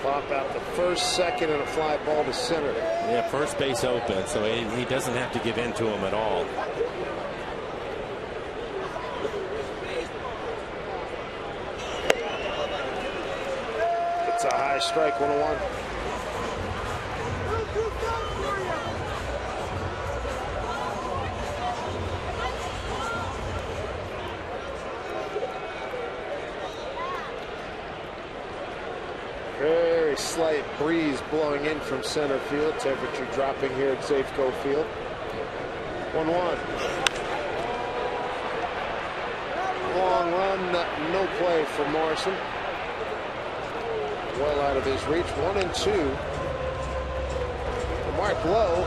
Speaker 1: Pop out the first, second, and a fly ball to center.
Speaker 2: Yeah, first base open, so he doesn't have to give in to him at all.
Speaker 1: It's a high strike, 1-1. Very slight breeze blowing in from center field. Temperature dropping here at Safeco Field. 1-1. Long run, no play for Morrison. Well out of his reach. 1-2. Mark Lowe,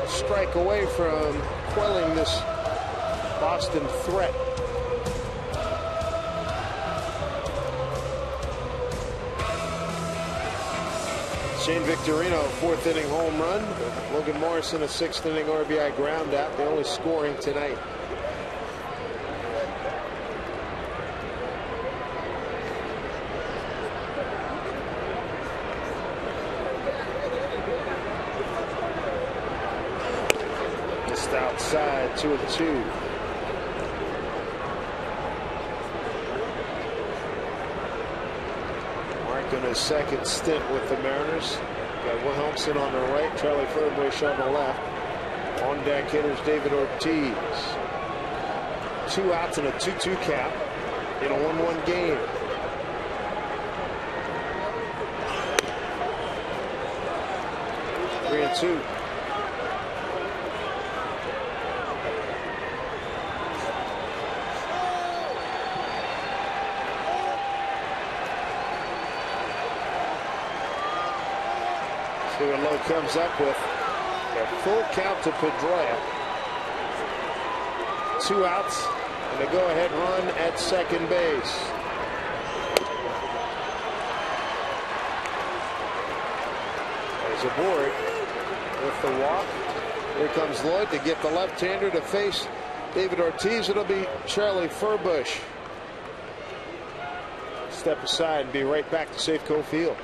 Speaker 1: a strike away from quelling this Boston threat. Shane Victorino, 4th inning home run. Logan Morrison, a 6th inning RBI ground out. The only scoring tonight. Just outside, 2-2. In his second stint with the Mariners. Got Wilhelmsen on the right, Charlie Furbush on the left. On deck hitters David Ortiz. 2 outs and a 2-2 count in a 1-1 game. Three and 2. See what Lowe comes up with. A full count to Pedroia. 2 outs and a go-ahead run at second base. There's aboard with the walk. Here comes Lloyd to get the left-hander to face David Ortiz. It'll be Charlie Furbush. Step aside and be right back to Safeco Field.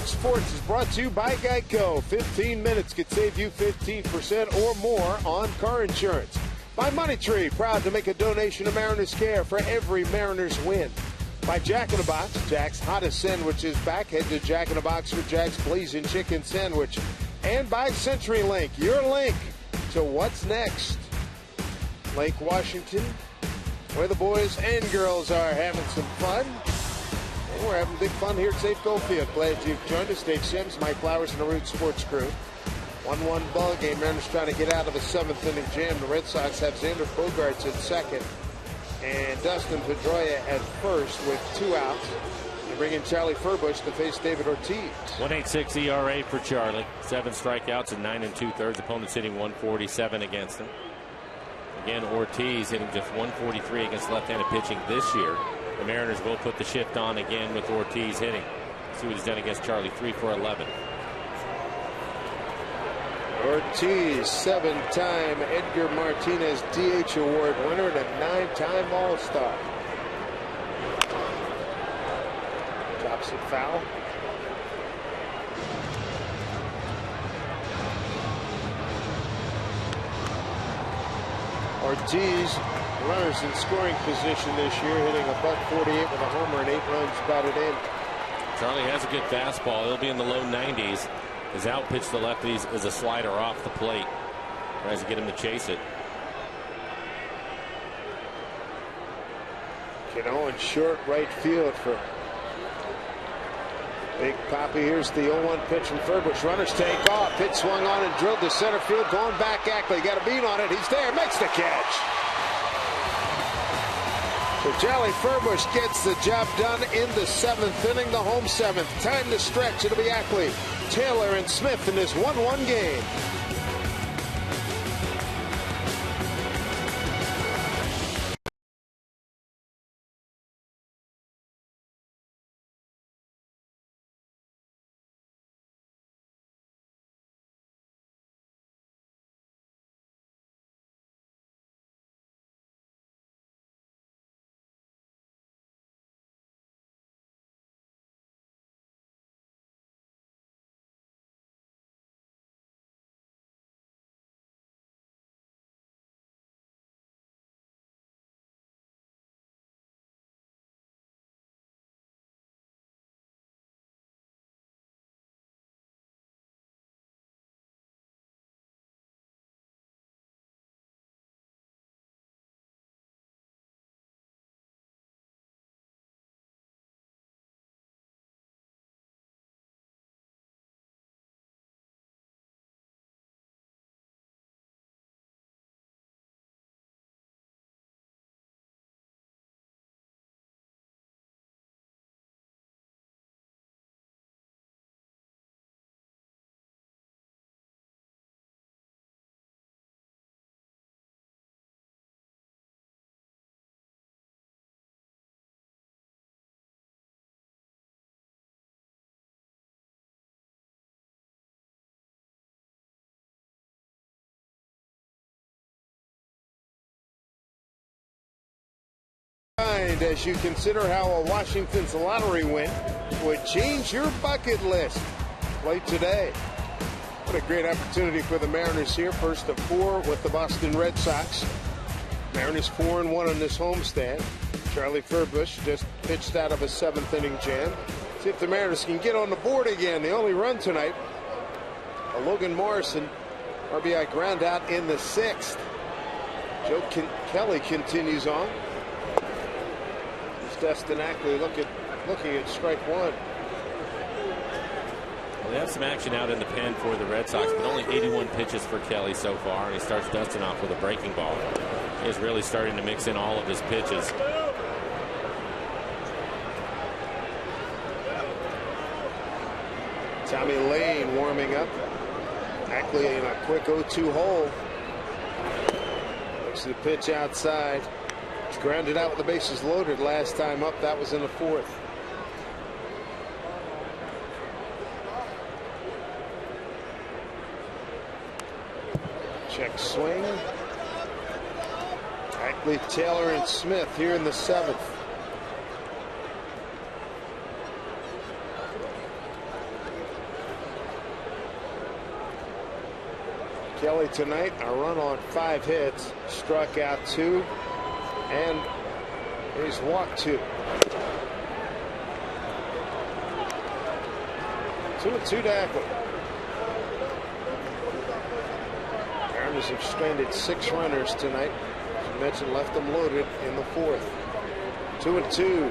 Speaker 1: Root Sports is brought to you by Geico. 15 minutes could save you 15% or more on car insurance. By Money Tree, proud to make a donation to Mariners Care for every Mariners win. By Jack in the Box, Jack's hottest sandwich is back. Head to Jack in the Box for Jack's Blazing Chicken Sandwich. And by CenturyLink, your link to what's next. Lake Washington, where the boys and girls are having some fun. And we're having big fun here at Safeco Field. Glad you've joined us. Dave Sims, Mike Flowers, and the Root Sports crew. 1-1 ball game. Mariners trying to get out of a 7th inning jam. The Red Sox have Xander Bogaerts at second and Dustin Pedroia at first with 2 outs. They bring in Charlie Furbush to face David Ortiz.
Speaker 2: 1.86 ERA for Charlie. 7 strikeouts and 9 2/3. Opponents hitting 147 against him. Again, Ortiz hitting just 143 against left-handed pitching this year. The Mariners will put the shift on again with Ortiz hitting. See what he's done against Charlie. 3 for 11.
Speaker 1: Ortiz, 7-time Edgar Martinez DH Award winner and a 9-time All-Star. Drops it foul. Ortiz, runners in scoring position this year, hitting a .148 with a homer and 8 runs batted in.
Speaker 2: Charlie has a good fastball. He'll be in the low 90s. His out pitch to lefties is a slider off the plate. Tries to get him to chase it.
Speaker 1: Cano in short right field for Big Papi. Here's the 0-1 pitch from Furbush. Runners take off. Pitch swung on and drilled to center field. Going back, Ackley got a beat on it. He's there. Makes the catch. So Charlie Furbush gets the job done in the 7th inning, the home 7th. Time to stretch. It'll be Ackley, Taylor, and Smith in this 1-1 game. As you consider how a Washington's lottery win would change your bucket list. Play today. What a great opportunity for the Mariners here. First of 4 with the Boston Red Sox. Mariners 4-1 on this homestand. Charlie Furbush just pitched out of a 7th inning jam. See if the Mariners can get on the board again. The only run tonight, a Logan Morrison RBI ground out in the 6th. Joe Kelly continues on. Dustin Ackley looking at strike 1.
Speaker 2: Well, they have some action out in the pen for the Red Sox, but only 81 pitches for Kelly so far, and he starts dusting off with a breaking ball. He is really starting to mix in all of his pitches.
Speaker 1: Tommy Lane warming up. Ackley in a quick 0-2 hole. Looks at the pitch outside. Grounded out with the bases loaded last time up. That was in the 4th. Check swing. Ackley, Taylor, and Smith here in the 7th. Kelly tonight, a run on 5 hits, struck out 2, and he's walked 2. 2-2 to Oakland. Mariners have stranded 6 runners tonight. As you mentioned, left them loaded in the 4th. 2-2.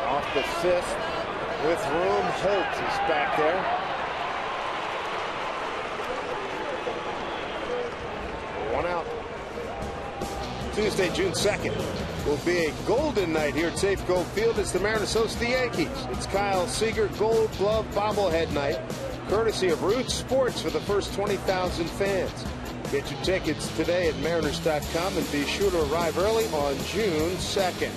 Speaker 1: Off the 5th with room. Holt is back there. One out. Tuesday, June 2nd will be a golden night here at Safeco Field as the Mariners host the Yankees. It's Kyle Seager Gold Glove Bobblehead Night, courtesy of Root Sports for the first 20,000 fans. Get your tickets today at Mariners.com and be sure to arrive early on June 2nd.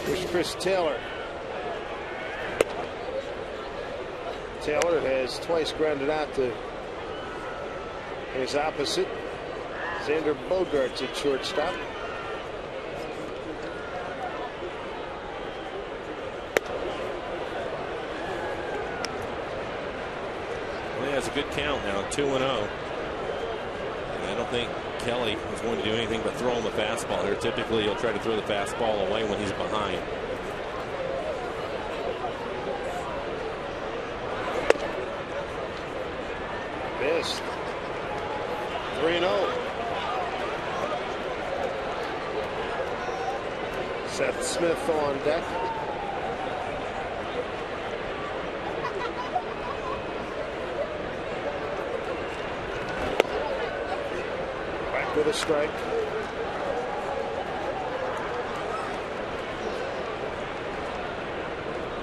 Speaker 1: Here's Chris Taylor. Taylor has twice grounded out to his opposite. Xander Bogaerts at shortstop.
Speaker 2: Well, he has a good count now, 2-0. And I don't think Kelly is going to do anything but throw him a fastball here. Typically, he'll try to throw the fastball away when he's behind.
Speaker 1: Missed. 3-0. Seth Smith on deck. Back with a strike.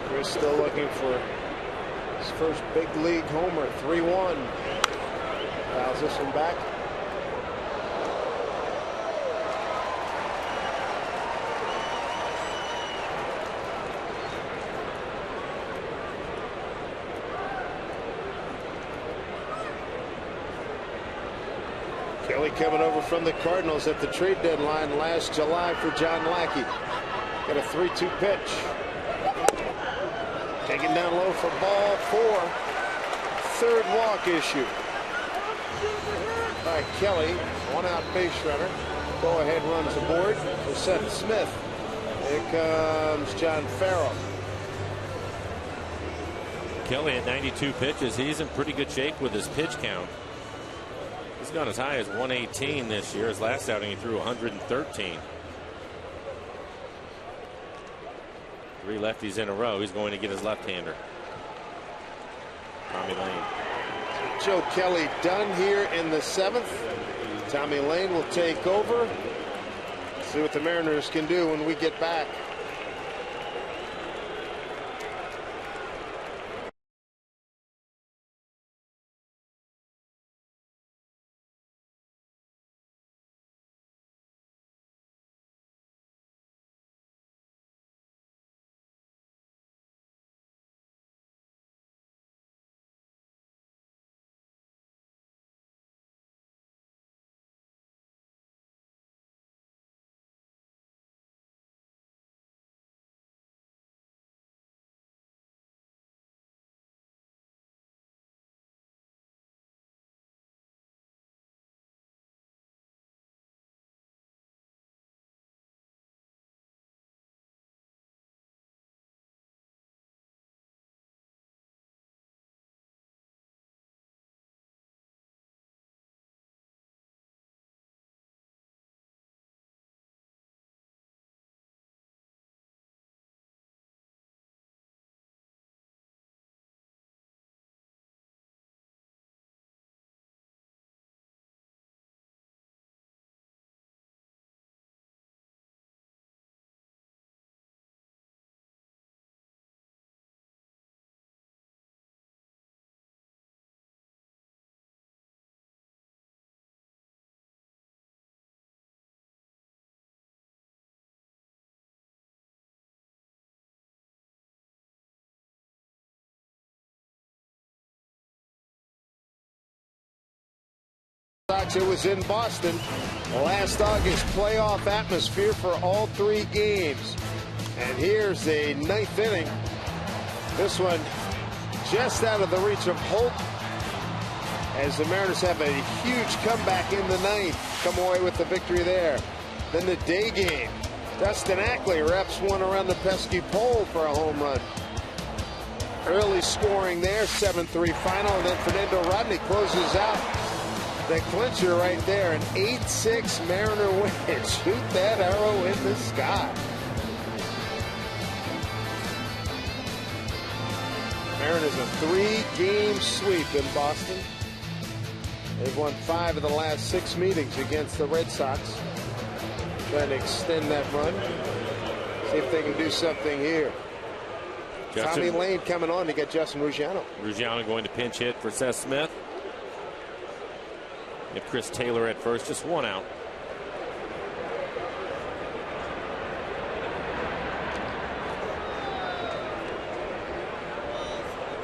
Speaker 1: Chris still looking for his first big league homer. 3-1. Fouls this one back. Kelly coming over from the Cardinals at the trade deadline last July for John Lackey. Got a 3-2 pitch. Taken down low for ball 4. Third walk issue by Kelly. 1 out base runner. Go ahead runs aboard for Seth Smith. Here comes John Farrell.
Speaker 2: Kelly at 92 pitches. He's in pretty good shape with his pitch count. He's gone as high as 118 this year. His last outing he threw 113. 3 lefties in a row. He's going to get his left-hander. Tommy Lane.
Speaker 1: Joe Kelly done here in the 7th. Tommy Lane will take over. See what the Mariners can do when we get back. It was in Boston last August. Playoff atmosphere for all 3 games. And here's a 9th inning This one just out of the reach of Holt, as the Mariners have a huge comeback in the ninth. Come away with the victory there. Then the day game. Dustin Ackley wraps one around the pesky pole for a home run. Early scoring there, 7-3 final, and then Fernando Rodney closes out the clincher right there. An 8-6 Mariner win. Shoot that arrow in the sky. Mariners a 3-game sweep in Boston. They've won 5 of the last 6 meetings against the Red Sox. Trying to extend that run. See if they can do something here. Tommy Lane coming on to get Justin Ruggiano.
Speaker 2: Ruggiano going to pinch hit for Seth Smith. If Chris Taylor at first, just one out.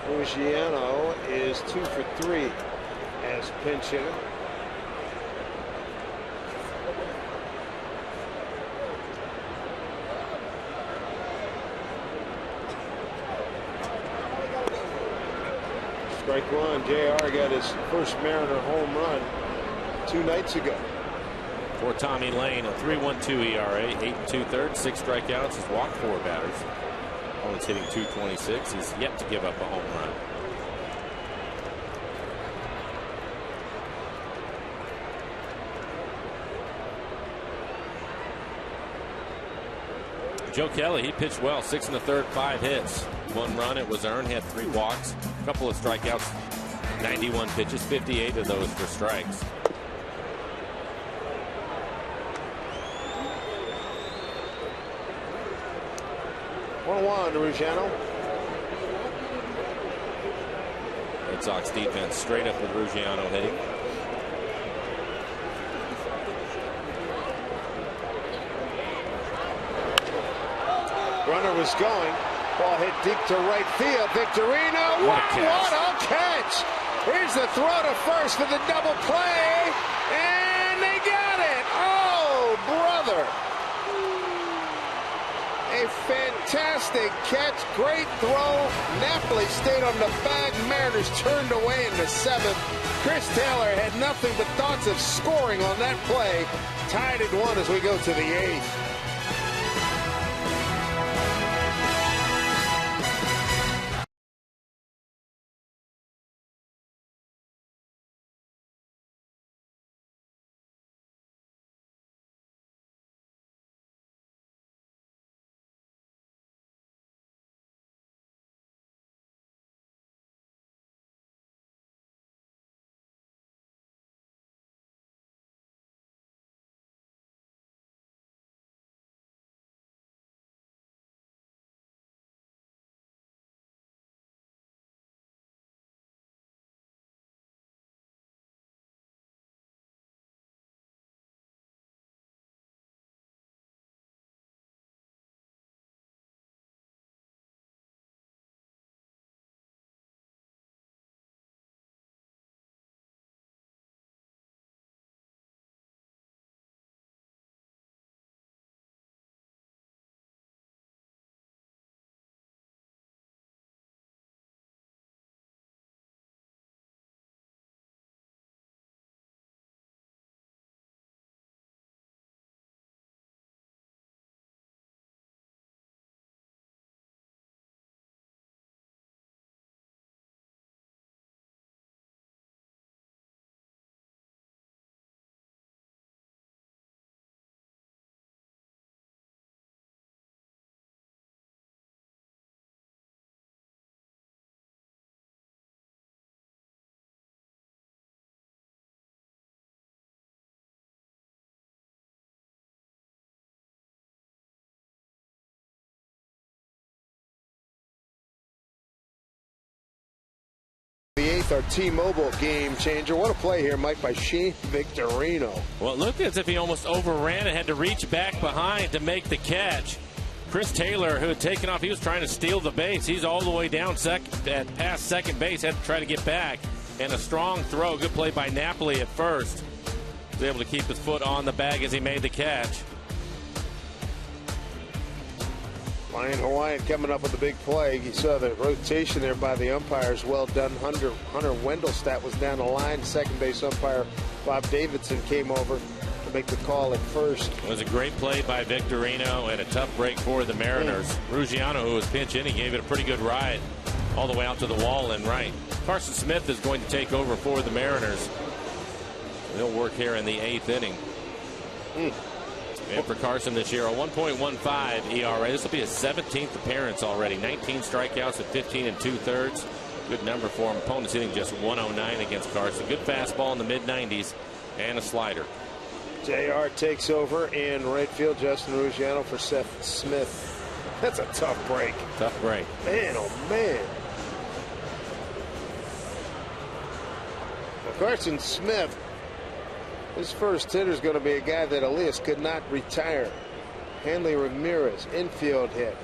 Speaker 1: Ruggiano is 2 for 3 as pinch hitter. Strike one. JR got his first Mariner home run 2 nights ago.
Speaker 2: For Tommy Lane, a 3.12 ERA, 8 2/3, 6 strikeouts. He's walked 4 batters. Opponent's hitting .226. He's yet to give up a home run. Joe Kelly, he pitched well, 6 1/3, 5 hits, 1 run. It was earned. He had 3 walks, a couple of strikeouts, 91 pitches, 58 of those for strikes.
Speaker 1: One to Ruggiano.
Speaker 2: Red Sox defense straight up with Ruggiano hitting.
Speaker 1: Runner was going. Ball hit deep to right field. Victorino. What a catch. Here's the throw to first for the double play. And they got it. Oh, brother. A fantastic catch. Great throw. Napoli stayed on the bag. Mariners turned away in the 7th. Chris Taylor had nothing but thoughts of scoring on that play. Tied at 1 as we go to the 8th. Our T-Mobile game changer. What a play here, Mike, by Shane Victorino.
Speaker 2: Well, it looked as if he almost overran it, had to reach back behind to make the catch. Chris Taylor, who had taken off, he was trying to steal the base. He's all the way down past second base, had to try to get back. And a strong throw. Good play by Napoli at first. Was able to keep his foot on the bag as he made the catch.
Speaker 1: Ryan Hawaiian coming up with a big play. You saw the rotation there by the umpires. Well done. Hunter Wendelstadt was down the line. Second base umpire Bob Davidson came over to make the call at first.
Speaker 2: It was a great play by Victorino and a tough break for the Mariners. Ruggiano, who was pinch hitting, gave it a pretty good ride all the way out to the wall and right. Carson Smith is going to take over for the Mariners. They'll work here in the 8th inning. And for Carson this year, a 1.15 ERA. This will be his 17th appearance already. 19 strikeouts at 15 2/3. Good number for him. Opponents hitting just 109 against Carson. Good fastball in the mid-90s and a slider.
Speaker 1: JR takes over in right field. Justin Ruggiano for Seth Smith. That's a tough break.
Speaker 2: Tough break.
Speaker 1: Man, oh man. Well, Carson Smith, his first hitter is going to be a guy that Elias could not retire. Hanley Ramirez, infield hit.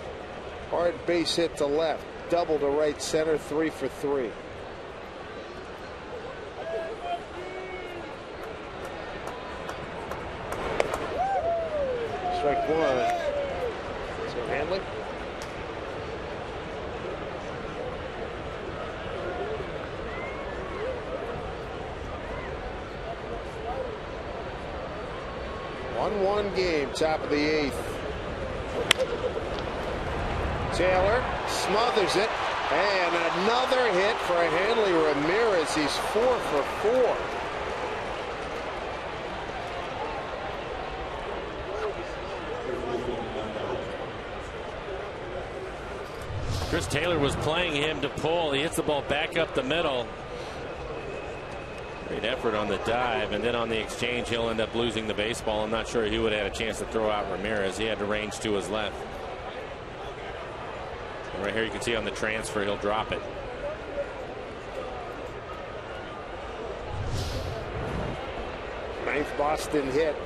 Speaker 1: Hard base hit to left. Double to right center, 3 for 3. Strike one. So Hanley. One game, top of the 8th. Taylor smothers it, and another hit for Hanley Ramirez. He's 4 for 4.
Speaker 2: Chris Taylor was playing him to pull. He hits the ball back up the middle. Great effort on the dive, and then on the exchange he'll end up losing the baseball. I'm not sure he would have had a chance to throw out Ramirez. He had to range to his left. And right here you can see on the transfer he'll drop it.
Speaker 1: Ninth Boston hit.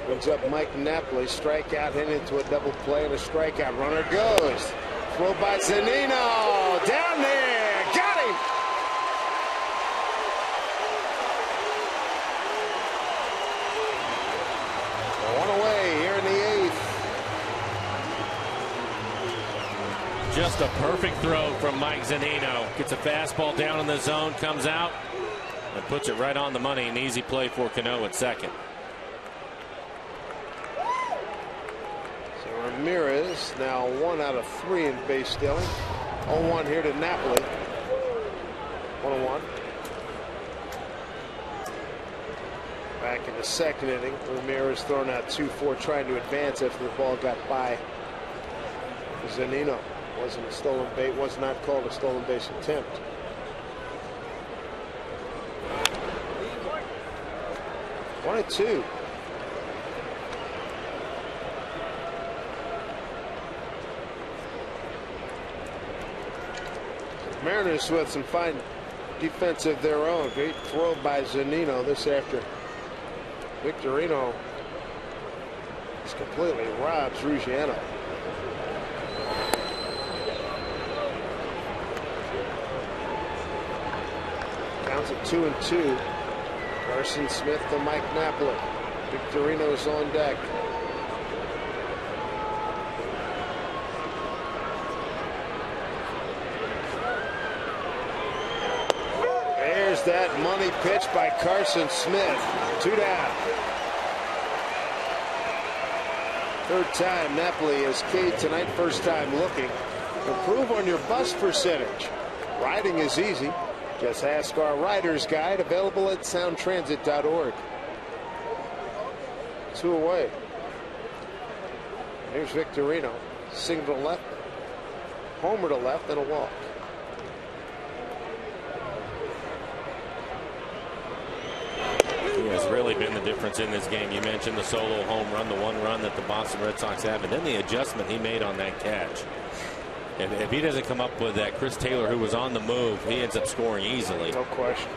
Speaker 1: Brings up Mike Napoli. Strikeout, hit into a double play, and a strikeout. Runner goes. Throw by Zunino. Down there. Got him. One away here in the 8th.
Speaker 2: Just a perfect throw from Mike Zunino. Gets a fastball down in the zone, comes out, and puts it right on the money. An easy play for Cano at second.
Speaker 1: So Ramirez now 1 out of 3 in base stealing. 0-1 here to Napoli. 1-1. Back in the second inning, Ramirez thrown out 2-4, trying to advance after the ball got by Zunino. Wasn't a stolen base, was not called a stolen base attempt. One and two. Mariners with some fine defense of their own. Great throw by Zunino. This after Victorino is completely robs Ruggiano. Counts at 2-2. Carson Smith to Mike Napoli. Victorino's on deck. There's that money pitch by Carson Smith. 2 down. Third time Napoli has K'd tonight. First time looking. Improve on your bus percentage. Riding is easy. Just ask our rider's guide, available at soundtransit.org. 2 away. Here's Victorino. Single to left. Homer to left and a walk.
Speaker 2: He has really been the difference in this game. You mentioned the solo home run, the 1 run that the Boston Red Sox have, and then the adjustment he made on that catch. If he doesn't come up with that, Chris Taylor, who was on the move, he ends up scoring easily.
Speaker 1: No question.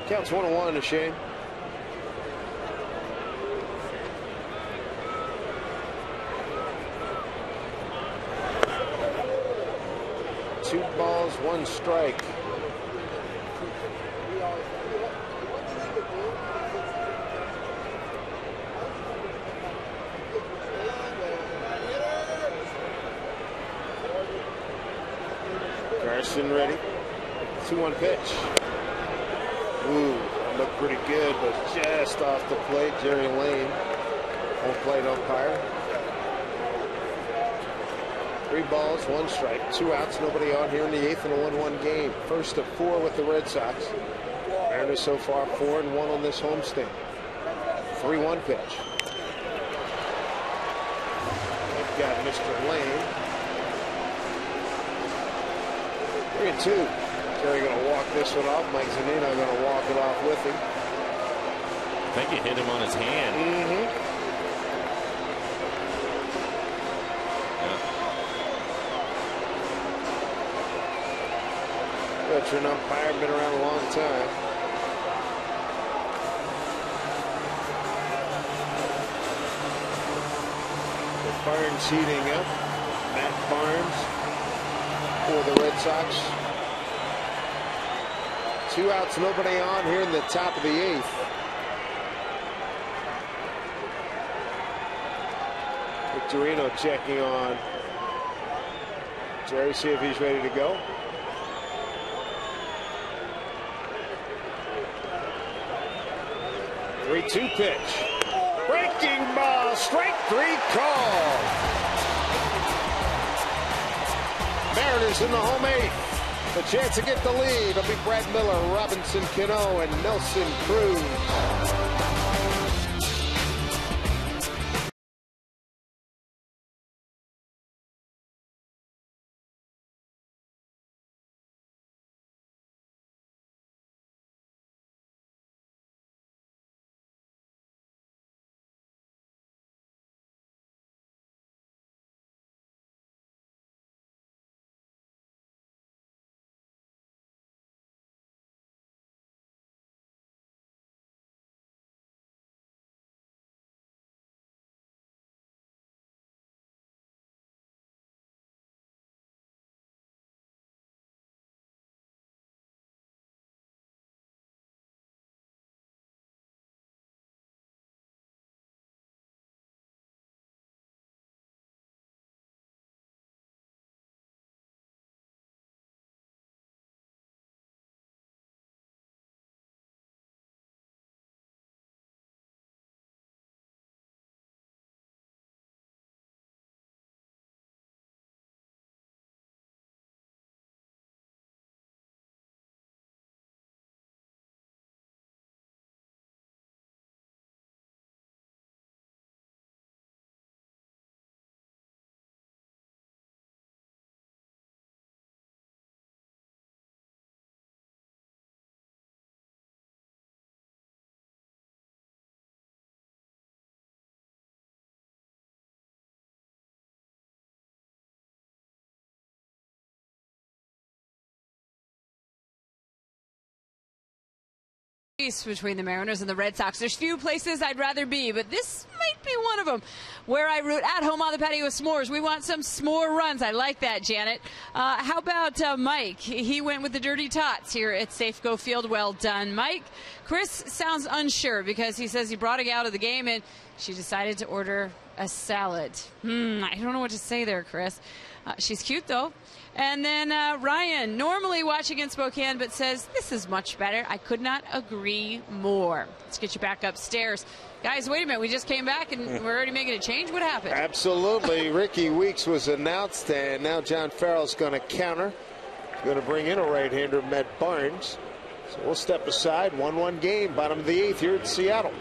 Speaker 1: Counts 1-1 to Shane. balls, 1 strike. Carson ready. 2-1 pitch. Ooh, looked pretty good, but just off the plate. Jerry Lane, home plate umpire. 3 balls, 1 strike, 2 outs, nobody on here in the 8th in a 1-1 game. First of 4 with the Red Sox. Mariners so far 4-1 on this homestand. 3-1 pitch. They've got Mr. Lane. 3-2. Jerry going to walk this one off. Mike Zunino going to walk it off with him.
Speaker 2: I think he hit him on his hand.
Speaker 1: Veteran umpire, been around a long time. The Barnes heating up. Matt Barnes for the Red Sox. 2 outs, nobody on here in the top of the 8th. Victorino checking on Jerry, see if he's ready to go. Three-two pitch. Breaking ball, strike 3 call. Mariners in the home 8th. The chance to get the lead. It'll be Brad Miller, Robinson Cano, and Nelson Cruz.
Speaker 4: Between the Mariners and the Red Sox. There's few places I'd rather be, but this might be one of them where I root. At home on the patio with s'mores. We want some s'more runs. I like that, Janet. How about Mike? He went with the dirty tots here at Safeco Field. Well done, Mike. Chris sounds unsure because he says he brought it out of the game and she decided to order a salad. I don't know what to say there, Chris. She's cute, though. And then Ryan, normally watching in Spokane, but says, this is much better. I could not agree more. Let's get you back upstairs. Guys, wait a minute. We just came back, and we're already making a change. What happened?
Speaker 1: Absolutely. Ricky Weeks was announced, and now John Farrell's going to counter. He's going to bring in a right-hander, Matt Barnes. So we'll step aside. 1-1 game, bottom of the 8th here in Seattle.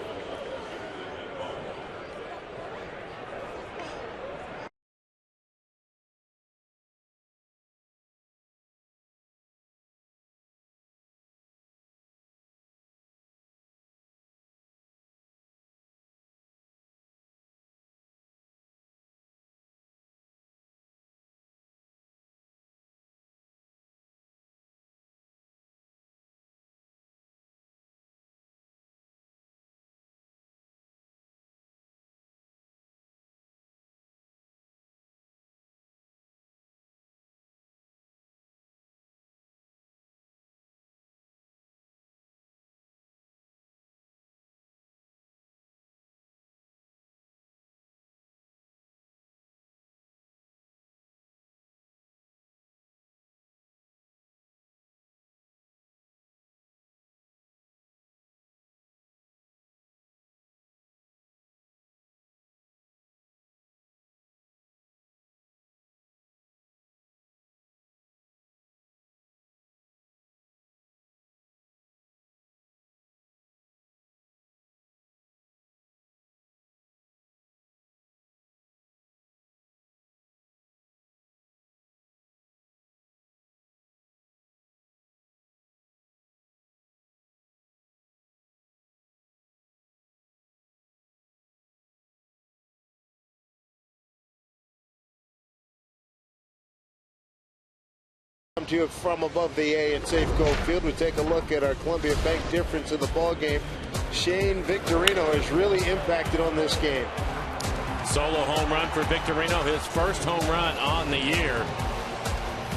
Speaker 1: to you from above the A at Safeco Field. We take a look at our Columbia Bank difference in the ball game. Shane Victorino has really impacted on this game.
Speaker 2: Solo home run for Victorino, his first home run on the year.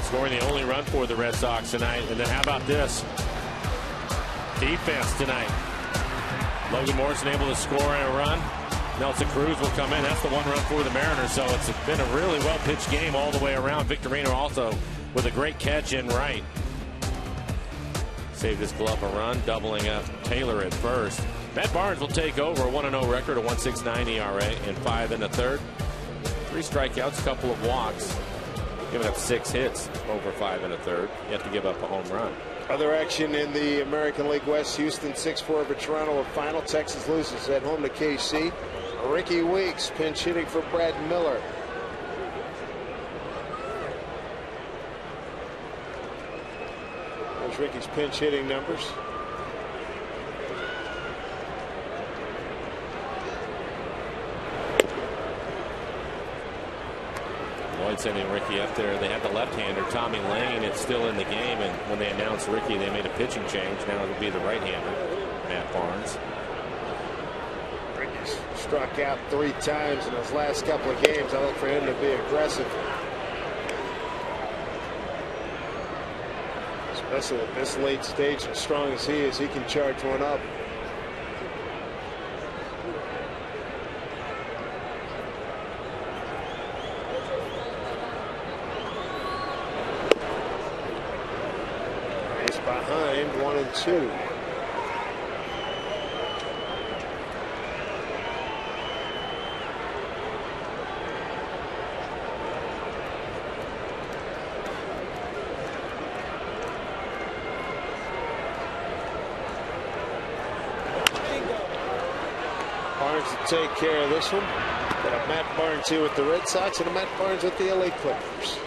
Speaker 2: Scoring the only run for the Red Sox tonight. And then how about this? Defense tonight. Logan Morrison able to score a run. Nelson Cruz will come in. That's the one run for the Mariners. So it's been a really well-pitched game all the way around. Victorino also with a great catch in right. Saved his glove a run, doubling up Taylor at first. Matt Barnes will take over, a 1-0 record, a 1.69 ERA in 5 1/3. 3 strikeouts, a couple of walks. Giving up 6 hits over 5 1/3. Yet to give up a home run.
Speaker 1: Other action in the American League West. Houston 6-4 over Toronto a final. Texas loses at home to KC. Ricky Weeks pinch hitting for Brad Miller. There's Ricky's pinch hitting numbers.
Speaker 2: Lloyd sending Ricky up there. They had the left-hander, Tommy Lane. It's still in the game, and when they announced Ricky, they made a pitching change. Now it'll be the right-hander, Matt Barnes.
Speaker 1: Ricky's struck out 3 times in his last couple of games. I look for him to be aggressive, especially at this late stage. As strong as he is, he can charge one up. Behind 1-2. Barnes to take care of this one. Got a Matt Barnes here with the Red Sox and a Matt Barnes with the LA Clippers.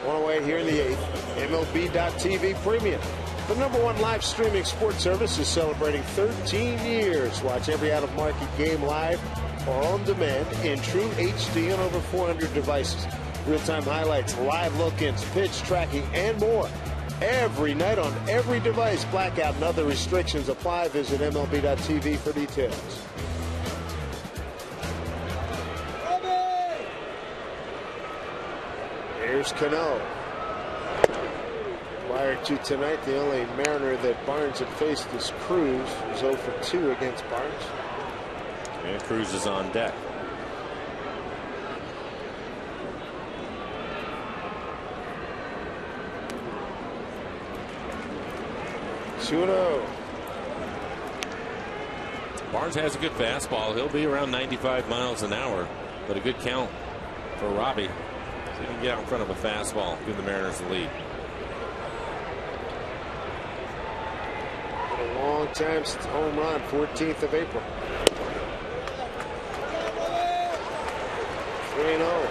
Speaker 1: One away here in the 8th. MLB.TV Premium, the #1 live streaming sports service, is celebrating 13 years. Watch every out-of-market game live or on demand in true HD on over 400 devices. Real-time highlights, live look-ins, pitch tracking, and more. Every night on every device. Blackout and other restrictions apply. Visit MLB.TV for details. Here's Cano. Prior to tonight, the only Mariner that Barnes had faced is Cruz, who's 0 for 2 against Barnes.
Speaker 2: And Cruz is on deck.
Speaker 1: Suno.
Speaker 2: Barnes has a good fastball. He'll be around 95 miles an hour, but a good count for Robbie. So he can get out in front of a fastball, give the Mariners the lead.
Speaker 1: Been a long time since home run, 14th of April. 3-0.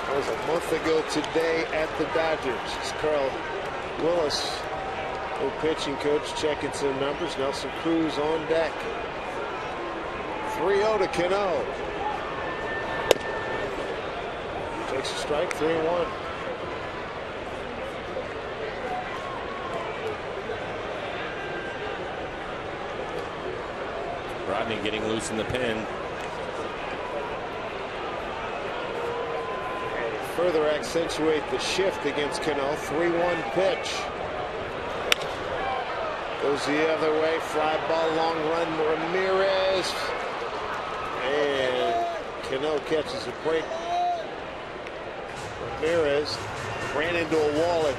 Speaker 1: That was a month ago today at the Dodgers. It's Carl Willis, the pitching coach, checking some numbers. Nelson Cruz on deck. 3-0 to Cano. Takes a strike, 3-1.
Speaker 2: Rodney getting loose in the pen.
Speaker 1: And further accentuate the shift against Cano. 3-1 pitch. Goes the other way. Fly ball, long run. Ramirez. And Cano catches a break. Ramirez ran into a wall at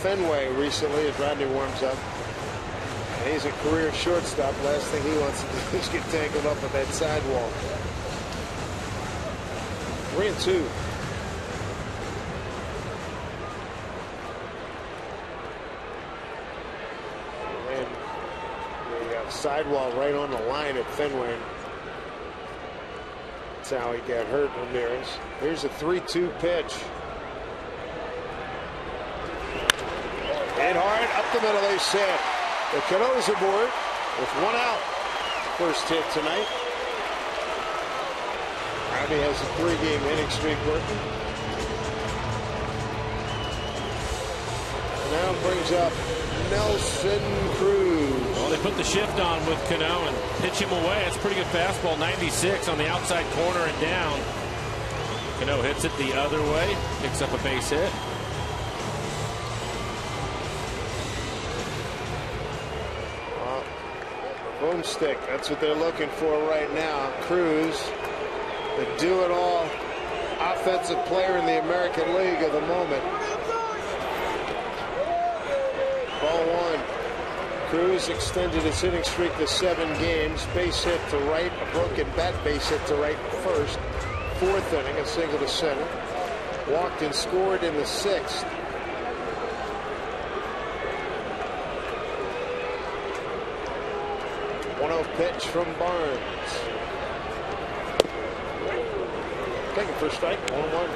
Speaker 1: Fenway recently as Rodney warms up. And he's a career shortstop. Last thing he wants to do is get tangled up with that sidewall. 3-2. And the sidewall right on the line at Fenway. That's how he got hurt, Ramirez. Here's a 3-2 pitch. Hit hard up the middle, they said. The Cano's aboard with 1 out. First hit tonight. Harvey has a 3-game hitting streak working. And now brings up Nelson Cruz.
Speaker 2: Well, they put the shift on with Cano and pitch him away. It's a pretty good fastball, 96 on the outside corner and down. Cano hits it the other way, picks up a base hit.
Speaker 1: Boomstick, that's what they're looking for right now. Cruz, the do-it-all offensive player in the American League of the moment. Ball 1. Cruz extended his hitting streak to 7 games. Base hit to right, a broken bat base hit to right first. 4th inning, a single to center. Walked and scored in the 6th. Pitch from Barnes. Taking for strike, 1-1.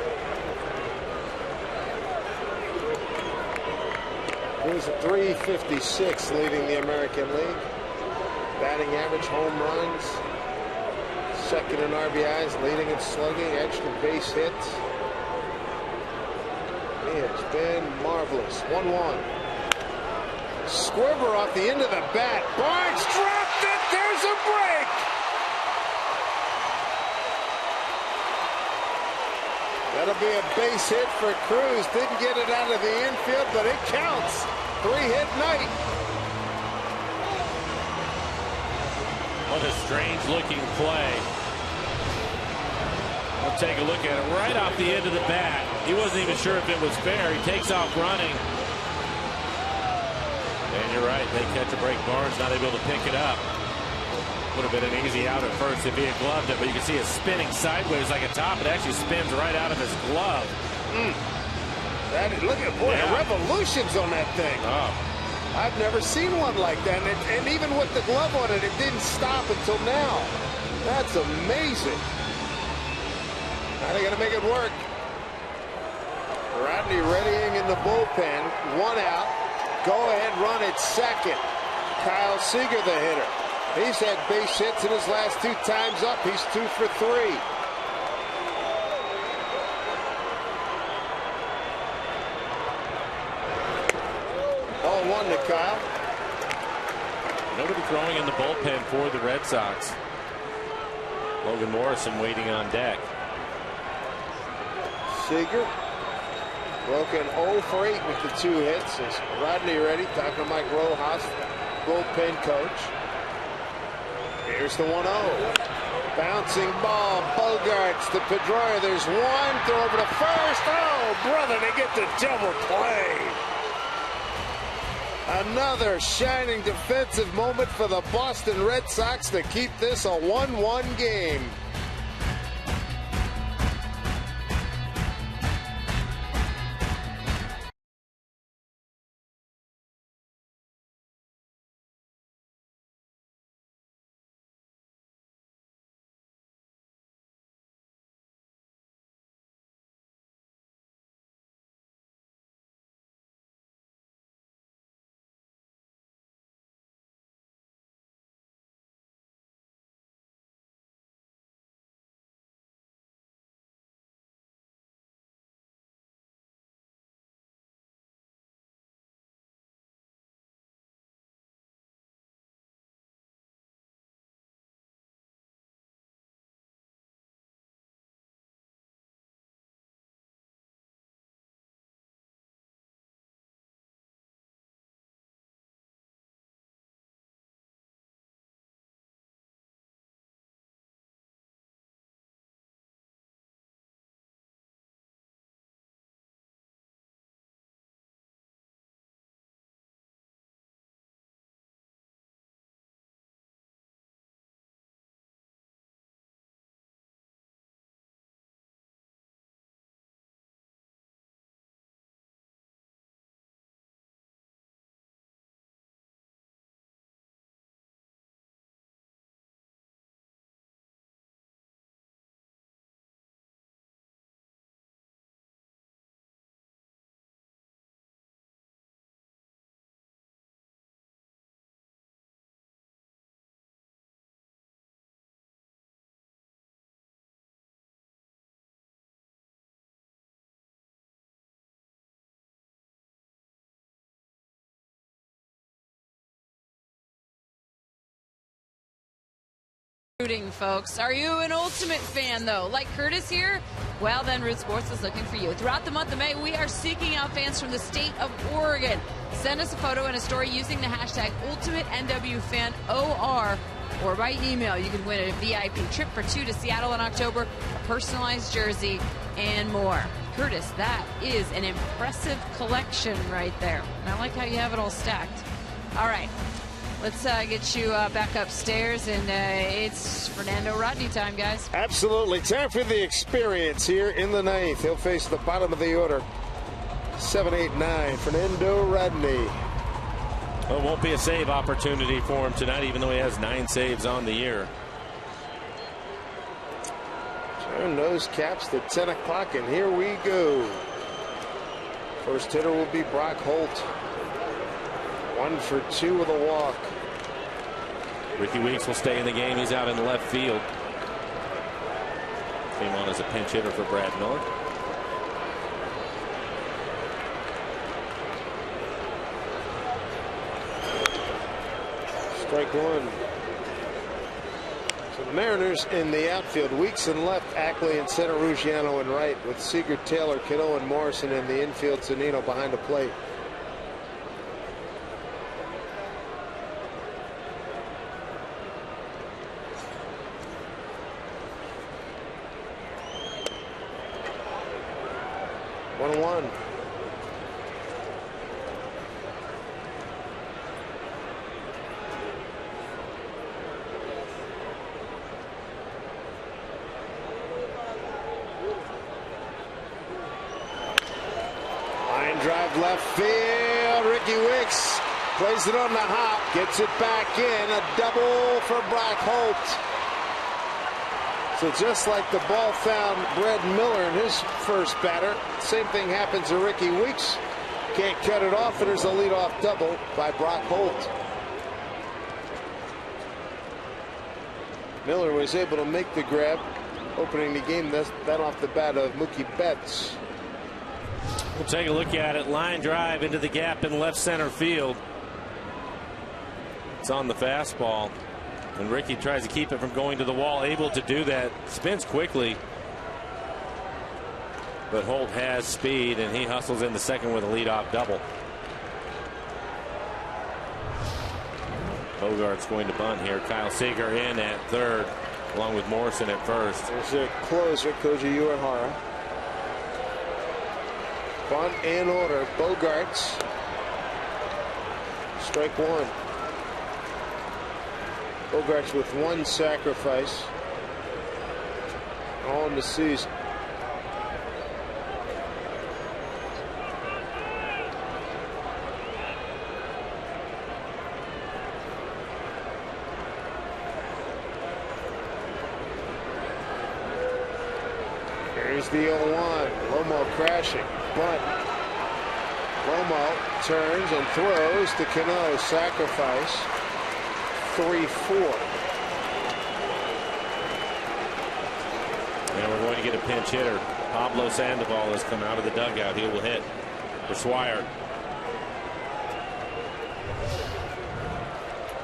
Speaker 1: He was at .356 leading the American League. Batting average, home runs, second in RBIs, leading in slugging, extra base hits. He has been marvelous. 1-1. Squibber off the end of the bat. Barnes dropped it. There's a break. That'll be a base hit for Cruz. Didn't get it out of the infield, but it counts. 3-hit night.
Speaker 2: What a strange looking play. We'll take a look at it right off the end of the bat. He wasn't even sure if it was fair. He takes off running. And you're right, they catch a break. Barnes not able to pick it up. Would have been an easy out at first if he had gloved it, but you can see it spinning sideways like a top. It actually spins right out of his glove.
Speaker 1: Look at, boy, the revolutions on that thing.
Speaker 2: Oh.
Speaker 1: I've never seen one like that. And even with the glove on it, it didn't stop until now. That's amazing. Now they got to make it work. Rodney readying in the bullpen. 1 out. Go ahead run at second. Kyle Seager, the hitter. He's had base hits in his last 2 times up. He's 2 for 3. Ball 1 to Kyle.
Speaker 2: Nobody throwing in the bullpen for the Red Sox. Logan Morrison waiting on deck.
Speaker 1: Seager broken 0 for 8 with the 2 hits. Is Rodney ready? Talking to Mike Rojas, bullpen coach. Here's the 1-0. Bouncing ball. Bogarts to Pedroia. There's 1. Throw over to first. Oh, brother, they get the double play. Another shining defensive moment for the Boston Red Sox to keep this a 1-1 game.
Speaker 4: Rooting, folks. Are you an Ultimate fan, though? Like Curtis here? Well, then Root Sports is looking for you. Throughout the month of May, we are seeking out fans from the state of Oregon. Send us a photo and a story using the hashtag UltimateNWFanOR or by email. You can win a VIP trip for 2 to Seattle in October, a personalized jersey, and more. Curtis, that is an impressive collection right there. And I like how you have it all stacked. All right. Let's get you back upstairs, and it's Fernando Rodney time, guys.
Speaker 1: Absolutely. Time for the experience here in the ninth. He'll face the bottom of the order. 7-8-9, Fernando Rodney.
Speaker 2: Well, it won't be a save opportunity for him tonight, even though he has 9 saves on the year.
Speaker 1: Turn those caps to 10 o'clock, and here we go. First hitter will be Brock Holt. 1 for 2 with a walk.
Speaker 2: Ricky Weeks will stay in the game. He's out in left field. Came on as a pinch hitter for Brad Miller.
Speaker 1: Strike 1. So the Mariners in the outfield. Weeks in left, Ackley in center, Ruggiano in right, with Seager, Taylor, Cano, and Morrison in the infield. Zunino behind the plate. Left field, Ricky Wicks plays it on the hop, gets it back in, a double for Brock Holt. So just like the ball found Brad Miller in his first batter, same thing happens to Ricky Weeks. Can't cut it off, and there's a leadoff double by Brock Holt. Miller was able to make the grab, opening the game, that off the bat of Mookie Betts.
Speaker 2: We'll take a look at it. Line drive into the gap in left center field. It's on the fastball. And Ricky tries to keep it from going to the wall. Able to do that. Spins quickly. But Holt has speed, and he hustles in the second with a leadoff double. Bogart's going to bunt here. Kyle Seager in at third, along with Morrison at first.
Speaker 1: There's a closer, Koji Uehara. Bunt in order. Bogarts. Strike 1. Bogarts with 1 sacrifice on the season. Here's the 0-1. Lomo crashing. Bunt. Lomo turns and throws to Cano. Sacrifice. 3-4.
Speaker 2: And we're going to get a pinch hitter. Pablo Sandoval has come out of the dugout. He will hit for Swire.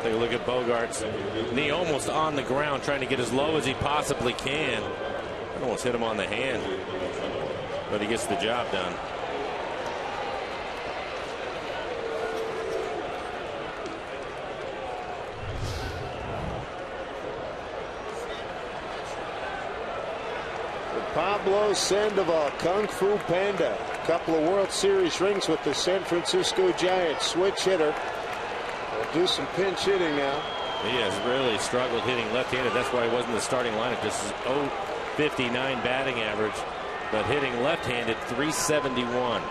Speaker 2: Take a look at Bogart's knee almost on the ground, trying to get as low as he possibly can. Almost hit him on the hand, but he gets the job done.
Speaker 1: Pablo Sandoval, Kung Fu Panda. A couple of World Series rings with the San Francisco Giants. Switch hitter. Will do some pinch hitting now.
Speaker 2: He has really struggled hitting left-handed. That's why he wasn't in the starting lineup. This is 0.59 batting average, but hitting left-handed, 371.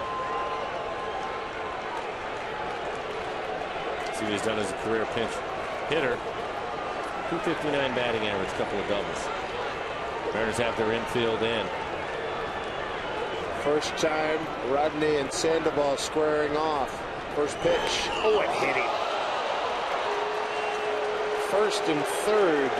Speaker 2: See what he's done as a career pinch hitter. 259 batting average, couple of doubles. Mariners have their infield in.
Speaker 1: First time Rodney and Sandoval squaring off. First pitch. Oh, it hit him. First and third.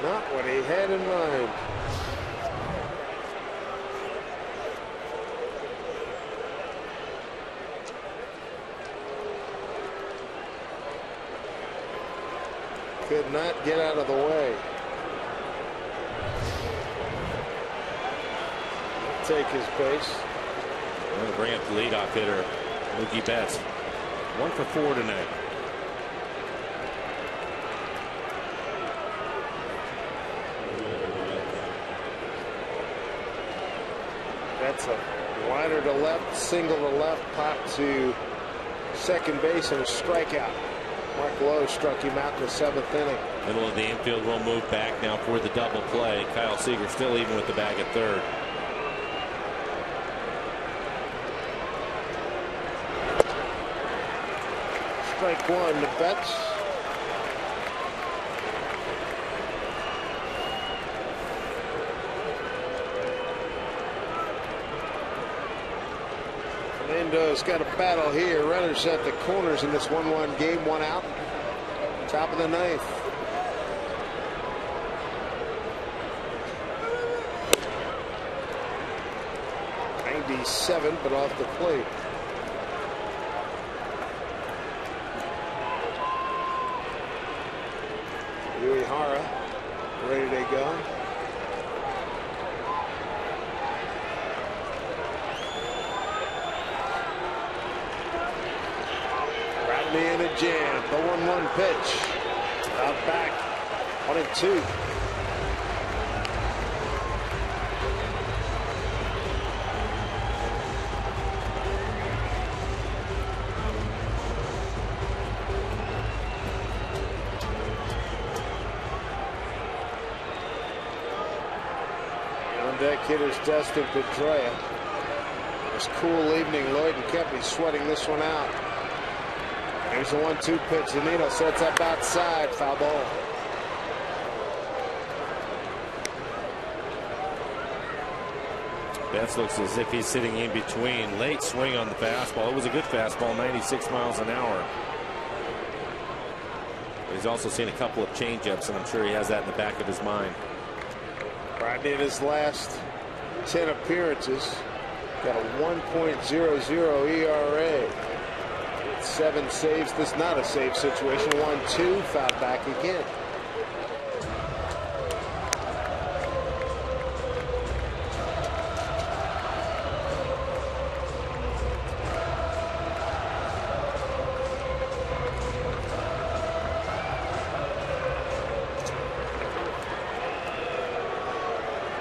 Speaker 1: Not what he had in mind. Could not get out of the way. Take his base.
Speaker 2: We're going to bring up the leadoff hitter, Mookie Betts. 1 for 4 tonight.
Speaker 1: That's a liner to left, single to left, pop to second base, and a strikeout. Mark Lowe struck him out in the 7th inning.
Speaker 2: Middle of the infield will move back now for the double play. Kyle Seager still even with the bag at third.
Speaker 1: Strike 1 to Betts. Fernando's got a battle here. Runners at the corners in this 1-1 game. 1 out. Top of the 9th. '97, but off the plate. Uehara ready to go. Rodney in a jam. The 1-1 pitch. Out back. 1-2. Deck hitters Dustin Pedroia. This cool evening, Lloyd and Kempe sweating this one out. Here's the 1-2 pitch. Zunino sets up outside. Foul ball.
Speaker 2: Betts looks as if he's sitting in between. Late swing on the fastball. It was a good fastball, 96 miles an hour. He's also seen a couple of changeups, and I'm sure he has that in the back of his mind.
Speaker 1: Rodney in his last 10 appearances got a 1.00 ERA. 7 saves. This is not a save situation. 1-2. Foul back again.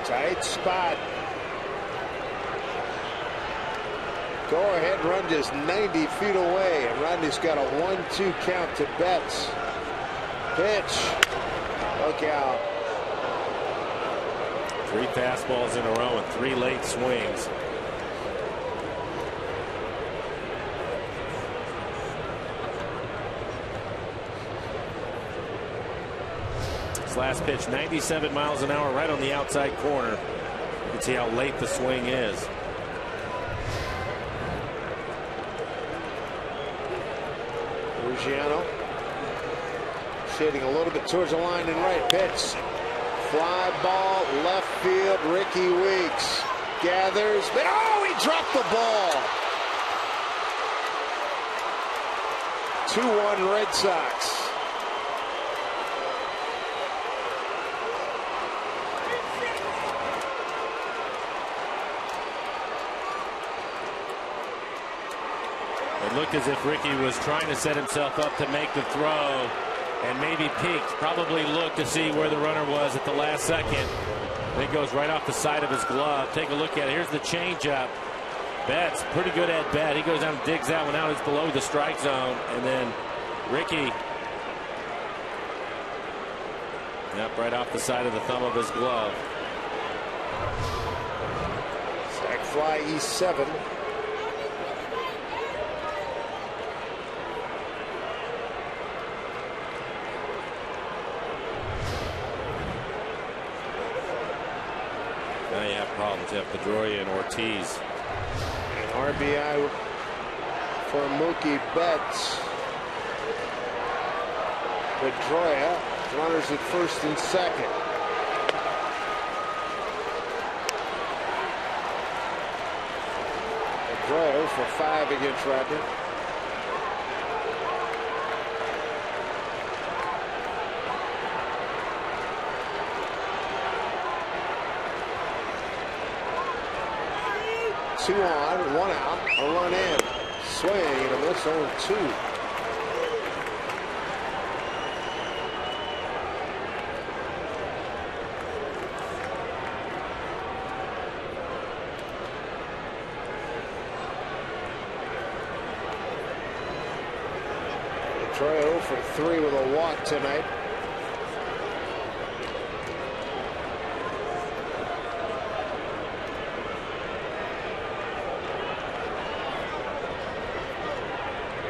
Speaker 1: Tight spot. Go ahead run just 90 feet away, and Rodney's got a 1-2 count to Betts. Pitch. Look out.
Speaker 2: 3 fastballs in a row and 3 late swings. His last pitch, 97 miles an hour, right on the outside corner. You can see how late the swing is.
Speaker 1: Luciano shading a little bit towards the line and right. Pitch. Fly ball left field. Ricky Weeks gathers. Oh, he dropped the ball. 2-1 Red Sox.
Speaker 2: It looked as if Ricky was trying to set himself up to make the throw and maybe peeked, probably looked to see where the runner was at the last second. It goes right off the side of his glove. Take a look at it. Here's the changeup. Betts, pretty good at bat. He goes down and digs that one out. It's below the strike zone. And then Ricky, yep, right off the side of the thumb of his glove.
Speaker 1: Sack fly E7.
Speaker 2: Now you have problems. You have Pedroia and Ortiz.
Speaker 1: An RBI for Mookie Betts. Pedroia, runners at first and second. Pedroia for 5 against Rodney. 2 on, 1 out, a run in. Swing and a miss, 0-2. Troy 0 for 3 with a walk tonight.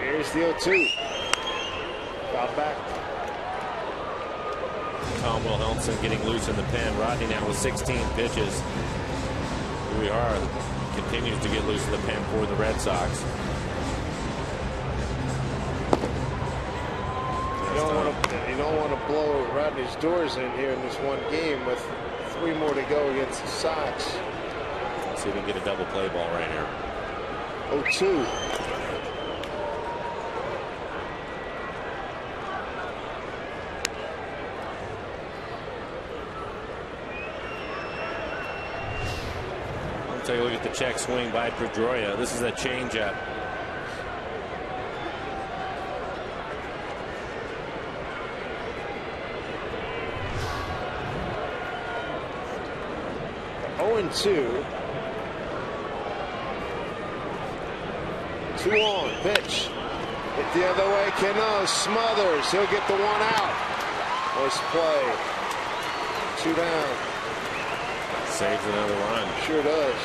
Speaker 1: Here's the 0-2. Foul back.
Speaker 2: Tom Wilhelmsen getting loose in the pen. Rodney now with 16 pitches. Here we are. Continues to get loose in the pen for the Red Sox.
Speaker 1: You don't want to blow Rodney's doors in here in this one game with 3 more to go against the Sox.
Speaker 2: Let's see if we can get a double play ball right here.
Speaker 1: 0-2.
Speaker 2: Let's take a look at the check swing by Pedroia. This is a changeup.
Speaker 1: And 2. 2 on, pitch. Hit the other way, Cano smothers. He'll get the 1 out. Nice play. 2 down.
Speaker 2: Saves another run.
Speaker 1: Sure does.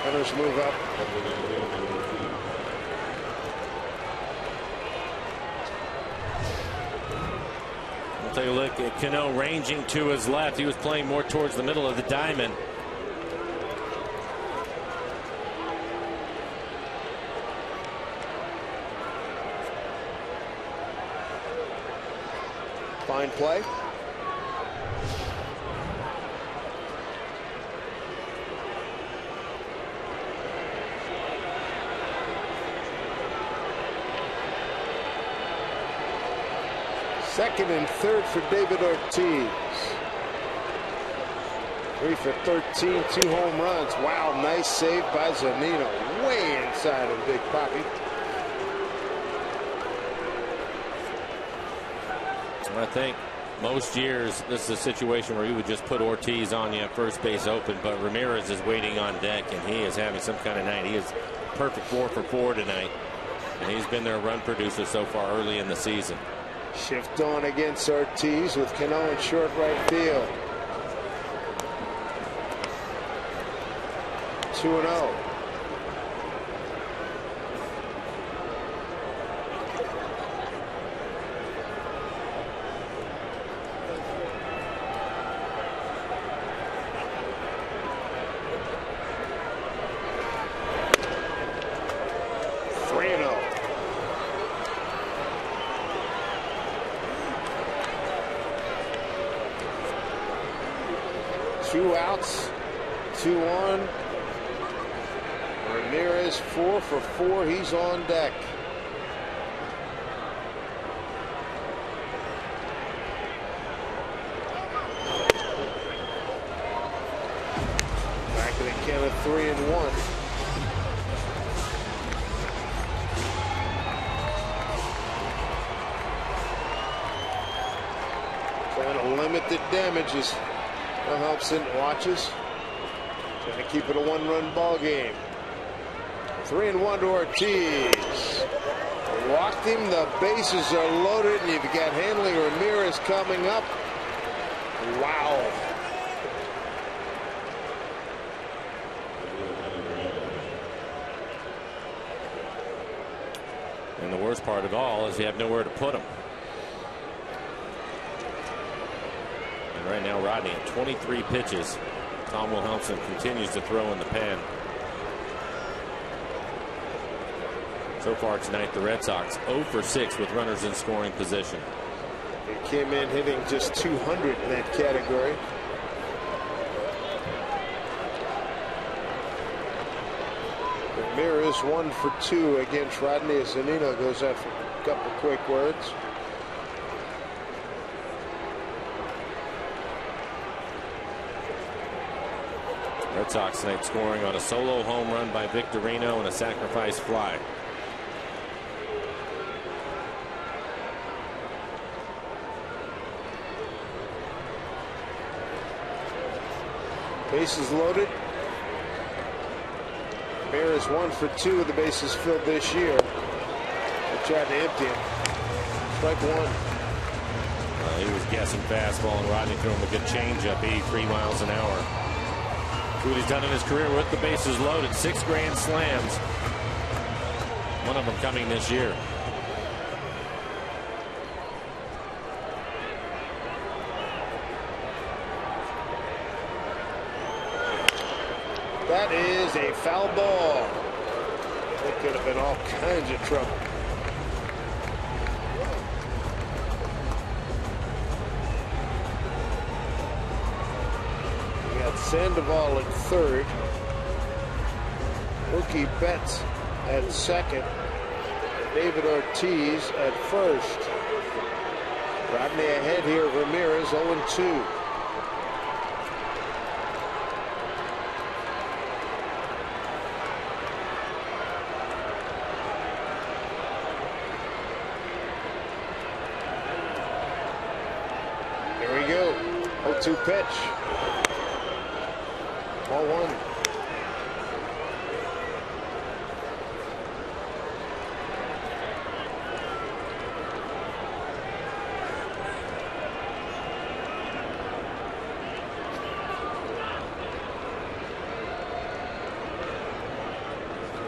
Speaker 1: Runners move up.
Speaker 2: We'll take a look at Cano ranging to his left. He was playing more towards the middle of the diamond.
Speaker 1: Fine play. Second and third for David Ortiz. 3 for 13, 2 home runs. Wow, nice save by Zunino. Way inside of Big Papi.
Speaker 2: I think most years this is a situation where you would just put Ortiz on you at first base open, but Ramirez is waiting on deck and he is having some kind of night. He is perfect 4 for 4 tonight, and he's been their run producer so far early in the season.
Speaker 1: Shift on against Ortiz with Cano in short right field. 2-0. Two outs, 2 on. Ramirez 4 for 4. He's on deck. Back to the count of 3-1. Trying to limit the damages. Wilhelmsen watches. Trying to keep it a 1-run ball game. 3-1 to Ortiz. Walked him. The bases are loaded, and you've got Hanley Ramirez coming up. Wow.
Speaker 2: And the worst part of all is you have nowhere to put him. And right now, Rodney at 23 pitches. Tom Wilhelmsen continues to throw in the pen. So far tonight, the Red Sox 0 for 6 with runners in scoring position.
Speaker 1: He came in hitting just 200 in that category. Ramirez 1 for 2 against Rodney as Zunino goes out for a couple quick words.
Speaker 2: Red Sox tonight scoring on a solo home run by Victorino and a sacrifice fly.
Speaker 1: Bases loaded. Ramirez 1 for 2 with the bases filled this year. They tried to empty him. Strike one.
Speaker 2: He was guessing fastball, and Rodney threw him a good changeup, 83 miles an hour. What he's done in his career with the bases loaded. 6 grand slams. One of them coming this year.
Speaker 1: That is a foul ball. It could have been all kinds of trouble. We got Sandoval at third. Mookie Betts at second. And David Ortiz at first. Rodney ahead here. Ramirez 0-2. Here we go. 0-2 pitch. Ball one.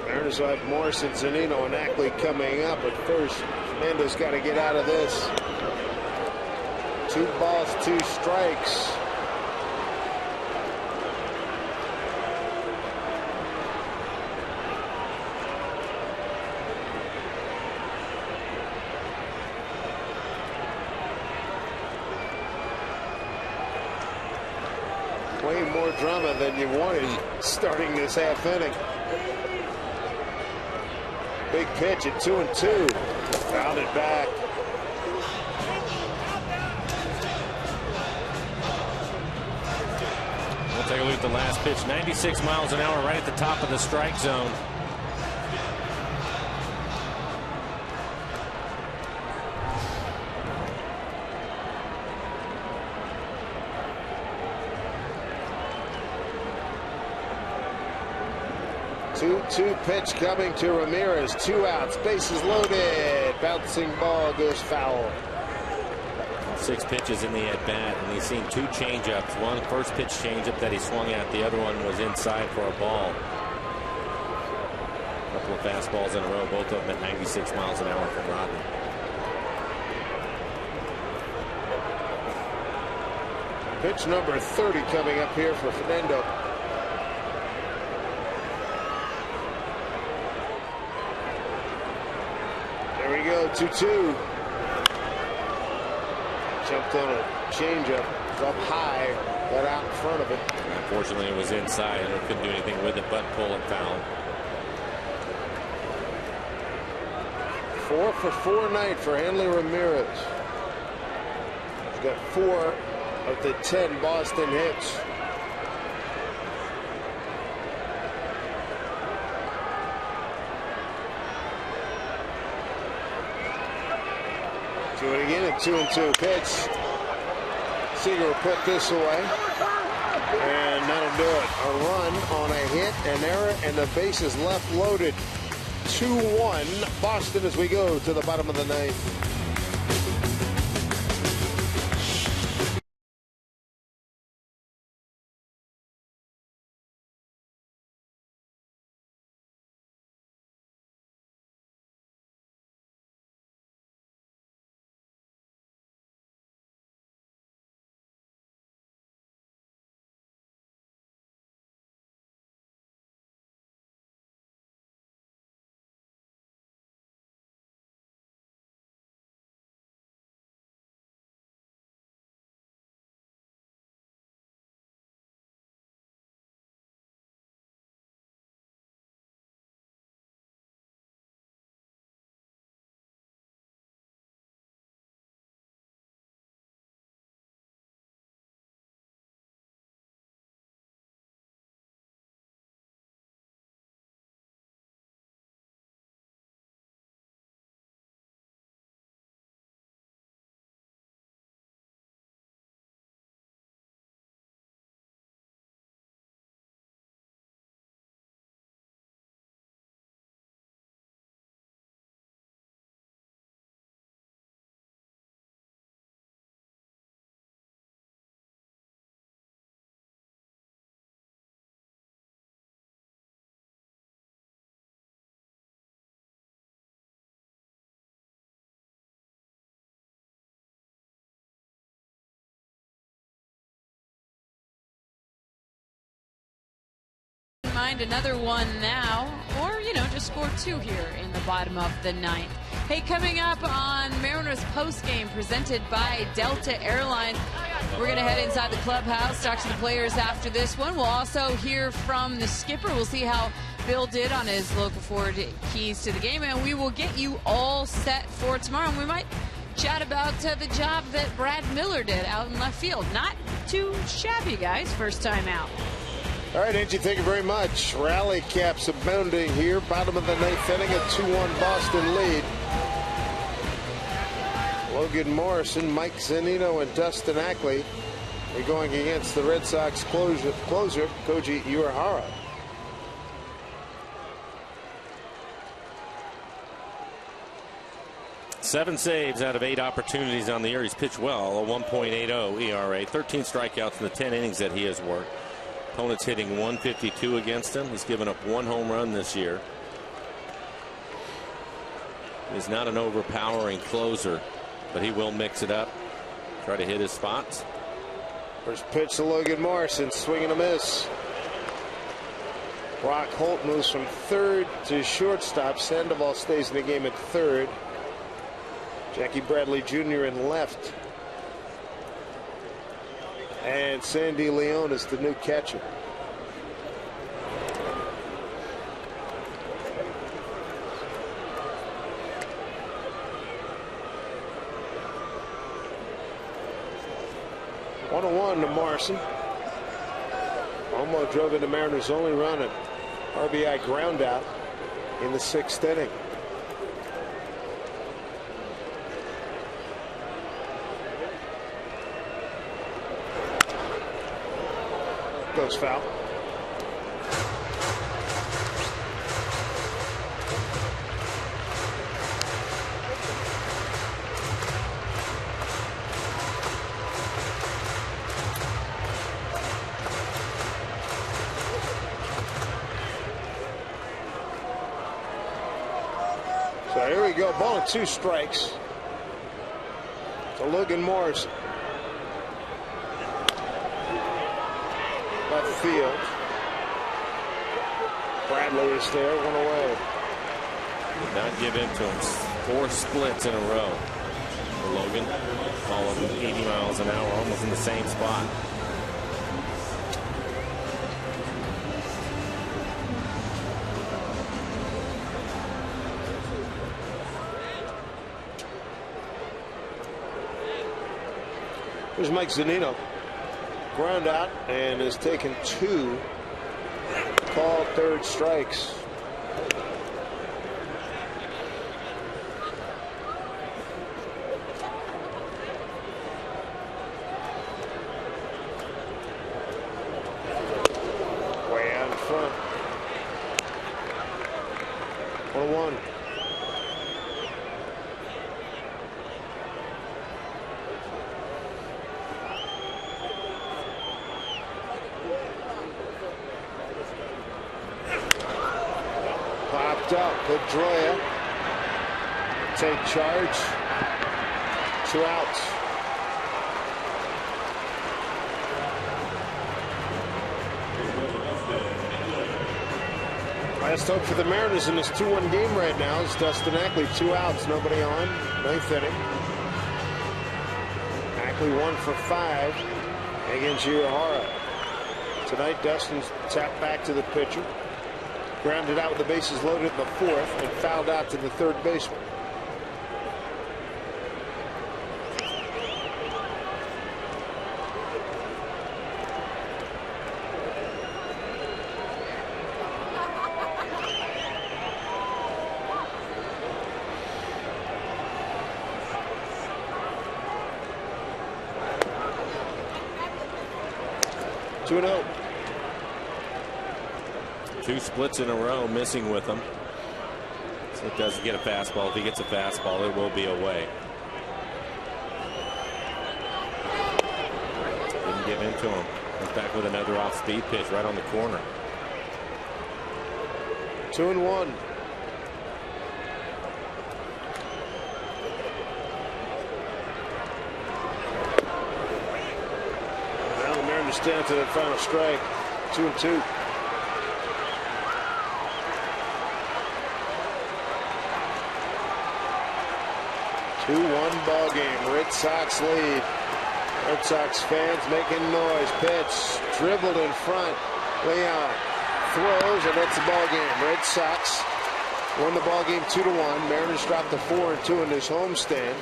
Speaker 1: Mariners will have Morrison, Zunino, and Ackley coming up. But first, Fernando's got to get out of this. 2 balls, 2 strikes. Way more drama than you wanted starting this half inning. Big pitch at 2-2. Fouled it back.
Speaker 2: We'll take a look at the last pitch. 96 miles an hour, right at the top of the strike zone.
Speaker 1: Two pitch coming to Ramirez. 2 outs. Bases loaded. Bouncing ball goes foul.
Speaker 2: 6 pitches in the at bat, and he's seen 2 changeups. One first pitch changeup that he swung at. The other one was inside for a ball. A couple of fastballs in a row, both of them at 96 miles an hour from Rodney.
Speaker 1: Pitch number 30 coming up here for Fernando. There we go, 2-2. Jumped on a changeup, up high, got out in front of it.
Speaker 2: Unfortunately, it was inside, and it couldn't do anything with it but pull and foul.
Speaker 1: 4 for 4 night for Hanley Ramirez. He's got 4 of the 10 Boston hits. Do it again, a 2-2 pitch. Seager will put this away. And that'll do it. A run on a hit, an error, and the bases left loaded. 2-1 Boston as we go to the bottom of the 9th.
Speaker 4: behind another one now, or, just score 2 here in the bottom of the 9th. Hey, coming up on Mariners postgame presented by Delta Airlines, we're going to head inside the clubhouse, talk to the players after this one. We'll also hear from the skipper. We'll see how Bill did on his local forward keys to the game, and we will get you all set for tomorrow. And we might chat about the job that Brad Miller did out in left field. Not too shabby, guys, first time out.
Speaker 1: All right, Angie, thank you very much. Rally caps abounding here. Bottom of the 9th inning, a 2-1 Boston lead. Logan Morrison, Mike Zunino, and Dustin Ackley are going against the Red Sox closer Koji Uehara.
Speaker 2: Seven saves out of 8 opportunities on the year. He's pitched well, a 1.80 ERA, 13 strikeouts in the 10 innings that he has worked. Opponents hitting 152 against him. He's given up 1 home run this year. He's not an overpowering closer, but he will mix it up, try to hit his spots.
Speaker 1: First pitch to Logan Morrison, swing and a miss. Brock Holt moves from third to shortstop. Sandoval stays in the game at third. Jackie Bradley Jr. in left. And Sandy Leon is the new catcher. One to Morrison. Almost drove in the Mariners' only run, an RBI ground out in the 6th inning. Goes foul. So here we go. Ball and 2 strikes to Logan Morrison. Left field. Bradley is there, 1 away.
Speaker 2: Did not give in to him. 4 splits in a row for Logan. All of them 80 miles an hour, almost in the same spot.
Speaker 1: Here's Mike Zunino. Ground out and has taken 2 called third strikes. Way out in front. 1-1. Up, Pedroia take charge. 2 outs. Last hope for the Mariners in this 2-1 game right now is Dustin Ackley. 2 outs, nobody on. 9th inning. Ackley 1 for 5 against Uehara. Tonight, Dustin's tapped back to the pitcher. Grounded out with the bases loaded in the 4th and fouled out to the 3rd baseman. Two 2-0.
Speaker 2: 2 splits in a row, missing with him. So it doesn't get a fastball. If he gets a fastball, it will be away. Didn't give in to him. He's back with another off-speed pitch right on the corner.
Speaker 1: 2-1. Now the Mariners down to the final strike. 2-2. 2-1 ball game. Red Sox lead. Red Sox fans making noise. Pitch dribbled in front. Leon throws, and that's the ball game. Red Sox won the ball game 2-1. Mariners dropped to 4-2 in this homestand.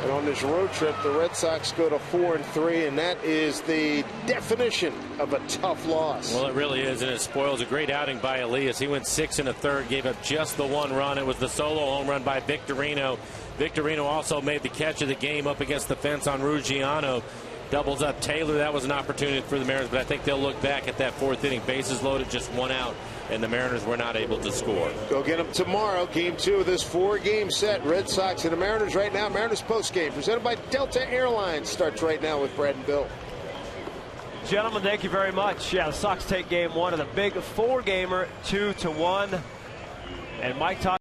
Speaker 1: And on this road trip, the Red Sox go to 4-3, and that is the definition of a tough loss.
Speaker 2: Well, it really is, and it spoils a great outing by Elias. He went 6 1/3, gave up just the 1 run. It was the solo home run by Victorino. Victorino also made the catch of the game up against the fence on Ruggiano. Doubles up Taylor. That was an opportunity for the Mariners, but I think they'll look back at that 4th inning. Bases loaded, just 1 out, and the Mariners were not able to score.
Speaker 1: Go get them tomorrow. Game 2 of this 4-game set. Red Sox and the Mariners right now. Mariners postgame presented by Delta Airlines starts right now with Brad and Bill.
Speaker 5: Gentlemen, thank you very much. Yeah, the Sox take game 1 of the big 4-gamer 2-1. And Mike talked